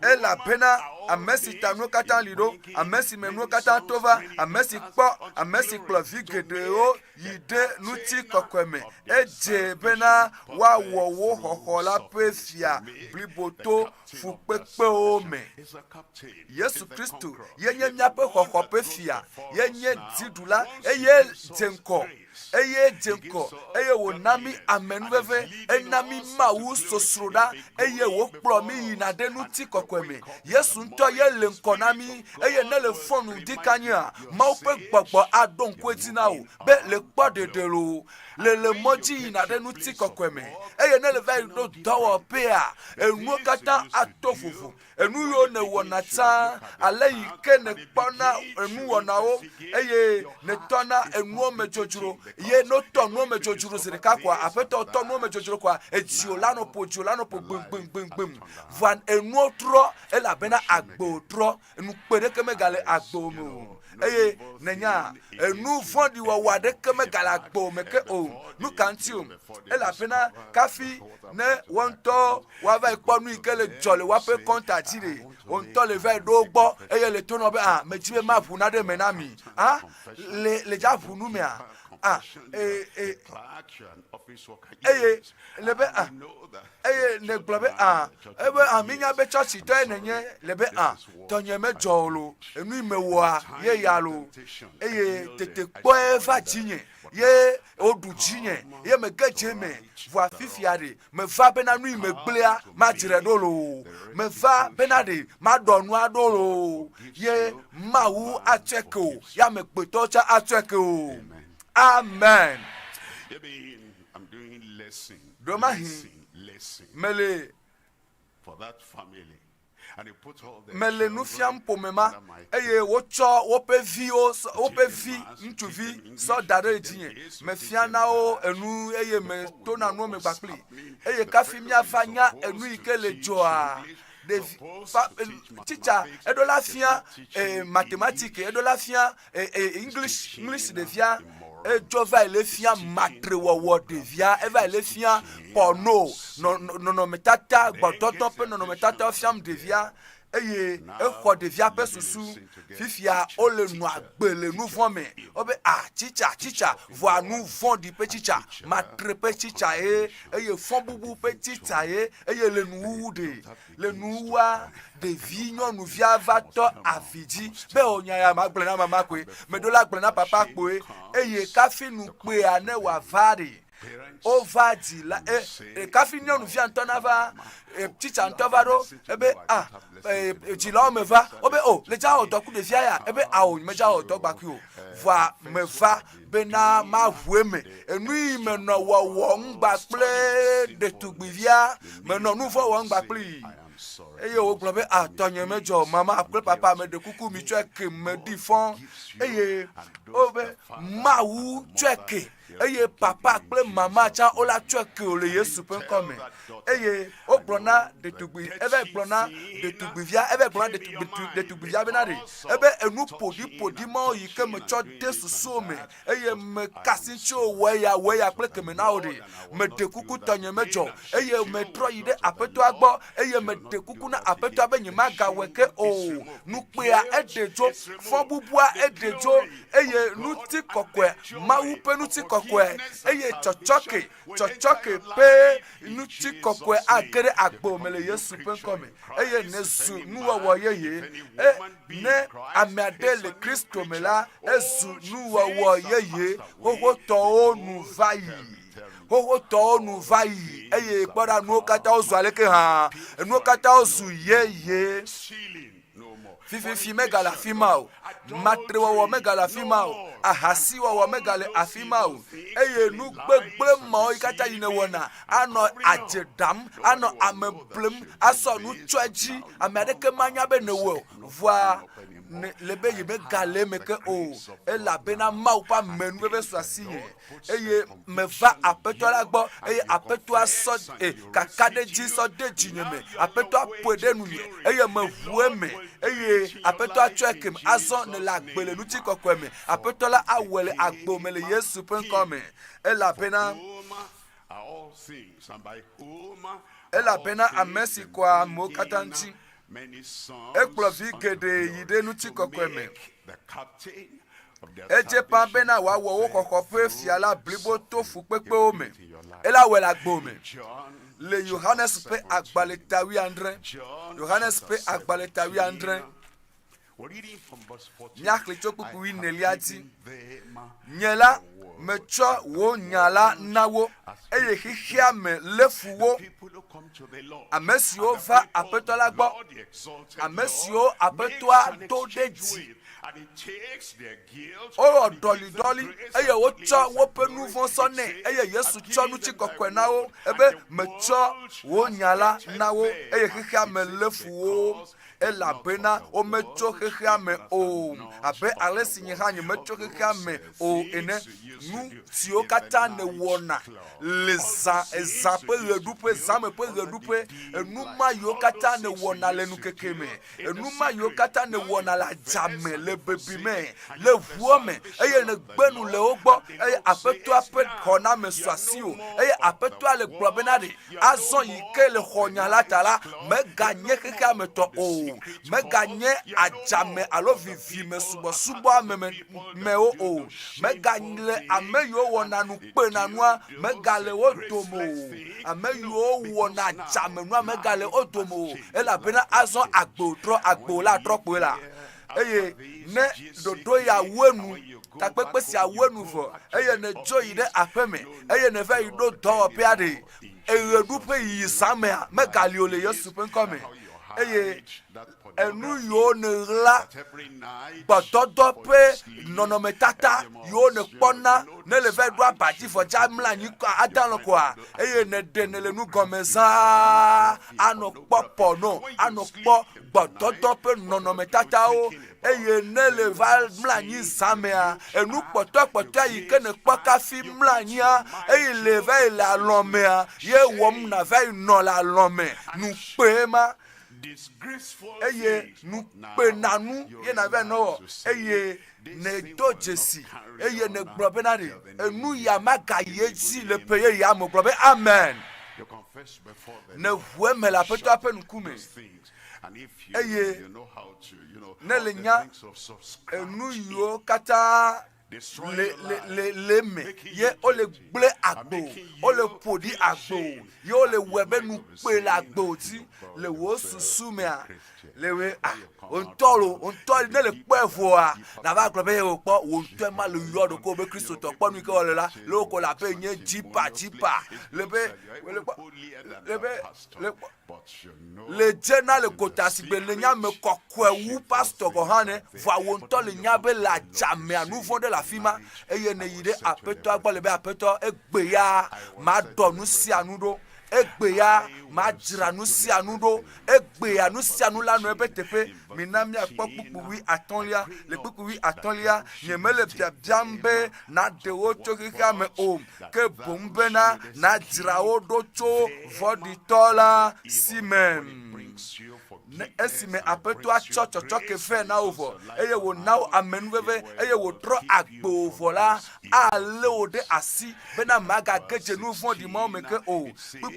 ela pena amesi tanu kata lido amesi menu kata tova amesi kpo amesi klovigedeo yide nuti kokweme eje pena wa wowo hohola pefia bliboto fukpepe ome Yesu Kristo yenye nyape hoho pefia yenye didula eye jenko eye wonami amenuveve enami mawu sosroda eye wo plomi yinade nuti kokweme Yesu nto ye lenkonami eye nele fonu dikanya maupe gbogbo adon kwetina o be le kpodedelo le moji yinade nuti kokweme eye nele vai do dowo pea enu kata atofufu enu yo ne wonata alayi ke ne kpona enu wonawo eye ne tona enu mejojuro ye no tonu mejojuro zirika kwa apeto tonu mejojuro kwa ejiolano po gbim van enu otro ela bena agbo otro enu pere ke megale agbo mu eye nenya enu fondi wa wade keme galagbo meke o nu kantium ela pena kafi ne wonto wa va iponu ikele jole wa pe contact re onto le va do gbo eye le tono be mejibe map na de menami le javu nu me lebe ne globe ebe aminya be church to enye lebe tonye mejolo enu imewo ye yalo tete po eva jinye ye odu jinye ye megeje me voa fifiare me va benanu imegblea ma jire dolo me va benade ma donu adolo ye mawu ateko ya me petocha ateko. Amen. I'm doing lesson mele for that family. And he put all the mele nu fiam pomema eye wo pe vi ntuvi so dare jinye me fiana o enu eye me to na no me gbapli eye kafi mi afanya enu ikele joa teacher edola fia mathématique edola fia English de fia Jova ele fia matre wo de via eva ele fia porno no metata gbototo pe no metata fiam de via eye ekwo de via pe susu fifia ole nu agbele nu fon me obe teacher voa nu fon di pe teacher matre pe teacher eye fon bubu pe teacher eye le nu de le nu wa de vignon nu via vato avidi be onya ya magbele na mama kwe medola gbele na papa kwe eye kafi nu pe ane wa vari ovadi la kafi nu via ntonava teacher ntovaro ebe jila me va obe le ja odoku de via ya ebe me ja odogba ki o va me va bena ma hueme enu me no wo ngba ple de tugbivia me no nu fo wo ngba ple eye o globe atonye mejo mama apre papa me de kuku mi cheke me difon eye obe mawu cheke eye papa ple mama cha ola cheke o le Yesu pen come eye o glona de tugbi ebe glona de tugbivia ebe glona de tugbivia benade ebe enu podi mo yi ke me cho de susu me eye me kasincho weya ple ke me na ode me de kuku tonye mejo eye me tro yi de apeto agbo eye me de kuku na apeto abenyima gaweke o nu pe a edejo fo bubua edejo eye nu ti kokwe mawu pe nu ti kokwe eye chochoke pe nu ti kokwe agere agbo mele Yesu pe come eye nezu nu wo yeye ne amiadele Kristo mela ezu nu wo yeye ho to onu vai eye gbara nu kata ozu aleke ha nu kata ozu yeye fifi megala fimao matre wo megala fimao ahasi wo megale afimao eye nu gbegbe mo ikata yine wona ano ajedam ano ameblem aso nu twaji amedeke manya be ne wo voa lebe yebe gale meke o ela bena maupa menu be so asiye eye meva apeto la gbo eye apeto aso kakade ji so de jinyeme apeto apode nu eye mevueme eye apeto atwekem azo ne la gbele nu ti kokweme apeto la awele agbo mele Yesu pen come ela bena ela bena amesi kwa mo katanchi ekplovi gede yide nu ti kokweme eje pambena wa wo kokko pe fi ala blibo to fu pepe o me ela we la gbo me le Johannes pe agbaletawi andre nyakle chokuku ineliati nyela mecho wo nyala nawo eye hihia me lefuwo amesio va apetola gbo amesio apetoa to deji o dolly eye wo cho wo penu fon sone eye Yesu cho nu chi kokwe nawo ebe mecho wo nyala nawo eye hihia me lefuwo elabena o metso xexea me o abe ale si nye ha nye metso xexea me o ene nu siwo kata ne wona le za eza pe redupe zame pe redupe enu ma yo kata ne wona le Ŋkeke me enu ma yo kata ne wona la jame le bebi me le vuo me eye ne gbenu le ogbo eye apeto ape kona me swasi o eye apeto ale gbobena de azon yike le khonya la tala me ganye xexea me to o me ganye ajame alo vivi me subo subo me o me ganye le ame yo wona nu pe na noa me gale o domo ame yo wona jame noa me gale o domo elabena azon agbo la tropo la eye ne dodo ya wenu takpepe si awenu fo eye ne joyi de apeme eye ne ve do do piade eredupe yi same me gale ole yesu pen come eye enu yo ne la botodo pe nonometata yo ne pona ne le ve do abati fo jamla ni adan ko a eye ne de ne le nu gomeza ano popo no ano po botodo pe nonometata o eye ne le va mlanyi samea enu poto yi kene poka fi mlanyi a eye le ve la lomea ye wom na ve no la lome nu pema eye nu pe nanu ye na ve no eye ne do jesi eye ne globenari enu ya magaye ti le peye ya mo globe amen ne vue me la peto apen kume eye ne le nya enu yo kata le me ye ole gble agbo ole podi agbo ye ole webe nu pe la agbo ti le wo susu me a lewe ontolo ne le pevo a na va globe ye opo wo nto ma le yodo ko be Kristo to po nu ke ole la lo ko la pe nye jipa lebe le jena le kota si be le nya me kokwe wu pastor ko hane va wo nto le nya be la jame anu fo de la fima eye ne yide apeto agbo le be apeto egbe ya ma do nu si anu do egbe ya ma jira nu si anu do egbe ya nu si anu la no ebe tepe minami akpokpuwi atonlia le kpuwi atonlia nyemele biambe na dewo chokika me o ke bombe na jira o do cho voditola simen esime apeto achocho ke fe na ovo eye wo now amenweve eye wo tro agbo ovo la ale ode asi bena maga keje nu fon di mo me ke o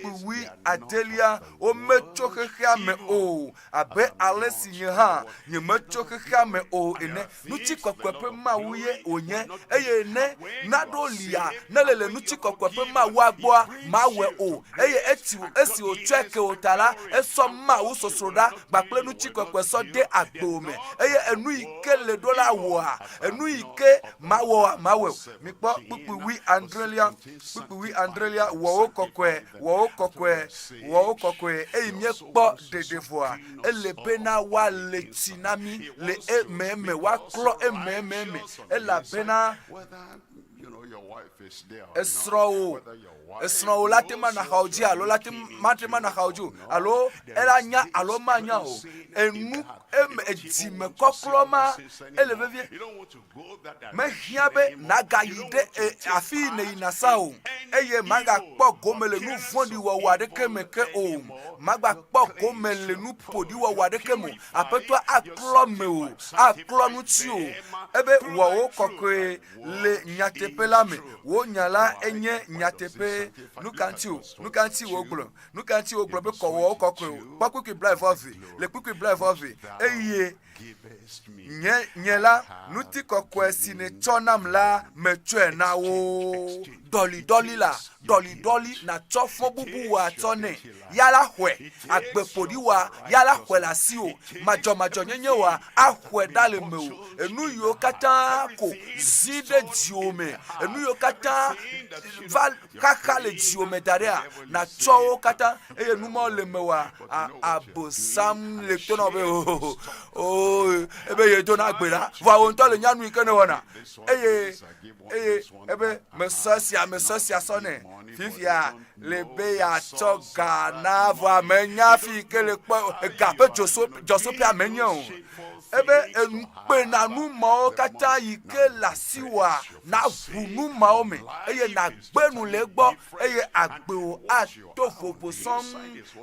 pupuwi Adelia o mecho ke me o abe ale sinye ha nye mecho ke me o ene nuchi kokwepe ma wuye onye eye ne na do lia na lele nuchi kokwepe ma wagbo ma we o eye esi o cheke o tala eso ma wo sosroda bakple nuchi kokwe so de agbo me eye enu ike le dola wo a enu ike ma we mi po pupuwi Adelia wo kokwe e mi po dedevoa ele bena wa le tinami le ememe wa klo ememe ela bena esro latima na hauji alo latima na hauju alo elanya alo manya o enu edime kokloma elevevie mehiabe nagayide afi ne inasao eye maga kpo gomele nu fondi wo wade kemeke o maga kpo gomele nu podi wo wade kemo apeto aklome o aklonu ti o ebe wo kokwe le nyatepelame wo nyala enye nyatepe nukanti wo gblo be ko wo kokwe pakukwi blive ovi le kukwi blive ovi eye nyela nuti kokwe sine chonam la metwe na wo doli na chofo bubu wa tone yala hwe agbepodi wa yala hwe la si o majo nyenye wa ahwe dale me o enu yo kata ko zide diome enu yo kata val kaka le diome daria na cho kata e nu mo le me wa abosam le tono be o ebe ye to na gbera va won to le nyanu ikene wona ebe me sosia sone fifia le be ya toga na vo amenya fi ke le po gape joso pe amenya o ebe enpe na nu ma o kata yike la siwa na vunu ma o me eye na gbenu le gbo eye agbe o atofofo son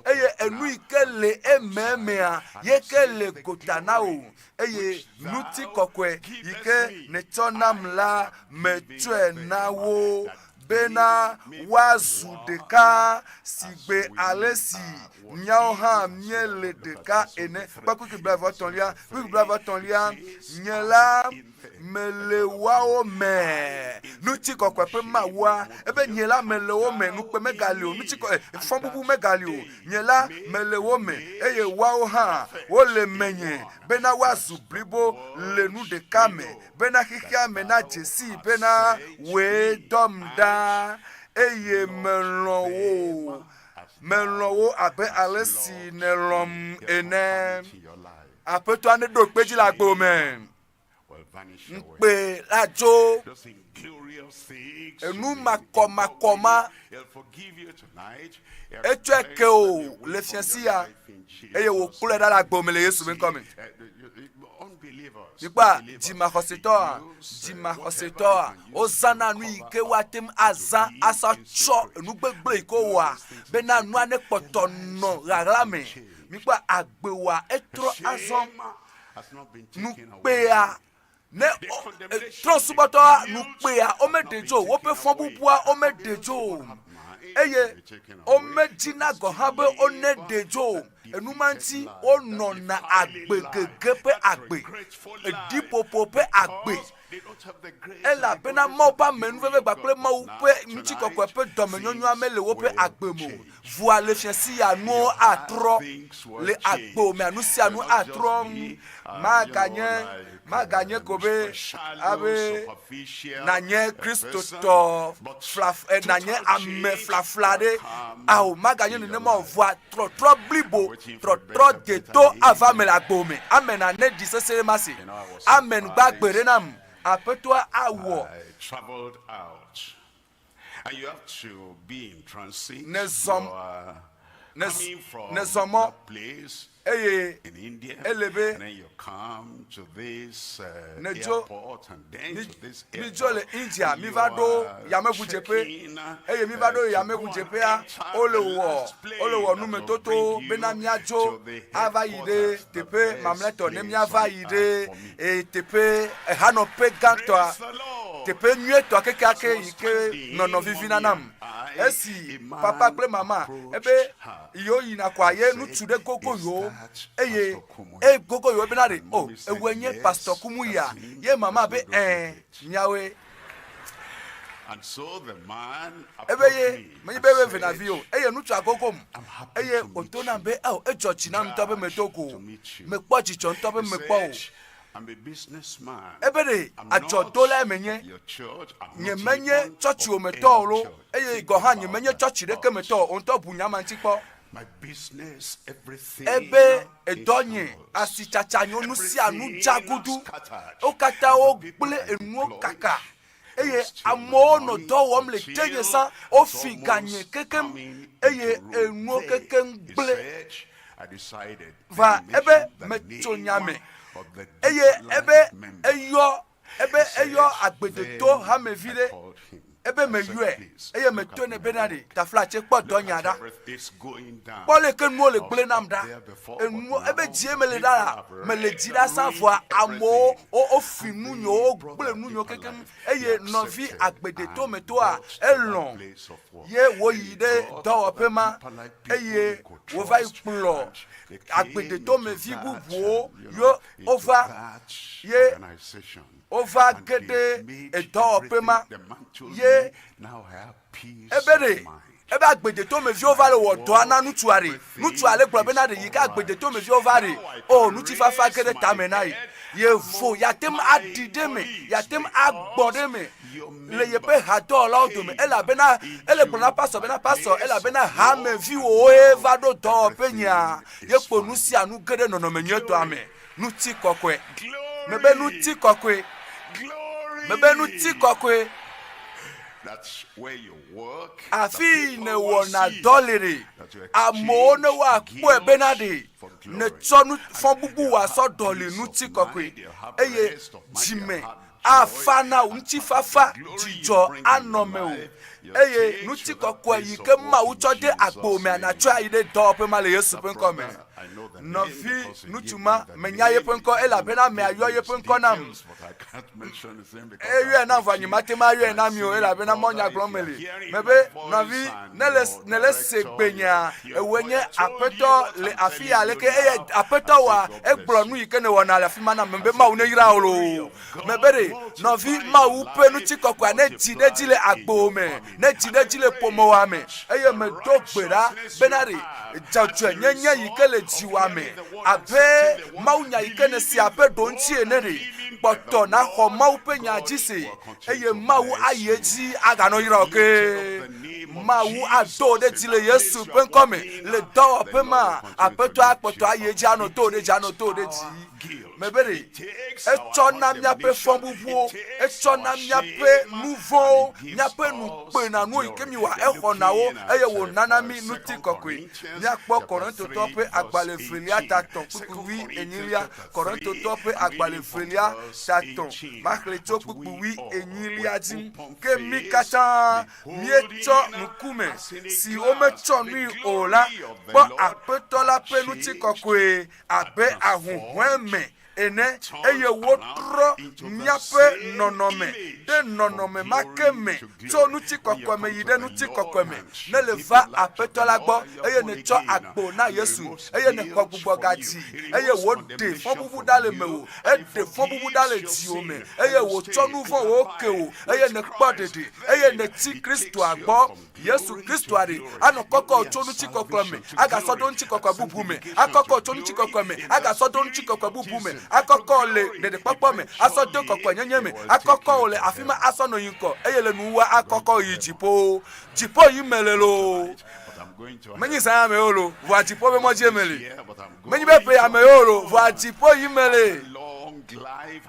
eye enu ike le ememea yeke le kotana o eye nuti kokwe yike ne tonam la metwe na wo bena wazu deka sigbe alesi nyaoha miele deka ene baku ki bravo tonlia nyela melewao me nuti kokwe pe mawa ebe nyela melewo me nupe megalio nuti ko fombubu megalio nyela melewo me eye wao ha wo le menye bena wazu bribo le nu deka me bena hikia me na jesi bena we domda eye melonwo abe alesi nelom ene apeto ane do peji la gbo me npe lajo enu makoma etweke o le fiancia eye wo kule da la gbo me le Yesu me come Nipa jima hosetoa ozana nu ike watem azan asa cho nugbegble iko wa bena nu ane potono rarame nipa agbewa etro azon nu pea ne transubato nu pea omedejo wo pe fon bubua omedejo eye omedina gohabe onedejo enumanti onona agbe gegepe agbe edipopo pe agbe ela bena mopa menu veve gbakle Mawu pe nti kokwe pe domenyo amele wo pe agbe mo voa le fiasi anu atro le agbo me anu si anu atro maganye kobe abe nanye Kristo to nanye ame flaflade au maganye ne mo voa tro blibo tro de to ava me la gbo me amen ane disese masi amen gbagbere nam apetwa awo traveled out and you have to be in transit coming from that place in India and then you come to this airport and then to this airport India mi vado yamegujepe mi vado yamegujepe olewo numetoto benamiajo avayide tepe mamleto nemiavayide tepe hanope ganto tepe nueto kekake ike nono vivina nam esi papa ple mama ebe yo yina kwa ye nutude gogo yo gogo yo benade ewenye Pasteur Kumuyi ye mama be nyawe and so the man me be venavio nutu agogom otona be ejochi na ntobe metoko me kpochi cho ntobe me kpo I'm a businessman. Ebere ajodola menye nyemenye church o metoro goha nyemenye church reke meto onto bunyama ntikpo my business everything ebe edonye asichacha nyonu si anu jagudu okata o gble enu kaka amono dowom le teyesa ofiganye kekem enu kekem gble I decided va ebe metonyame eyo agbede to ha me vile ebe me yue me to ne benade ta flache kpo donyada pole ke nu le gble namda enu ebe jie me le dara me le jira sanfo amo o finu nyo gble nu nyo kekem novi agbede to me to a elon ye wo yide do pema wo vai pulo agbede to me vi bubuo yo over gede edo pema ye ebere ebe agbede to me vi over wo do ana nutuare gbo be na de yika agbede to me vi over nuti fafa gede tamenai ye fo yatem adide me yatem agbode me le yepe hado lawdo me ela bena ele bona pastor ela bena ha me vi o eva do penya ye kponu si anu gede nono menyeto ame nuti kokwe mebe nuti kokwe That's where you work. Afi ne wona dolere. Amo ne wa kwe benade. Ne chonu fonbubu wa so dole nuti kokwe. Eye jime. Afana unchi fafa jijo anome. Eye nuti kokwe yike ma uchode agbo me anacho ide do pe male Yesu pen come. No fi nutuma menya ye pen ko ela bena me ayo ye pen ko nam. Ewe na vanyi matema ye na mi o ela bena monya glomele. Mebe no vi nele segbenya ewenye apeto le afia leke eye apeto wa egblonu yike ne wona la fi mana mbe ma une yira olo. Mebere no vi ma u pe nuti kokwa ne jile agbo me ne jile pomo wa me eye me dogbera benari jajwe nyenye yike le jiwa me abe maunya yike ne si ape donchi enere poto na ho mau pe nya jise eye mau ayeji aga no yira oke mau ado de jile Yesu pen come le do pe ma apeto apoto ayeji ano to de ji mebere echo na mia pe fombubu echo na mia pe nouveau mia pe nu pe na no ikemi wa eho na wo eye wo nana mi nuti kokwe mia po Korinto tope agbale felia taton pupuwi enilia Korinto tope agbale felia taton makleto pupuwi enilia jim ke mi kata miecho nukume si o mecho ni ola po apetola pe nuti kokwe abe ahunhweme ene eye wotro miape nonome de nonome makeme to nuti kokweme yide nuti kokweme ne leva apetola gbo eye ne cho agbo na Yesu eye ne kogbugo gaji eye wode fobubu dale mewo de fobubu dale jiome eye wo cho nuvo wo kewo eye ne kpodede eye ne ti Kristo agbo Yesu Kristo ari anokoko cho nuti kokweme aga sodo nuti kokwabubu me akoko cho nuti kokweme aga sodo nuti kokwabubu me akoko le de popo me aso de kokko nyenye me akoko le afima aso no yinko eyele nuwa akoko yijipo jipo yimelelo menyi sa me olo vo jipo be mo jemele menyi be pe ame olo vo jipo yimele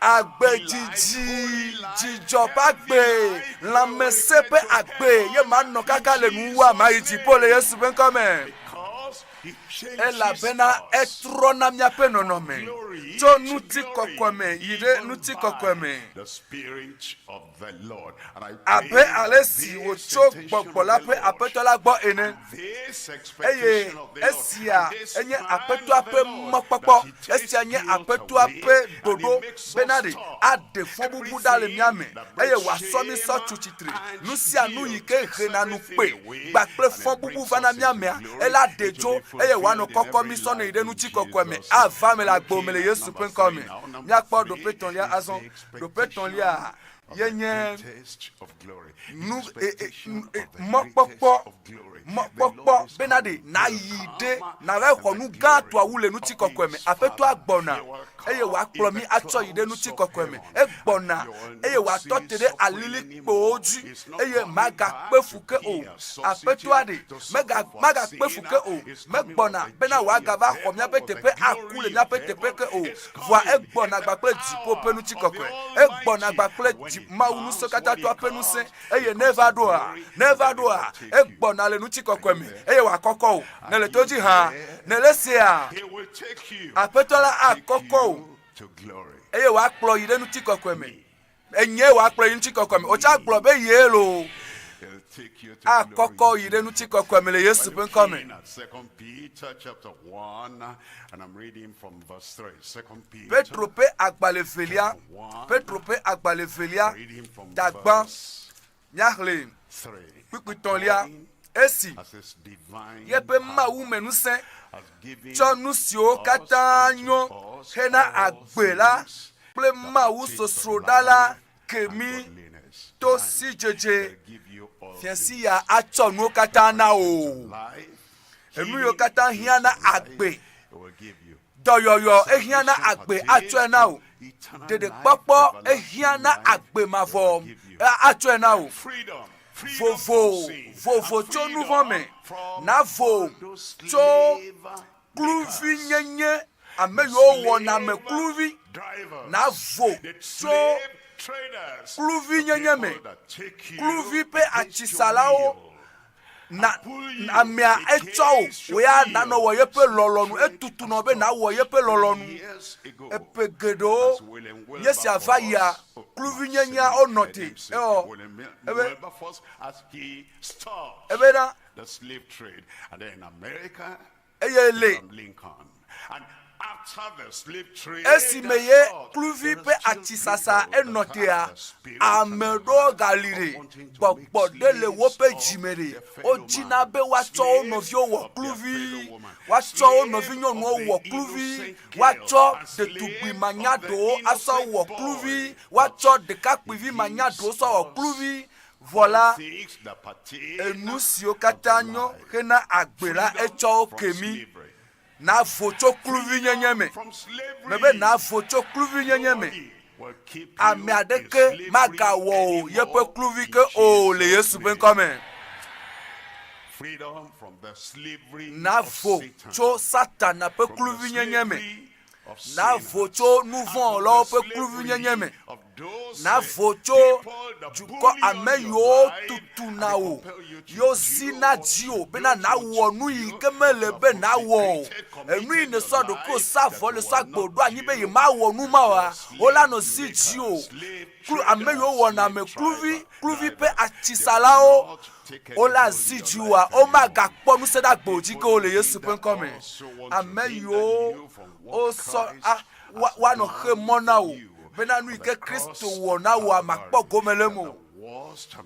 agbejiji jijoba gbe la mesepe agbe ye ma no kaka le nuwa ma yijipo le Yesu ben come ela bena etrona miape nonome to nuti kokweme yide nuti kokweme the spirit of the Lord and abe alesi wo cho gbogbola pe apetola gbo ene eye esia enye apeto ape mopopo esia nye apeto ape dodo benade ade fobubu dale miame eye wasomi so chuchitre nusia nu yike hena nu pe gba pe fobubu fana miame ela dejo eye wano koko mi sono ide nu chikokweme avame la gbomele Yesu pen come nya kpo do peton lia azon do peton lia yenye nu mokpokpo benade na yide na we konu ga to awule nu chikokweme apeto agbona eye wa kplomi acho yide nu chikokweme egbona eye wa totere alili kpoju eye maga pefuke o apeto ade maga pefuke o megbona bena wa gava khomya betepe akule nya betepe ke o voa egbona gba pe jipo penu chikokwe egbona gba pe maunu sokata to apenu se eye never do egbona le nu chikokwe me eye wa kokko o nele toji ha nele sia apetola akokko to glory eye wa kplo yide nu chikokwe me enye wa kplo yin chikokwe me o cha kplo be yelo akoko yide nu chikokwe me le Yesu pen come 2 Peter chapter 1 and I'm reading from verse 3 2 Peter Petro pe agbalefelia dagban nyahle 3 pipitonlia esi yepe Mawu menusen chonusio katanyo hena agbela ple Mawu sosrodala kemi to si jeje fiansi ya achonu katana o enu yo katan hiana agbe doyoyo ehiana agbe atuena o dede popo ehiana agbe mavo atuena o vovo to nouveau me na vo to kluvi nyenye ameyo wona me kluvi na vo to kluvi nyenyeme kluvi pe achisalao na amia echo we ya na no wo yepe lolonu etutu no be na wo yepe lolonu epegedo yesi avaya kluvi nyenya onoti ebe na the slave trade, and then in America, Lincoln. And after the slave trade, esimeye kluvi pe atisasa enotea amedo galire gbọgbọdele wope jimere ojina be wacho onovio wo kluvi wacho onovi nyonu wo kluvi wacho de tugbi manyado aso wo kluvi wacho de kakpivi manyado so wo kluvi. Voilà, et nous si au Catanyo, Rena Agbera et Chao Kemi, na photo kluvi nyeme, mebe na photo kluvi nyeme, amiadeke magawo, yepe kluvi ke o le yesu ben comme. Na photo Satan na pe kluvi nyeme, na photo nouveau lo pe kluvi nyeme. Na foto juko ameyo tutunao yo sina jio bena na wonu yi kemele be na wo enu ne so do ko safo le sagbodo anyi be yi ma wonu ma wa ola no si jio klu ameyo wona me kluvi pe atisalao ola si jiwa o ma ga ponu se da gboji ko le yesu pen come ameyo o so wa no he monao bena nu ike Kristo wona wa makpo gomelemo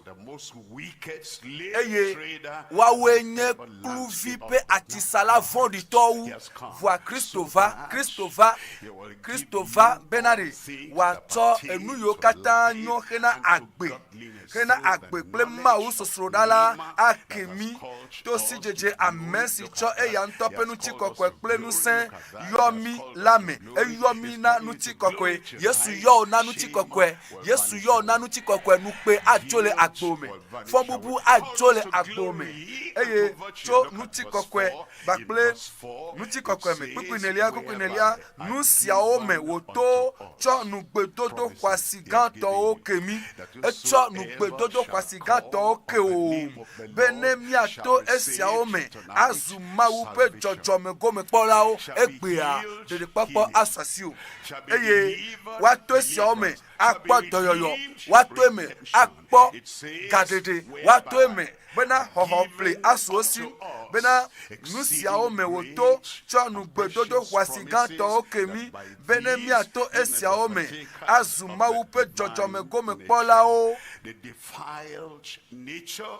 the most wicked slave trader wa wenye kluvi pe atisala fondi tou voa Christova benari wa to enu yo katanyo kena agbe ple Mawu sosrodala akemi to si jeje amesi cho eya ntope nu chikokwe ple nu sen yomi lame yomi na nu chikokwe Yesu yo na nu chikokwe nu pe ajole agbome fobubu ajole agbome eye cho nuti kokwe bakple nuti kokwe me kukunelia nusia ome woto cho nugbedodo kwasiganto okemi echo nugbedodo kwasiganto oke o benemia to esia ome azumawu pe jojome gome polao egbea de papo asasio eye wato esia ome akpo doyoyo wato eme akpo gadede wato eme bena hoho play asosi bena nusia o me woto chonu gbedodo wasiganto okemi benemia to esia o me azuma upe jojome gome pola o the defiled nature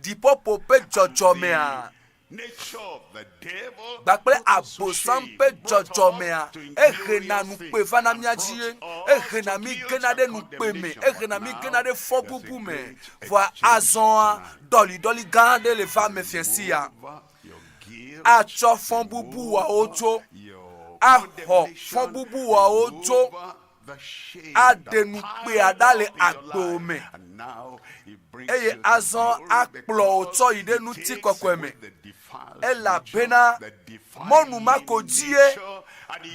dipopo pe jojome a nature of the devil bakple abosampe jojomea ehena nu pe vana miajie ehena mi genade nu pe me ehena mi genade fobubu me voa azon doli gande le femme fiancia a cho fonbubu wa ojo a ho fonbubu wa ojo a de nu pe adale agbome eye azon akplo oto ide nu ti kokweme ela bena monu mako die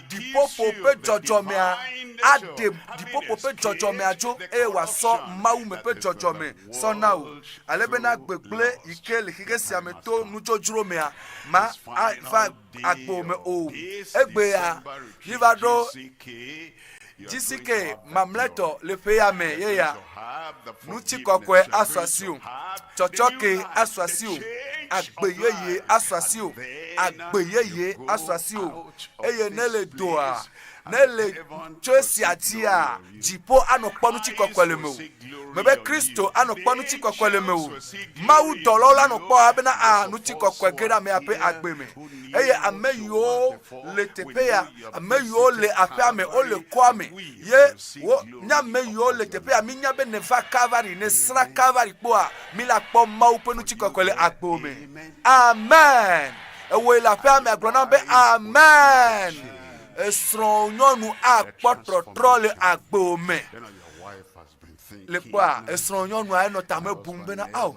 dipopo pe jojomea ade dipopo pe jojomea jo e wa so Mawu me pe jojome so now ale bena gbegble ikele kigesi ameto nu jojuro mea ma va agbome o egbe ya yivado jisike mamleto le peyame yeya nuti kokwe aswasio chochoke aswasio agbeyeye aswasio eye nele doa nele chosi atia jipo anokponu chikokwele mewu mebe Kristo anokponu chikokwele mewu Mawu dolola anokpo abena a nuti kokwe gera me ape agbeme eye ameyo le tepeya ameyo le ape ame ole kwame ye wo nya meyo le tepeya mi nya be neva Calvary ne sra Calvary poa mi la po Mawu penu chikokwele agbome amen ewe la ape ame agbona be amen esronyonu akpotro le agbome le kwa esronyonu ay no tame bumbe na aw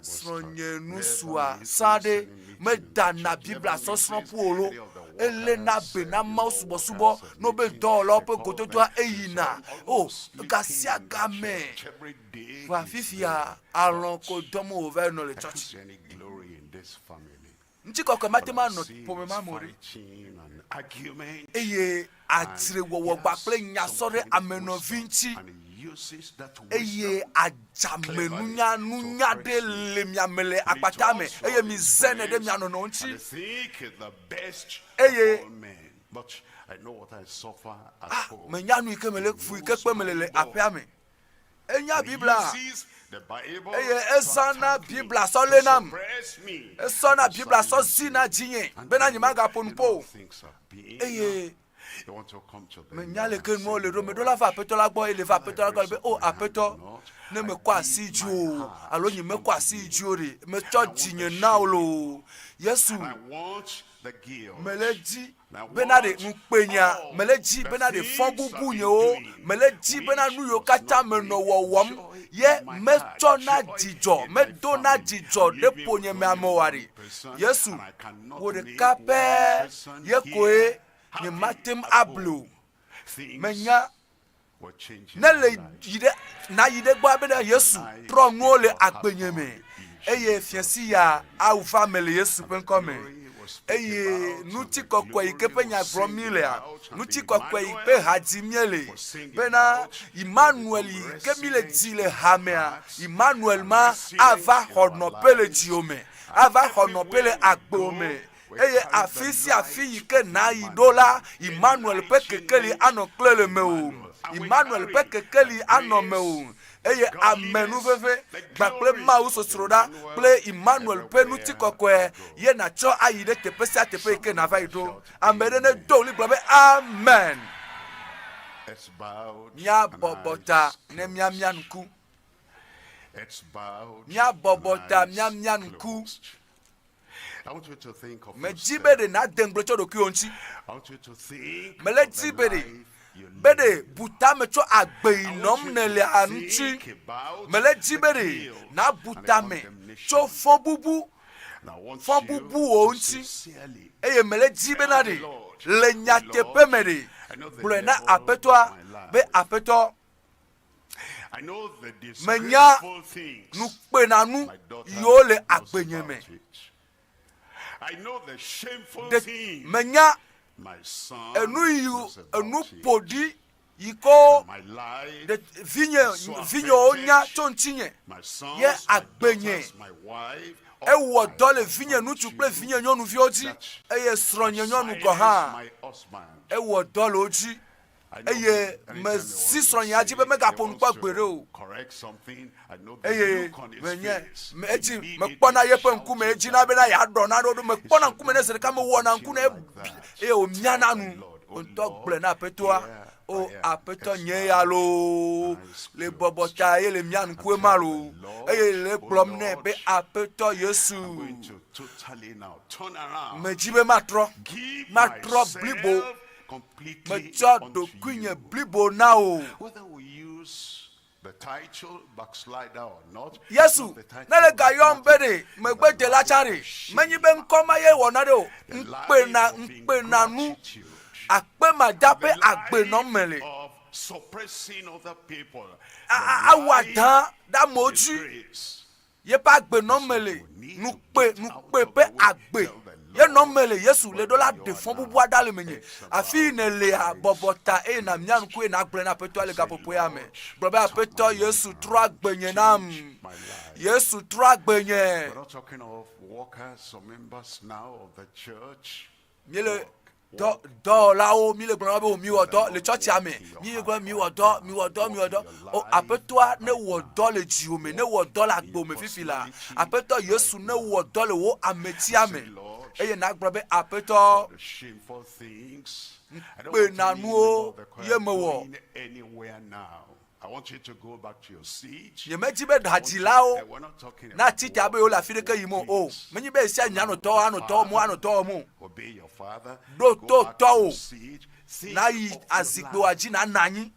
sronye nusua sade me dana bibla so sron puolo elena bena ma subo no be dolo pe gototo eyina oh gasia game wa fifia alon ko domo over no le church nchiko ko matema no po memory eye atire wo gba ple nya sore ameno vinci eye ajamenu nya de le miamele akpatame eye mi zene de miano no nchi eye but I know what I suffer at home. Me nya nu ikemele fu ikekpemele apiame enya bibla eye esana bibla so lenam esana bibla so zina jinye bena nyima ga ponpo eye they want to come to the me nyale ke mo le do me do la fa peto la gbo ele fa peto la gbo be o apeto ne me kwa si ju alo nyi me kwa si ju re me cho jinye na lo Yesu meleji benade nkpenya meleji benade fonbubu ye o meleji benanu yo kata me no wowom ye me cho na jijo me do na jijo de ponye me amowari Yesu wo de kape ye koe ni matem ablo menya nele yide na yide gba be na Yesu tro nu le agbenyeme eye fiesi ya au family Yesu pen come eye nuti kokwe ikepenya bromilia nuti kokwe ipe hadimiele bena Imanuel kemile dile hamea Imanuel ma ava honopele jiome ava honopele agbome eye afisi afi ke na idola Imanuel pe kekeli anoklele meu Imanuel pe kekeli anomeu eye amenu veve gbakple Mawu sosroda ple Imanuel pe nuti kokwe ye na cho ayide tepesi atepe ke na vaido amede ne doli gbe amen nya bobota ne miamianku nya bobota miamianku I want you to think of mejibede na denglocho do kionchi I want you to think mele jibede bede buta mecho agbe inom nele anchi mele jibede na buta me cho fonbubu onchi eye mele jibe na de le nyate pemede blo na apetoa be apeto menya nu pe nanu yo le agbenyeme I know the shameful thing. Menya enu podi yiko de vinyo onya chontinye ye agbenye ewo dole vinye nu tuple vinye nyonu vioji eye sronye nyonu goha ewo dole oji eye me sisronye aji be mega ponu pa gbere o eye menye me eji me kpona ye pe nku me eji na be na ya do na do me kpona nku me ne sere ka me wo na nku na e o miana nu onto gble na petoa o apeto nye ya lo le bobota ye le mian nku e malo eye le blom ne be apeto Yesu me jibe matro blibo me do kunye blibo now whether we use the title backslider or not. Yesu nale gayon bede me gbe de la chari menyi be nkoma ye wonado nkpe na nu akpe ma dape agbe no mele suppressing other people awada da moju ye pa agbe no mele nu pe pe agbe ye no mele Yesu le do la defon bubu adale menye afi ne le abobota e na mian ku e na agbe na peto ale gapopo ya me brobe apeto Yesu tro agbenye nam Yesu tro agbenye. We're not talking of workers or members now of the church. Miele do la o mile brobe o mi wodo le church ya me mi gbo mi wodo o apeto ne wodo le jiome ne wodo la gbo me fifila apeto Yesu ne wodo le wo ameti ame eye na gbobe apeto Shameful things. pe nanu ye mewo Anywhere now. I want you to go back to your seat. ye meji be dajilao na titi abe o la fireke yimo o menyi be sia nyano to mu Obey your father. do Go back to your to seat. na yi azigbo aji na nanyi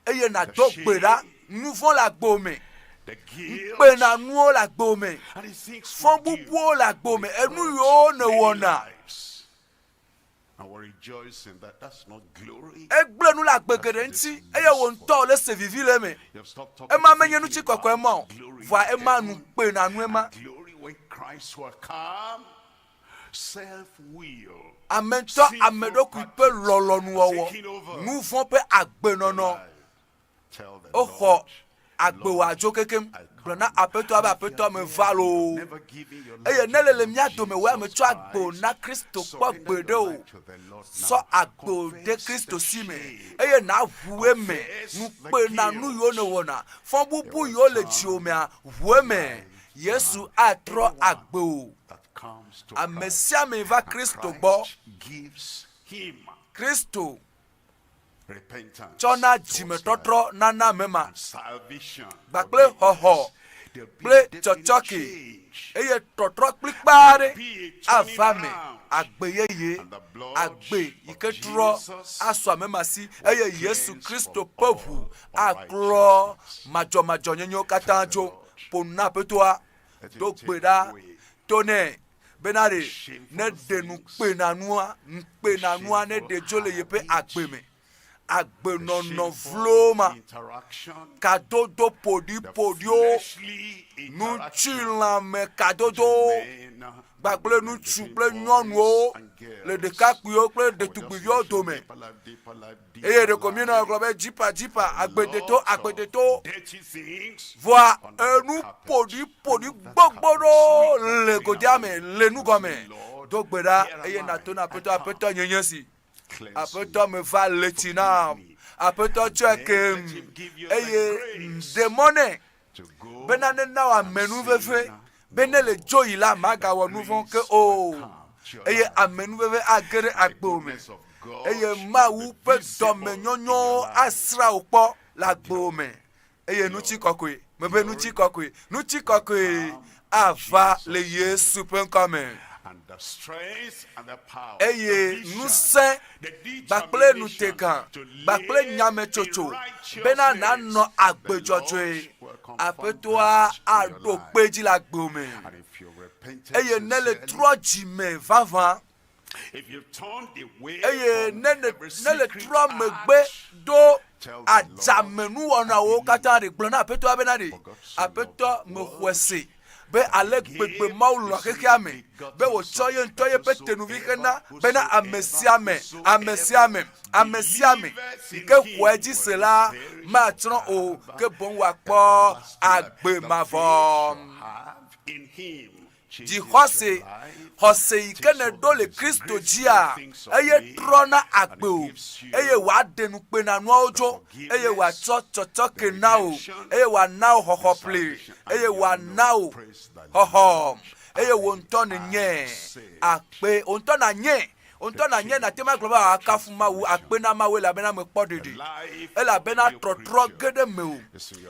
eye na do gbera nufon la gbo me pe nanu la gbo me fon bubu la gbo me enu yo ne wona And we're rejoicing that that's not glory. Egble nu la gbegere nti eye wo nto le se vivi le me. E ma menye nu chi kokko mo. Voa e ma nu pe na nu e ma. Glory when Christ will come. Self-will. Amento amedo ku pe lolo nu owo. Nu fon pe agbe nono. Oho agbe wa jo kekem. Brana apeto aba apeto me valo. Eye nelele mi ado me wa me twa agbo na Kristo po gbede o. So agbo de Kristo si me. Eye na vuwe me. Nu pe na nu yo ne wona. Fon bubu yo le ji o me a vuwe me. Yesu atro agbo. A Messia me va Kristo bo. Kristo repentance. Chona jime totro nana mema. Bakle ho ho. Ple chochoki. Eye totro klikbare. Avame. Agbe yeye. Agbe iketro. Aswa mema si. Eye Yesu Kristo povu. Akro. Majo nyenyo katanjo. Pona petoa. Dokbeda. Tone. Benare. Ne de nu pe na nua ne de jole yepe agbe me. Agbe no vloma kadodo podio nu chila me kadodo bagble nu chuple nyonu o le de kakuyo ple de tubivio dome eye de commune globe jipa agbedeto voa enu podi gbogboro le godiame le nu gome dogbera eye na to na peto nyenyesi apeto me va letina apeto cheke eye demone benane na wa menu vefe benele joyi la maga wa nouvon ke o eye amenu veve agere agbome eye Mawu pe dome nyonyo asra opo la gbome eye nuchi kokwe mebe nuchi kokwe ava le Yesu pen come. And the strength and the power. Eye nous saint bakle nous tekan bakle nyame chocho bena na no agbejojwe apetoa ado peji la gbome eye nele trojime vava if you turn away eye nele tro megbe do ajamenu ona wo kata de gbona apetoa benade apeto mehwese be alek gbegbe Mawu lo keke ame be wo choye ntoye be tenuvi kena bena amesiame ke kweji sela ma tron o ke bon wa po agbe mavo in him di hose ikene dole Kristo jia eye trona agbe o eye wa denu pe na nu ojo eye wa cho kena o eye wa now ho play eye wa now ho eye wo nto nye akpe onto na nye na tema global akafu Mawu akpe na Mawu la bena me podede e la bena trotro gede me o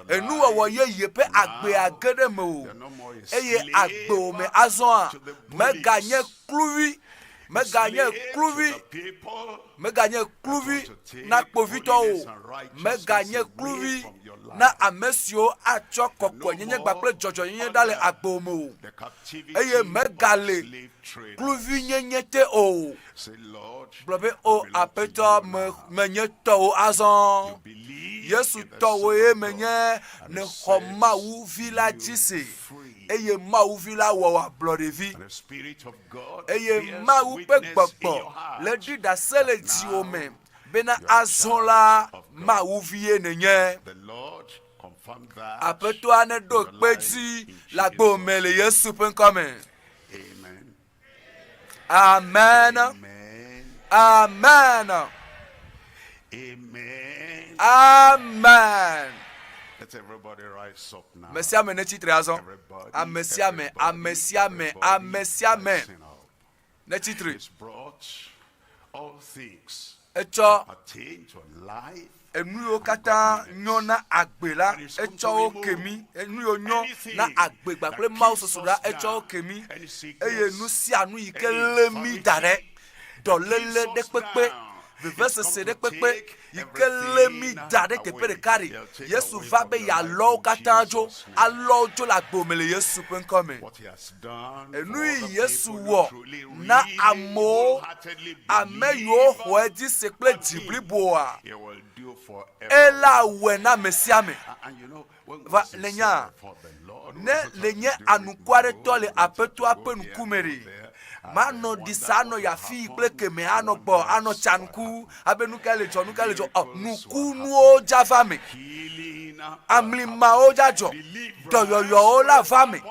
enu wo ye pe agbe agede me o eye agbe o me azon me ganye kluvi na kpovito o me ganye kluvi na amesio acho kokko nyenye gbakle jojo nyenye dale agbomo eye me gale kluvi nyenye te o blobe o apeto me nye to azon Yesu to we menye ne Mawu village se eye Mawu villa wa blodevi eye Mawu pe gbogbo le di da sele ji o me bena azola Mawu vie nenye apeto ane do peji la gbo mele Yesu pen come. Amen. Let everybody rise up now. Messiame ne titre azon. Amessiame. Ne titre. He's brought all things Echo attain to life. Enu kata nyona agbela echo kemi enu nyo na agbegba ple Mawu sosura echo kemi eye nu si anu ikelemi dare dolele de pepe Veve se de pepe ikele mi dade ke pe de kari. Yesu va be ya lo katanjo, alo jo la gbomele Yesu pen come. Enu Yesu wo na amo ameyo ho di se ple dibri boa. Ela we na mesiame. Va lenya ne lenye anukware tole apetu apenu kumeri. Mano disano ya fi pleke me ano bo ano chanku abenu kale jo nuku nuo javame amli mao jajo doyoyo ola vame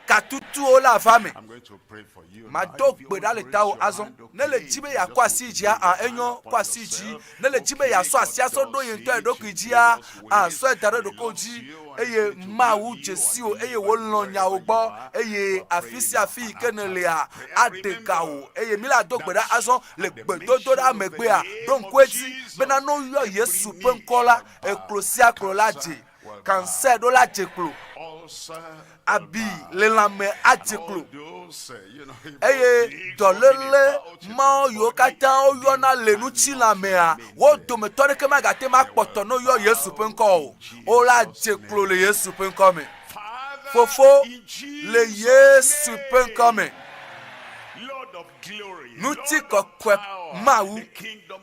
katutu ola vame madok bedale tawo azon nele jibe ya kwasi jia an enyo kwasi ji nele jibe ya so asia so do yen to edokijia an so edare dokoji eye Mawu jesio eye wolonya ogbo eye afisi afi kenele a adekawo eye mila dogbeda azon le gbedodo da megbe a don kweti bena no yo Yesu penkola eklosia krolaje kan se do la jeklo abi le lame ajeklo eye dolele ma yo kata o yo na lenu chi lame a wo do me tore ke ma gate ma poto no yo Yesu penko o la jeklo le Yesu penko me fofo le Yesu penko me nous ti kokwe Mawu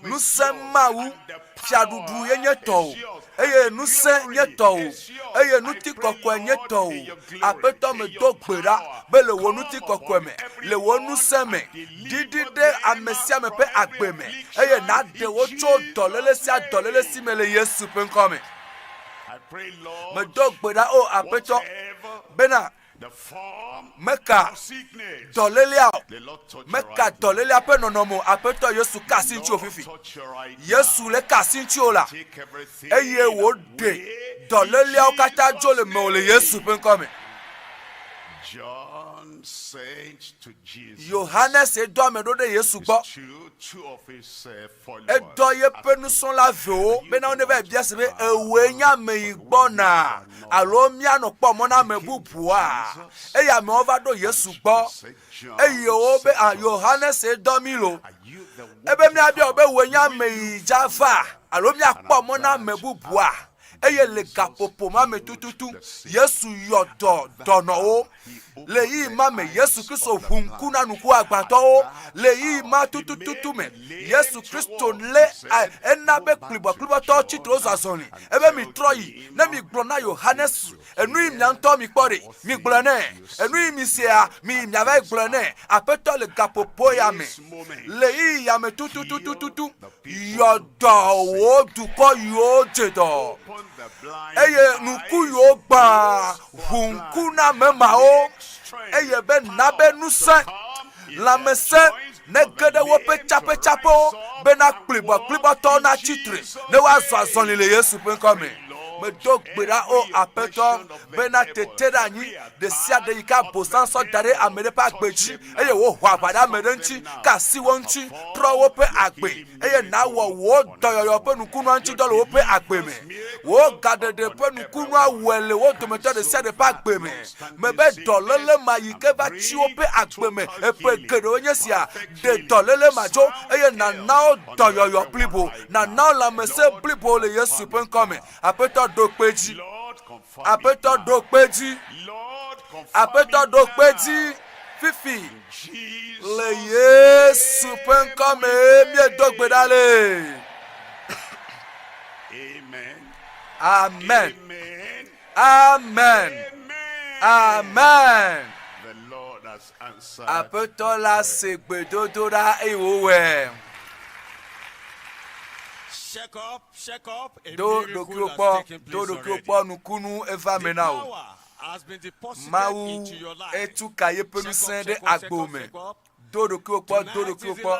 nous se Mawu fiadudu yenye to eye nous se nyeto eye nous ti kokwe nyeto apeto me dogbera be le wo nous ti kokwe me le wo nous se me didide amesia me pe agbe me eye na de wo cho dolele si me le Yesu pen come me dogbera o apeto bena meka dolelia meka dolelia pe nonomo apeto Yesu kasinchi ofifi Yesu le kasinchi ola eye wo de dolelia okata jole me ole Yesu pen come John said to Jesus, Yohanes edo me do de Yesu gbo two of his followers. Edo ye penu son la vo be na onebe bia se be ewe nya me igbo na alo mia no po mo na me bupua eya me ovado Yesu gbo eye o be Yohanes edo mi lo ebe mi abia obe we nya me jafa alo mia po mo na me bupua eye le kapopo ma me tututu Yesu yodo dono o le yi ma me Yesu Kristo hunku na nuku agbato o le yi ma tututu me Yesu Kristo le ena be klibo to chitro zazoni ebe mi troyi na mi gbo na Yohanes enu im nyanto mi kpore mi gbo na enu im sia mi nyava gbo na apeto le kapopo ya me le yi ya me tututu yodo o duko yo jedo eye nuku yo gba hunku na mema o eye be na be nusa la mese ne gede wo pe chapo be na klibo to na chitre ne wa zo le Yesu pen come me dogbera o apeto be na tetera nyi de sia de ika bosan so dare amere pa agbeji eye wo ho abada mere nchi ka si won nchi tro wo pe agbe eye na wo doyoyo pe nukunu anchi dolo wo pe agbe me wo gadede pe nukunu awele wo tometo de sia de pa agbe me be dolele mayike ba chi wo pe agbe me e pe gede onye sia de dolele majo eye na now doyoyo plibo na now la mese plibo le Yesu pen come apeto dokpeji apeto dokpeji fifi le Yesu pen come mi dogbedale amen The Lord has answered. Apeto la segbedodora ewowe Shake up. Do kyopo nukunu eva menao. Mawu etu kaye penusen de agbome. Do kyopo.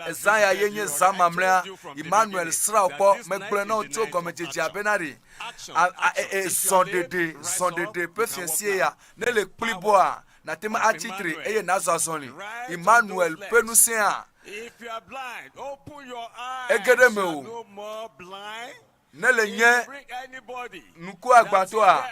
Ezaya yenye zamamlea Imanuel sraopo megbena oto gomejeji abenari. Sondede pefiensie ya nele Kpli na tema atitre eye nazazoni Imanuel penusen. If you are blind, open your eyes. Egedeme No more blind. Nele nye Bring anybody. nuku agbato a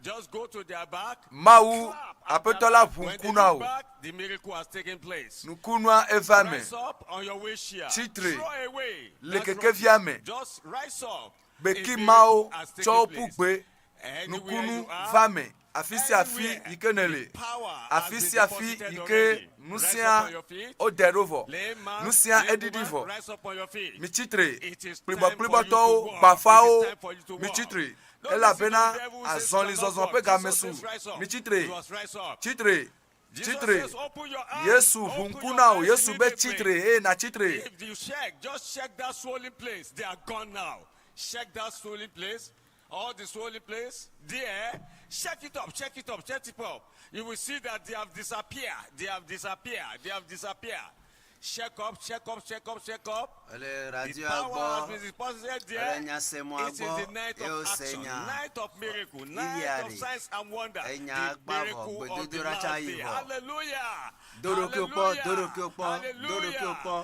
Just go to their back. Mawu apetola punkunao. The miracle has taken place. Nukunwa evame. Rise up on your wish here. Titre. Throw away. Lekeke viame. Just rise up. Beki mao chopukwe. Nukunu vame. Afisi afi ikenele. Afisi afi ike nusia oderovo. Nusia edidivo. Michitre. Pliba to bafao. Michitre. Ela bena azon lizozon pe gamesu. Michitre. Chitre. Chitre. Yesu hunkunao. Yesu be chitre. Na chitre. If you check, just check that swollen place. They are gone now. Check that swollen place. All the swollen place. There. Check it up. Check it up. Check it up. You will see that they have disappeared. They have disappeared. They have disappeared. Check up, check up, check up, check up. The power has been deposited there. It is the night of action, night of miracle, night of signs and wonders. The miracle of the last day. Hallelujah. Hallelujah.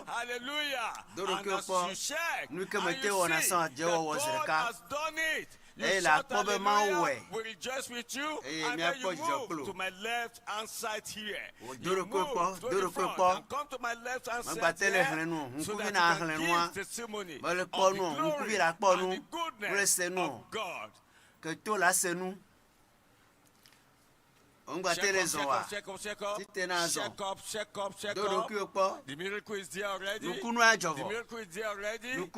Hallelujah. And as you check, and you see that God has done it. You shout hallelujah, we rejoice with you, and then you move to my left hand side here. You move to the front and come to my left hand side here, so that you can give testimony of the glory and the goodness of God. Check up. The miracle is there already. The miracle is there already.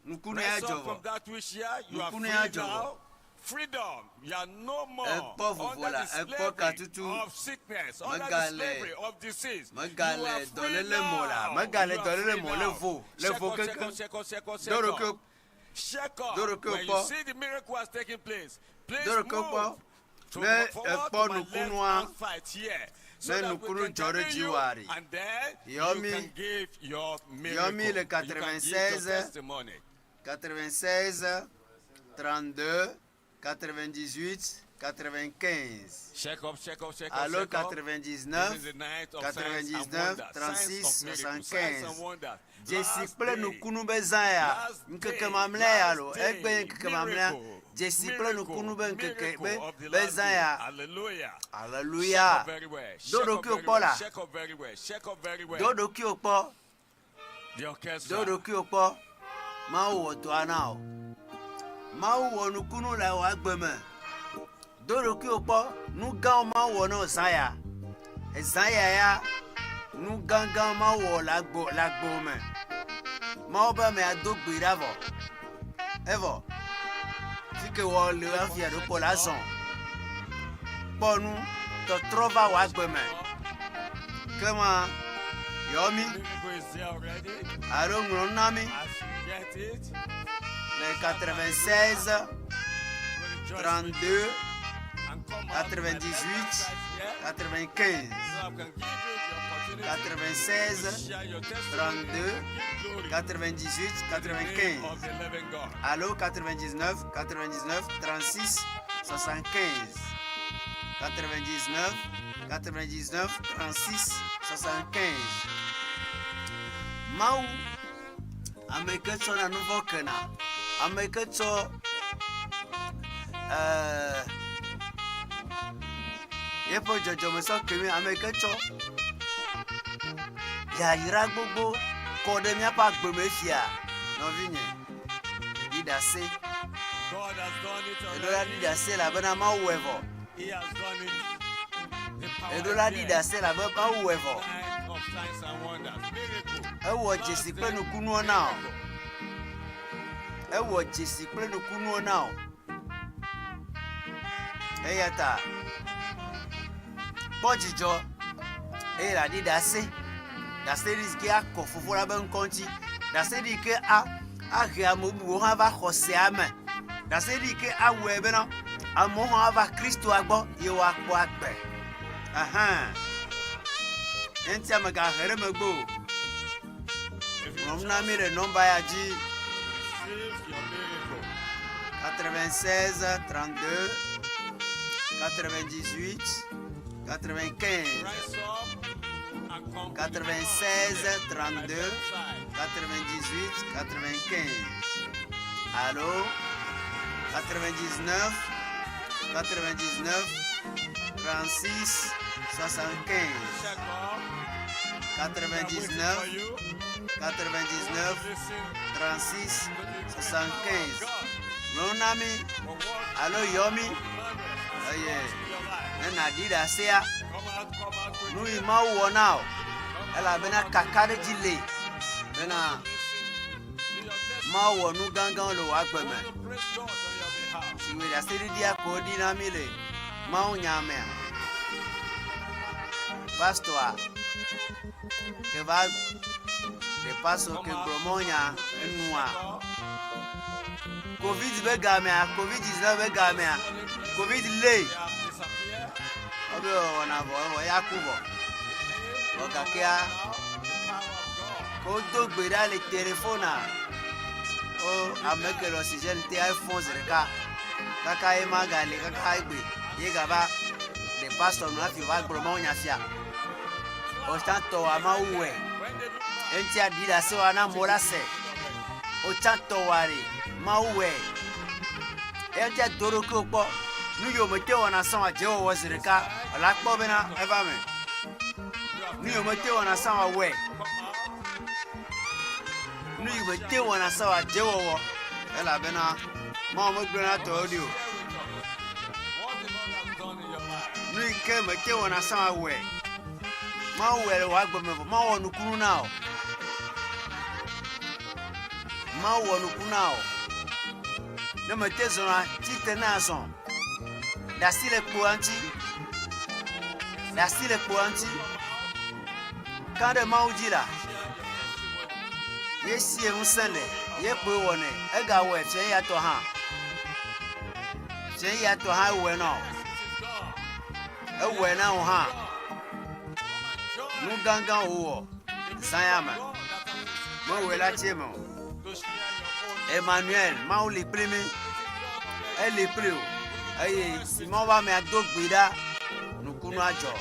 Rise up from that wish here, you are free now. Freedom, you are no more under the slavery of sickness, under the slavery of disease. You are free now. Check up. When you see the miracle has taken place, please move to my left fight here. So that we can carry you, and then you can give your miracle. You can give your testimony. 96, 32, 98, 95. Check up. Alors 99, 36, 75. Disciple nous kunube zaya. Ŋkeke mamlea alo. Egbe ŋkeke mamlea. Disciple nous kunube ŋkeke bezaya. Hallelujah. Dodo ki okpo la. Dodo ki okpo. Dodo ki okpo. Mawu wo to ana o. Mawu wo nukunu la wa gbeme. Dodo ki okpo nu gan mawu wo no zaya. Zaya ya nu gangan mawu wo la gbo me. Mawu ba me adogbe davo. Evo. Fike wo le afia do po la zon. Ponu to trova wa gbeme. Kema yomi. Aro nami. Les 96, 32, 98, 95. 96, 32, 98, 95. Allô, 99, 36, 75. 99, 36, 75. Mawu. Ameketso na nouveau kena. Ameketso yepo jojo meso kemi ameketso. Ya yira gbogbo kode mi apa gbeme fia. No vinye. Didase. God has done it already. Edola didase la bana ma wevo. He has done it. Edola didase la bana ma wevo. Of signs and wonders. Miracle. Ewo Jesi pe no kunu now. Ewo Jesi pe no kunu now. Eyata. Bojijo. Era di dase. Dase risque a kofufu la ben konti. Dase di ke a ria mobu ha va khose ame. Dase di ke a webe no. Amo ha va Kristo agbo ye wa kpo agbe. Aha. Entia maga here megbo. On a mis le nombre à Dieu. 96, 32, 98, 95. 96, 32, 98, 95. Allô? 99, 99 36 75. 99 36 75. Mon ami, allo Yomi. Aye. Nena dida sea. Nous Mawu wonao. Elle a bena kakade dile. Bena Mawu wonu gangan lo agbeme. Si we da seri dia ko dinamile. Mawu nyame. Pasteur que va de paso que promonya enua. Covid be gamea, Covid-19 be gamea. Covid le. Obe ona bo ya kubo. Okakia. Ko do gbera le téléphone. Oh, avec l'oxygène te iPhone zereka. Kaka e magale, kaka igbe. Ye gaba de pastor no afi va promonya fia. O tanto amauwe. Enti adida se wana molase. O tanto wari mauwe. Enti adoroko po. Nu yo mete wana sanwa jewo wazirika. Ala kpo bena eba me. Nu yo mete wana sanwa we. Nu yo mete wana sanwa jewo wo. Ela bena ma mo gbena to audio. Nu ike mete wana sanwa we. Mawu wele wa gbeme bo Mawu wonu kunu na o. Mawu wonu kunu na o. Ne mete zona tite na son. Da sile po anti. Da sile po anti. Kande Mawu jila. Ye sie unsenle, ye po wone, e ga we che ya to ha. Che ya to ha we no. E we na o ha. Nous gangan ou Zayama. Moi la tiemo. Emmanuel, Mawu li primi. Elle est plus. Aye, si mon va me adok bida, nous kunu ajo.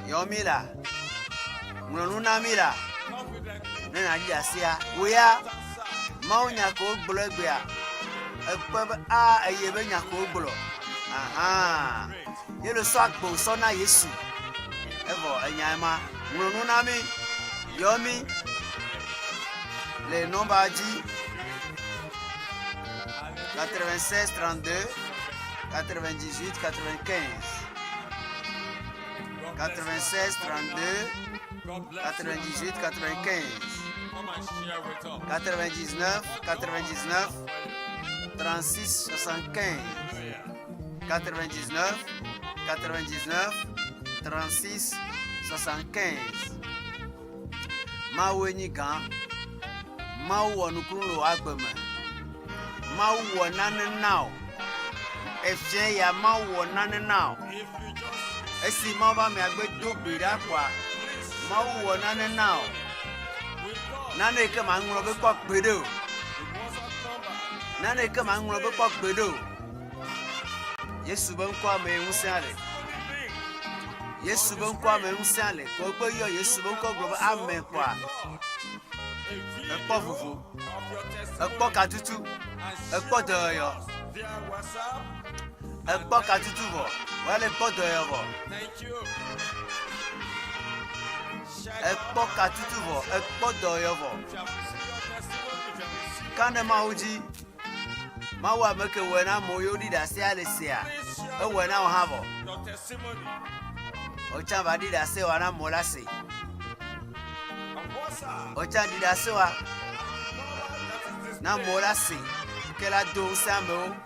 Yomila. Mununa mila. Nena dia sia. Oya. Mawu nyako gblogbia. Ekpe a ayebe nyako gblo. Aha. Ye le so agbo so na Yesu. Evo enyama nunami yomi les nombres dit 96 32 98 95 96 32 98 95 99 36 75 99 36 75. Mawu ni gan. Mawu wonu kunu agbeme. Mawu wonane now. Efie ya Mawu wonane now. Esi Mawu ba me agbe do gbira kwa. Mawu wonane now. Nane ke ma nro be pok gbedo. Nane ke ma nro be pok gbedo. Yesu ben kwa me unsiale. Yesu ben kwa me unsiale. Ko gbe yo Yesu ben ko gbo amen kwa. Ekpo fufu. Ekpo katutu. Ekpo doyo. Ekpo katutu bo. Wale ekpo doyo bo. Ekpo katutu bo. Ekpo doyo bo. Kane Mawuji. Mawu ameke wena moyo di da se alesia. E wena o habo. Ocha ba di da se wana molase. Ocha di da se wa na molase. Kela do sambo.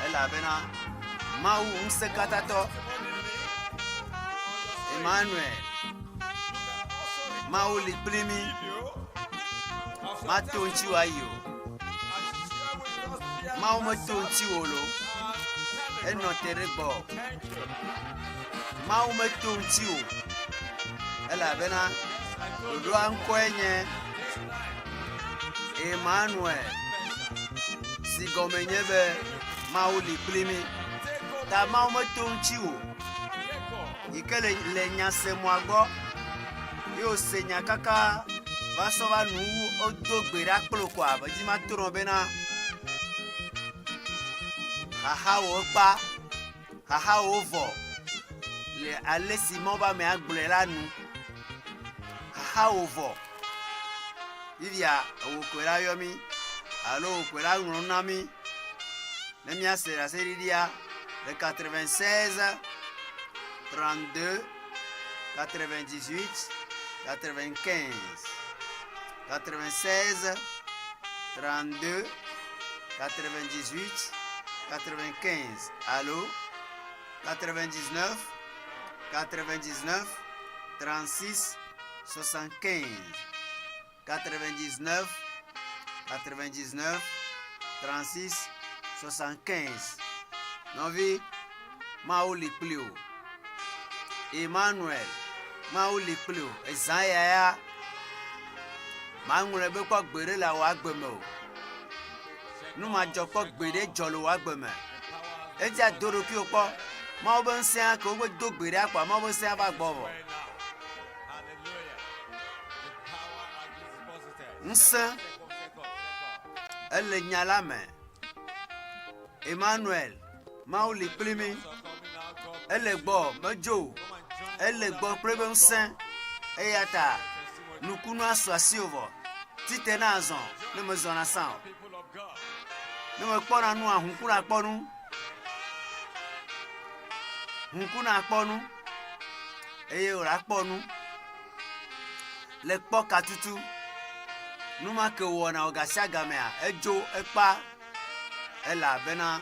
Ela bena Mawu unse katato. Emmanuel. Mawu li primi. Matonchi wa yo. Mawu matonchi wolo. Eno terebo. Mawu matonchi wo. Ela bena do ankwenye. Emmanuel. Sigomenyebe Mawu li primi. Ta Mawu matonchi wo. Ikele le nyase moagbo. Yo senya kaka basoba nu odo gbera kplo kwa baji ma toro bena haha wo pa haha wo vo le alesi mo ba me agbule lanu haha wo vo idia wo kwera yomi alo wo kwera nami le mia sera seridia le 96 32 98 95 96 32 98 95. Allô? 99 99 36 75. 99 99 36 75. Novi Mawu Kpli. Imanuel Mawu Kpli. Ezaya Mawu be kwa gbere la wa gbeme. Nous ma joko gbere jolo wa gbeme. Eti adoro ki opo. Ma obo nsia ko we do gbere apa ma obo nsia ba gbowo. Nsa elle nyala me. Emmanuel Mawu Kpli mi. Elle gbo mejo. Elle gbo prebe nsa. Eyata nukunu aswasi ovo. Titena azon le me zona san. Ne me kpɔna nu ahunkuna kpɔnu. Hunkuna kpɔnu. Eye ora kpɔnu. Le kpɔ katutu. Numa ke wɔna ogasia gamea edzo ekpa ela bena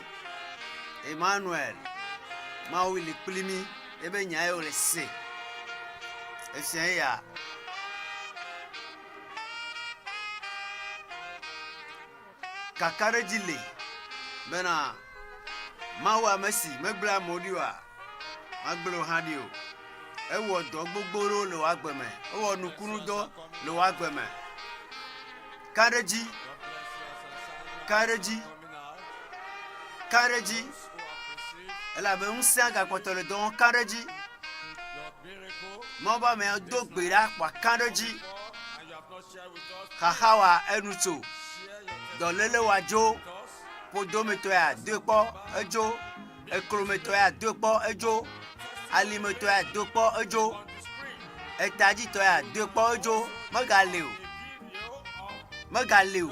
Emmanuel Mawu Kpli mi ebe nya ye ole se. Efia ya kakare jile bena Mawu amesi megbla modiwa magblo hadio ewo do gbogboro le wa gbeme ewo nukunu do le wa gbeme kareji ela be unsa ga kotole don kareji mo ba me do gbera pa kareji hahawa enuto dolele wajo podometo ya depo ejo ekrometo ya depo ejo alimeto ya depo ejo etajito ya depo ejo magaleu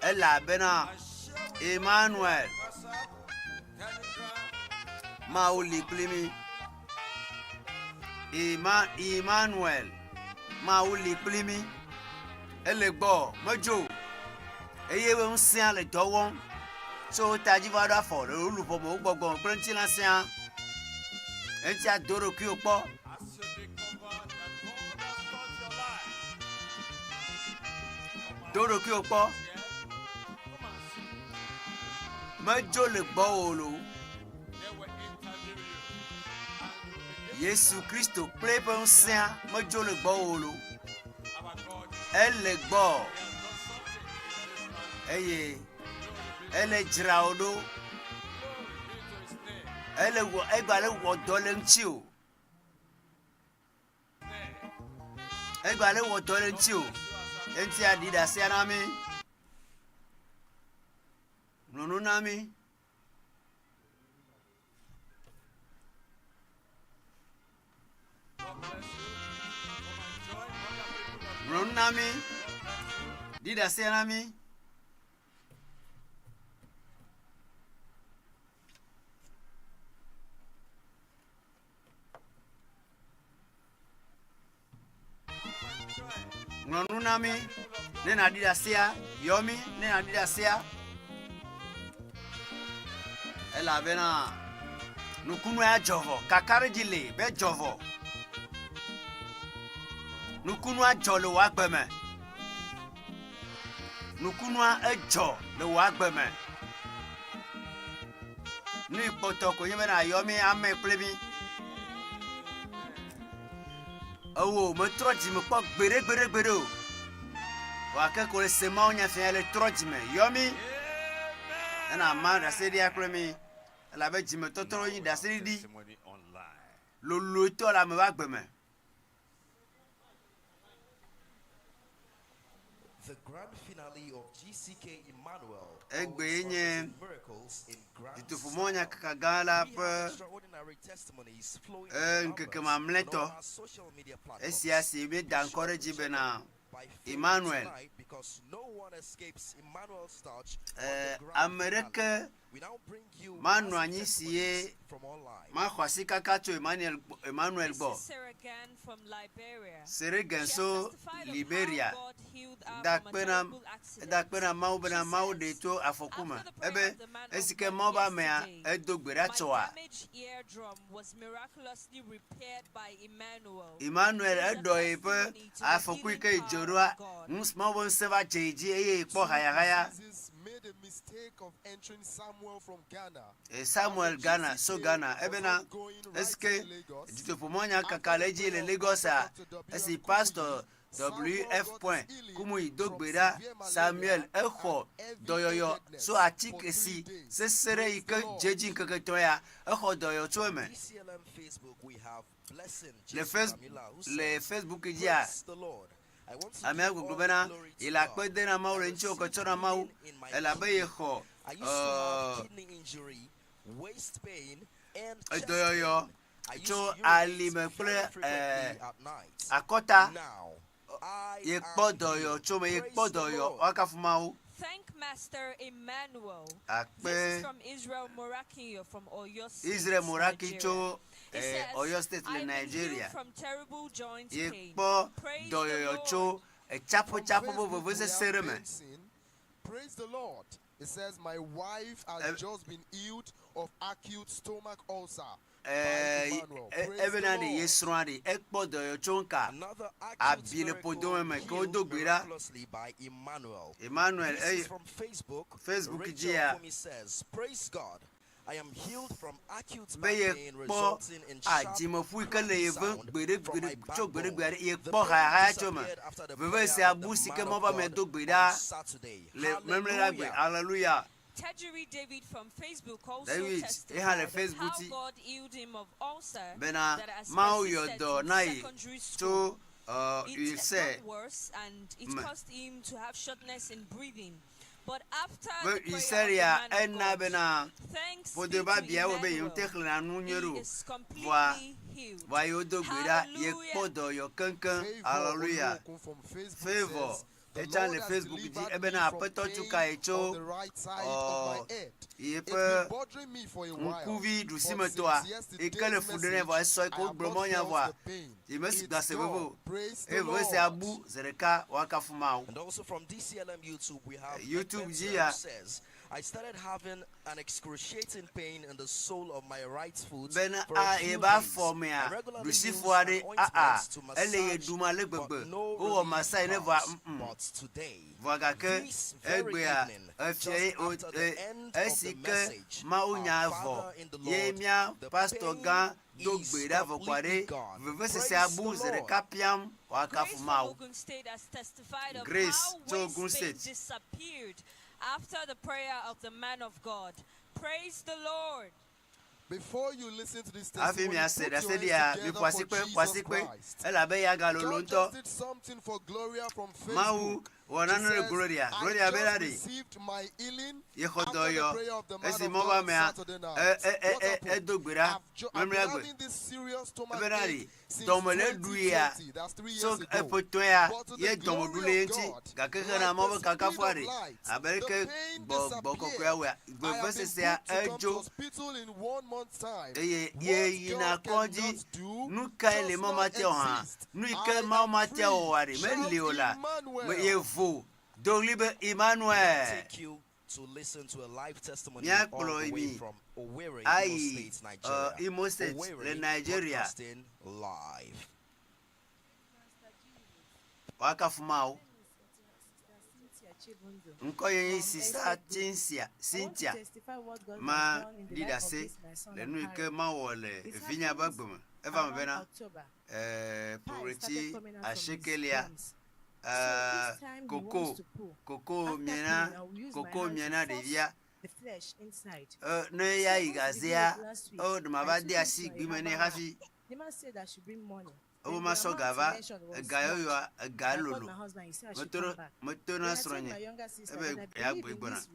ela bena Emmanuel Mawu Kpli mi Emmanuel Mawu Kpli mi elegbo mejo eye we nsia le dowon so taji va da fo le olupo mo gbogbo plenty la sia enti adoro ki opo doro ki opo mejo le gbo olo Yesu Kristo plepe nsia mejo le gbo olo ele gbo eye ele jraodo ele wo egbale wo dole nchi o egbale wo dole nchi o enti adida se anami nunu nami nunu nami dida se anami nami nena dida sia yomi nena dida sia ela bena nukunu ya jovo kakare jile be jovo nukunu a jolo wa gbeme nukunu a ejo le wa gbeme ni poto ko yeme na yomi ame plebi owo me troji me po gbere o wa ke ko se ma onya fe le troji me yomi na ma da se dia klemi la be ji me totoro yin da se di lo to la me wa gbeme The grand finale of GCK Imanuel. Eʋegbe Miracles in grand Ditufumonya kakagala pe extraordinary testimonies flowing Ŋkeke mamleto social media platforms. esiasi be dankore jibena Imanuel Because no one escapes Emmanuel's touch. America We now bring you manu anyi sie from online. ma khwasi kakato Emmanuel bo From Liberia. Seregenso Liberia dakpena mau bena mau de to afokuma ebe esike mau ba mea edogbera choa Eardrum was miraculously repaired by Emmanuel. Imanuel edoipe afokuike jorua nsma bon seva jeji eye ipo haya made a mistake of entering Samuel from Ghana. Samuel Ghana so Ghana ebena eske ditopomonya kakaleji le Lagos esi Pasteur W.F Kumuyi dogbera Samuel echo doyoyo so atikesi sesere ike jeji Ŋkeke toya echo doyo chome le Facebook dia Amia gubena ila kwede na Mawu le nchi okochora Mawu ela be yeho doyoyo cho alime pre akota ye podoyo cho me ye podoyo akafumawu. Thank Master Emmanuel. This is from Israel Morakiyo from Oyo State. Israel Morakiyo Oyo State in Nigeria. From terrible joint pain. Praise the Lord. It says my wife has just been healed of acute stomach ulcer. Ebenani yesrani ekpo doyo chonka abile podo me ko dogbera by Emmanuel. From Facebook dia says praise God. I am healed from acute pain resulting in sharp sound Hallelujah. Tejuri David from Facebook also testified how God healed him of ulcer that has persisted in secondary school. It got worse and it caused him to have shortness in breathing. But after the prayer of the man of God, thanks be to Emmanuel, he is completely healed. Hallelujah. Favor. Echan le Facebook di ebena apeto chuka echo yepe nkuvi dusimetoa ikele fudene vo eso ko bromonya vo imesi dasevo evo se abu zereka wakafumao. And also from DCLM YouTube we have YouTube jia says I started having an excruciating pain in the sole of my right foot for a few days. I regularly use an ointment to massage, but no relief. But today, this very evening, just after the end of the message, our Father in the Lord, the pain is completely gone. Praise the Lord. Grace from Ogun State has testified of how waist pain disappeared after the prayer of the man of God. Praise the Lord. Before you listen to this testimony, put your hands together for Jesus Christ. God just did something for Gloria from Facebook. Gloria I just received my healing after the prayer of the man of God on Saturday night. I've been having this serious stomach ache since 2020. That's 3 years ago. But to the glory of God, like the Spirit of light, the pain disappeared. I have been put to come to hospital in 1 month's time. What God cannot do does not exist. I am free. Shout Emmanuel. Take you to listen to a live testimony all the way from Owerri, Imo State, Nigeria. Broadcasting live. Wakafumao. Nkoye sisa Cynthia ma dida se le nuike ma wole vinya bagbum eva mbena progreti ashekelia Coco miena devia ne ya igazia de mabadi asi gbimene hafi the man said I should bring money. O ma so gava gayo yo galolo. Moto na sronye. Ebe ya gbegbona.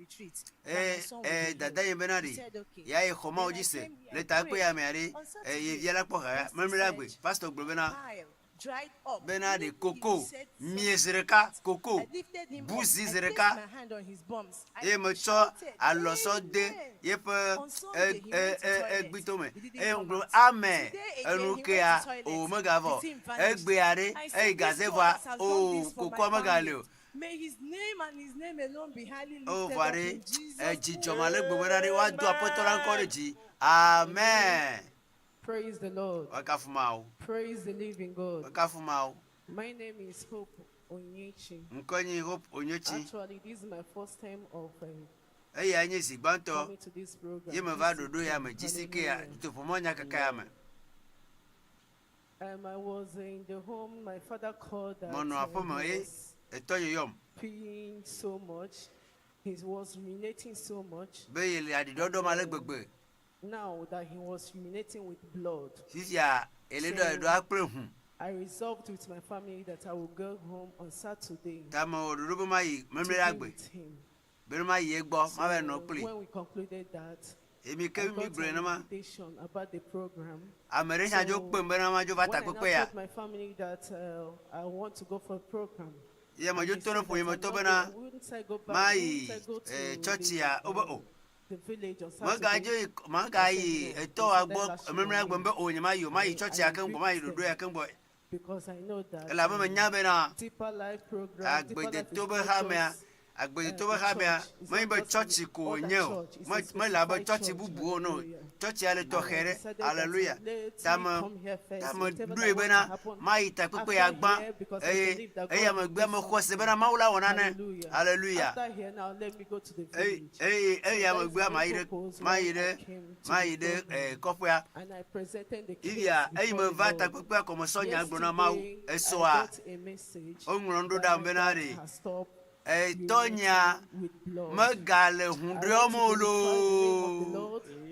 Dada yebenari. Ya e khoma ojise. Le ta ko ya me ari ye viela ko ga. Memra gbe. Pastor Globena. Benadi coco, miezreka coco, bouzizreka. Et me cho à l'osode, yep, bitome. Et on glo ame, enukia, o magavo, egbeare, gazeva, o coco magalio. May his name and his name alone be highly lifted Oh, up vare, in Jesus' name. Jijomale gbowerari wa do apotola encourage. Amen. Praise the Lord. Wakafumao. Praise the living God. Wakafumao. My name is Hope Onyechi. Hope Onyechi. Actually, this is my first time of coming to this program. I was in the home. My father called that he was peeing so much. He was urinating so much. Now that he was urinating with blood, I resolved with my family that I will go home on Saturday to be with him. So when we concluded that, I got an invitation about the program. So when I told my family that I want to go for a program, wouldn't I go back? Wouldn't I go to the village on Saturday? Because I know that deeper life program, deeper life is church hallelujah. Hallelujah. After here now, let me go to the village. And I presented the case before the Lord. Yesterday, I got a message that has stopped Tonya Magale Hundriomolo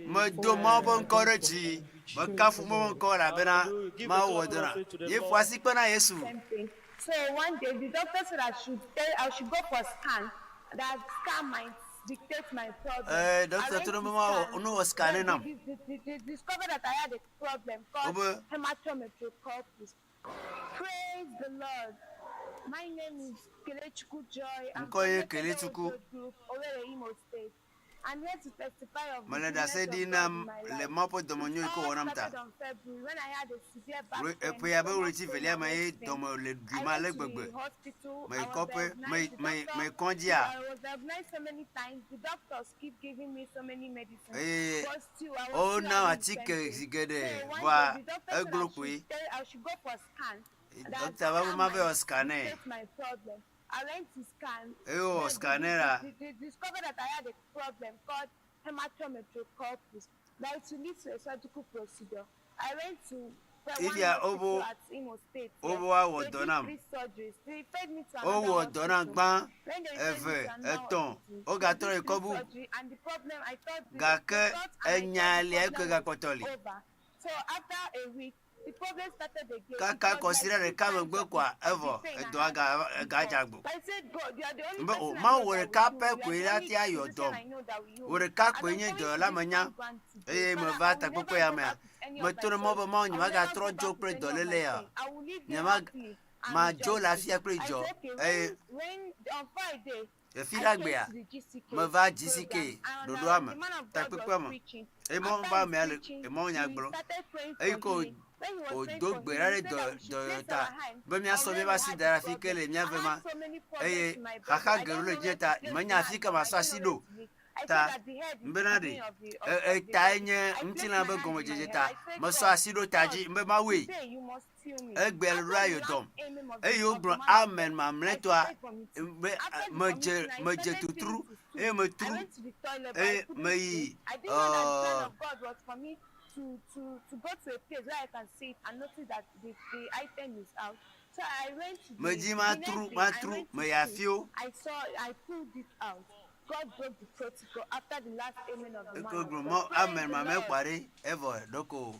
Madomabon Coraji, Macafumon Cora Bena, Mawadona. If was it Yesu. So one day the doctor said I should go for a scan. That scan might dictate my problem. Doctor Turumama no scanning them. Discovered that I had a problem called hematometrocorpus. Praise the Lord. My name is Kelechuku Joy. I'm from the group Owerri, Imo State. I'm here to testify of the goodness of God in my life. It all started on February when I had a severe back pain. I went to the hospital. I was diagnosed so many times. The doctors keep giving me so many medicines. But still, I was still having the same thing. So one day, the doctor said I should go for a scan. That's my problem. I went to scan. They discovered that I had a problem called hematometrocorpus. That it will lead to a surgical procedure. I went to one hospital at Imo State. They did 3 surgeries. They fed me to another hospital. When they fed me to another hospital, and the problem, I thought the problem over. So after a week, the problem started again. Kaka consider the common book ever. I said, God, you are the only person I know that we use. I know that we use. I will leave you happily. I said, okay, when on Friday, I came to the GCK program, and the man of God was preaching. After he preaching, he started praying for me. When he was praying for me, he said that we should place our hands on where we had the problem. I had so many problems in my body. I don't know where to place my hand. I said that the head is the beginning of the I placed my hand in my head. I said, God, today you must heal me. After the last amen of the Amen, I started vomiting. After the vomiting, I started feeling I went to the toilet, but I couldn't see. I didn't know that the plan of God was for me to go to a place where I can see it and notice that the item is out. So I went to the next thing, I pulled it out. God broke the protocol after the last amen of the man of God.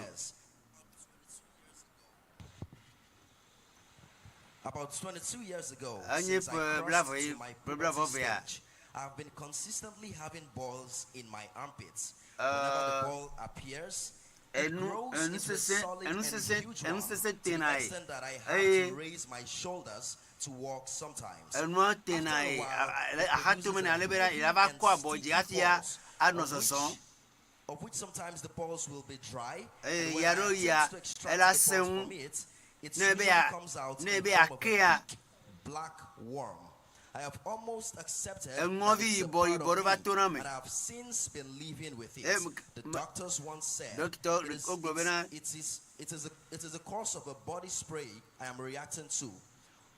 About 22 years ago, since I crossed to my stage, I've been consistently having balls in my armpits. Whenever the ball appears, it grows into a solid and huge one, to the extent that I have to raise my shoulders to walk sometimes. After a while, of which sometimes the balls will be dry, and when I attempt to extract the balls from it, it slowly comes out in the form of a big black worm. I have almost accepted that it's a part of me, and I have since been living with it. The doctors once said it is a cause of a body spray I am reacting to,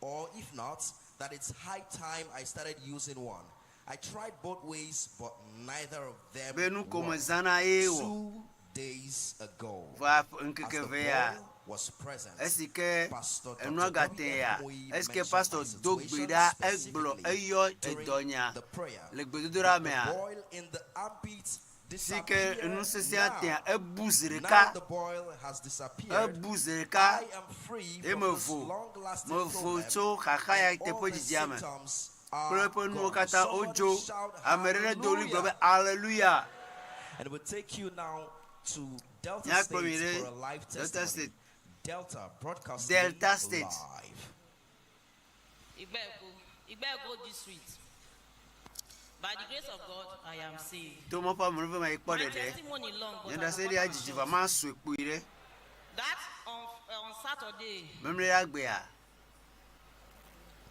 or if not, that it's high time I started using one. I tried both ways, but neither of them worked. 2 days ago, as the ball was present, Pasteur Dr W.F Kumuyi mentioned my situation specifically during the prayer. The boil in the armpit disappeared. Now the boil has disappeared. I am free from this long-lasting problem, and all the symptoms are gone. Somebody shout hallelujah. And we'll take you now to Delta State for a live testimony. Delta Broadcasting Live. Eʋegbe district. By the grace of God, I am saved. My testimony long, but that on Saturday,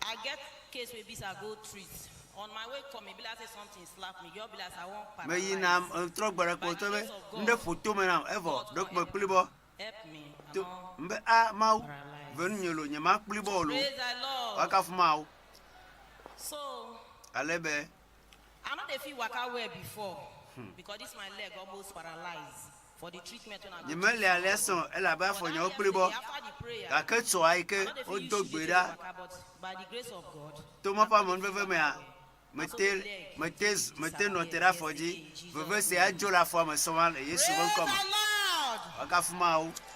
I get case where I go treat. On my way coming, I say something slap me. You be like I want paralyze. Help me. So I know they feel waka well before because this my leg almost paralyzed for the treatment when I go. After the prayer, but by the grace of God,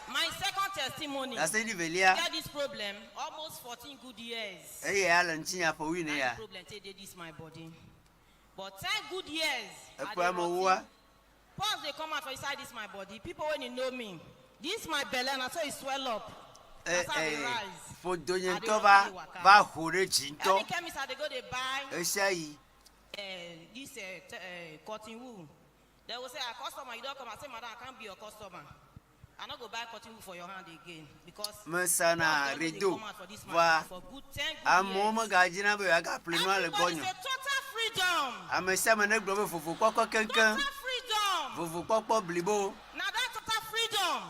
my second testimony, I got this problem almost 14 good years. The problem today this my body, but 10 good years. Pause they come out for inside this my body. People when you know me, this my belly and I saw it swell up. That's how they rise. Any chemist they go they buy this cotton wool. They will say a customer you don't come and say madam I can't be your customer. I not go buy cotton wool for your hand again because Mesana redo va for good 10 good years. Everybody say total freedom. Total freedom. Now that total freedom.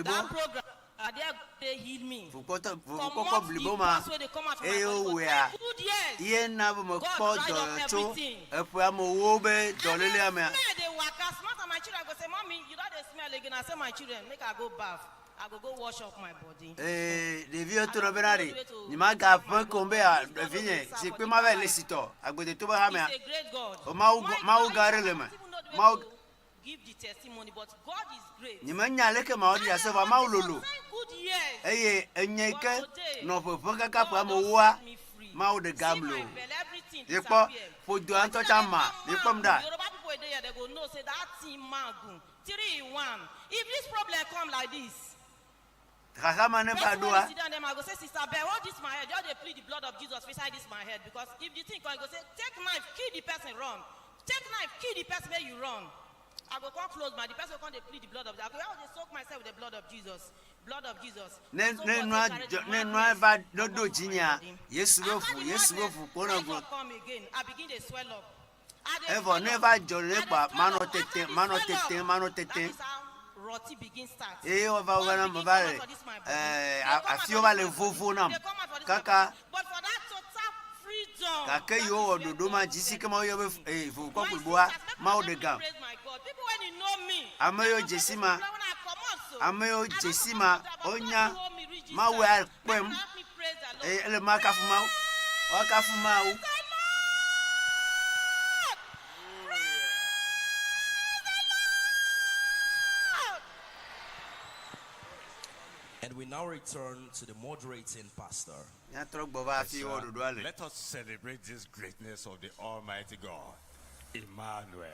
That program they heal me. From what the past where they come out from my body for 10 good years. God dried up everything. They work as smart and my children go say, Mommy, you don't smell again. I say my children, make I go bath. I go wash up my body. Give the testimony, but God is great. Good years. Mau de gamlo. They go know say that team magu 3-1. If this problem come like this, I go say, Sister Bear, what this my head? Just they plead the blood of Jesus beside this my head because if the thing come, I go say, take knife, kill the person, run. Take knife, kill the person where you run. I go come close my the person come they plead the blood of Jesus. I go they soak myself with the blood of Jesus. Blood of Jesus. Come again. I begin to swell up. Never Roti begin start. I feel like but for that total freedom. People when you know me, Ameo Jessima, Onya, Mawu Quem, El Macafumau, Ocafumau. And we now return to the moderating pastor. Let us celebrate this greatness of the Almighty God, Imanuel.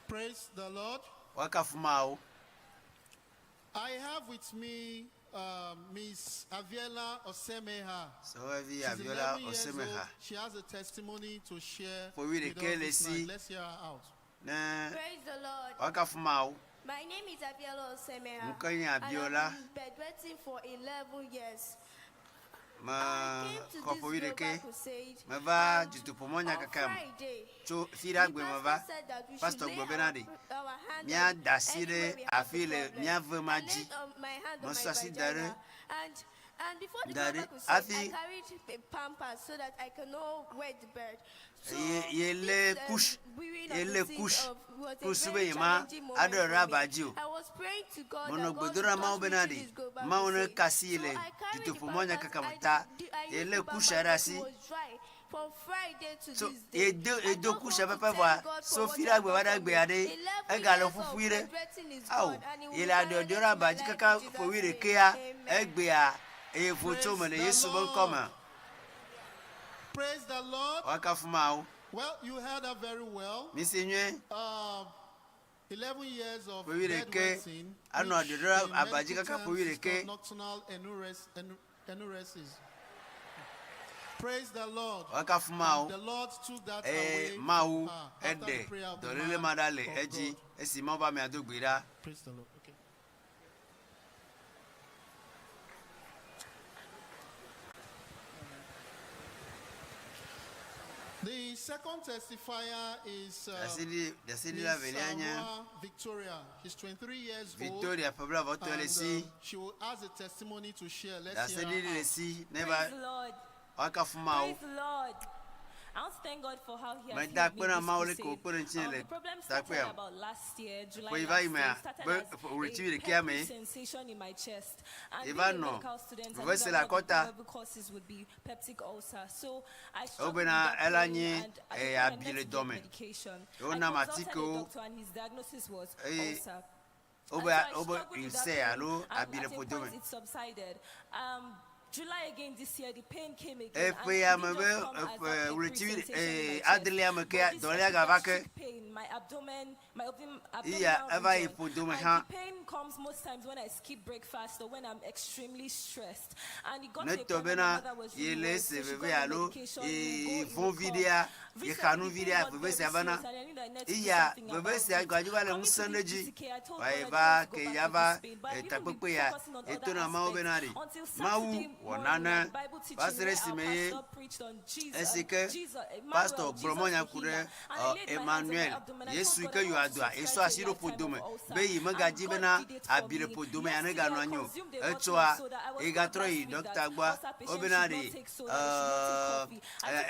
Praise the Lord. I have with me Miss Adelia Osemeha. She's 11 years old. She has a testimony to share with us tonight. Let's hear her out. Praise the Lord. My name is Adelia Osemeha. And I've been bedwetting for 11 years. I came to this global crusade on Friday. The pastor said that we should lay our hand anywhere we are problem. I laid my hand on my vagina. And before the global crusade, I carried a pamper so that I can know where the bird. So this wearing of the seed was a very challenging moment for me. I was praying to God that God would touch me through this global crusade. So I carried the pamper. I used the pamper that was dry from Friday to this day. I just want to thank God for what He has done for me. 11 years of bedwetting is gone, and He will carry it to my life in Jesus' name. Amen. Praise the Lord. Well, you heard her very well. 11 years of bedwetting, nocturnal enuresis. Praise the Lord. And the Lord took that away from her after the prayer of the man of God. Praise the Lord. Okay. The second testifier is Victoria. She's 23 years old. And she has a testimony to share. Let's hear her out. Praise the Lord. Praise the Lord. I want to thank God for how He has healed me this crusade. The problem started about last year, July last year. It started as a peppy sensation in my chest. And being a medical student, I knew that one of the probable causes would be peptic ulcer. So I struggled with that pain, and I needed to take medication. I consulted a doctor and his diagnosis was ulcer. And so I struggled with that pain, and at a point it subsided. July again this year, the pain came again. And it didn't just come as a sensation in my chest. But this pain, my abdomen, and the pain comes most times when I skip breakfast or when I'm extremely stressed. And it got to a point where my mother was really worried, so she got me medication. ye kanu viria bebe se bana iya bebe se agwajuba le musaneji wa eva ke yaba etakpekpe ya etona mawo benari mawu wonana pasere simeye esike pastor bromonya kure Emmanuel yesu ke yo adua eso asiro podome beyi magaji bena abire podome anega no anyo etoa egatroi Dr. Gba obenari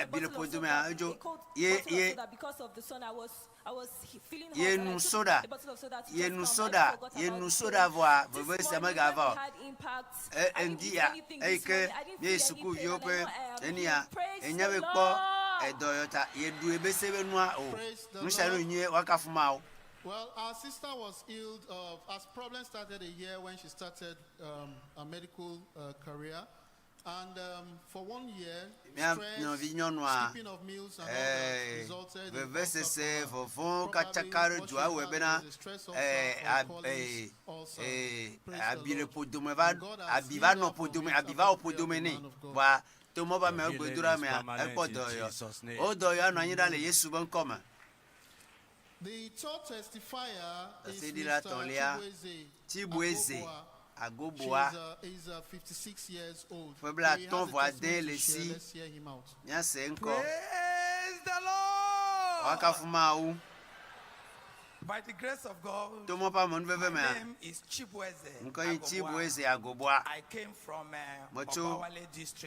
abire podome ajo ye nous soda voix bebe samaga va endia eke ye suku yope enia enyabe kpo edoyota ye du ebesebe noa o nshanu nye wakafuma o. Well, our sister was ill. As problems started a year when she started a medical career. And for 1 year, stress, skipping of meals and all that resulted in probably the stress of alcoholism also. The third testifier is Mr. Chibueze Agoboa is 56 years old. Puebla ton voisin le si. Nya se nko. Praise the Lord. Wakafuma u. By the grace of God, my name is Chibueze. Chibueze Agoboa. I came from Opawale district.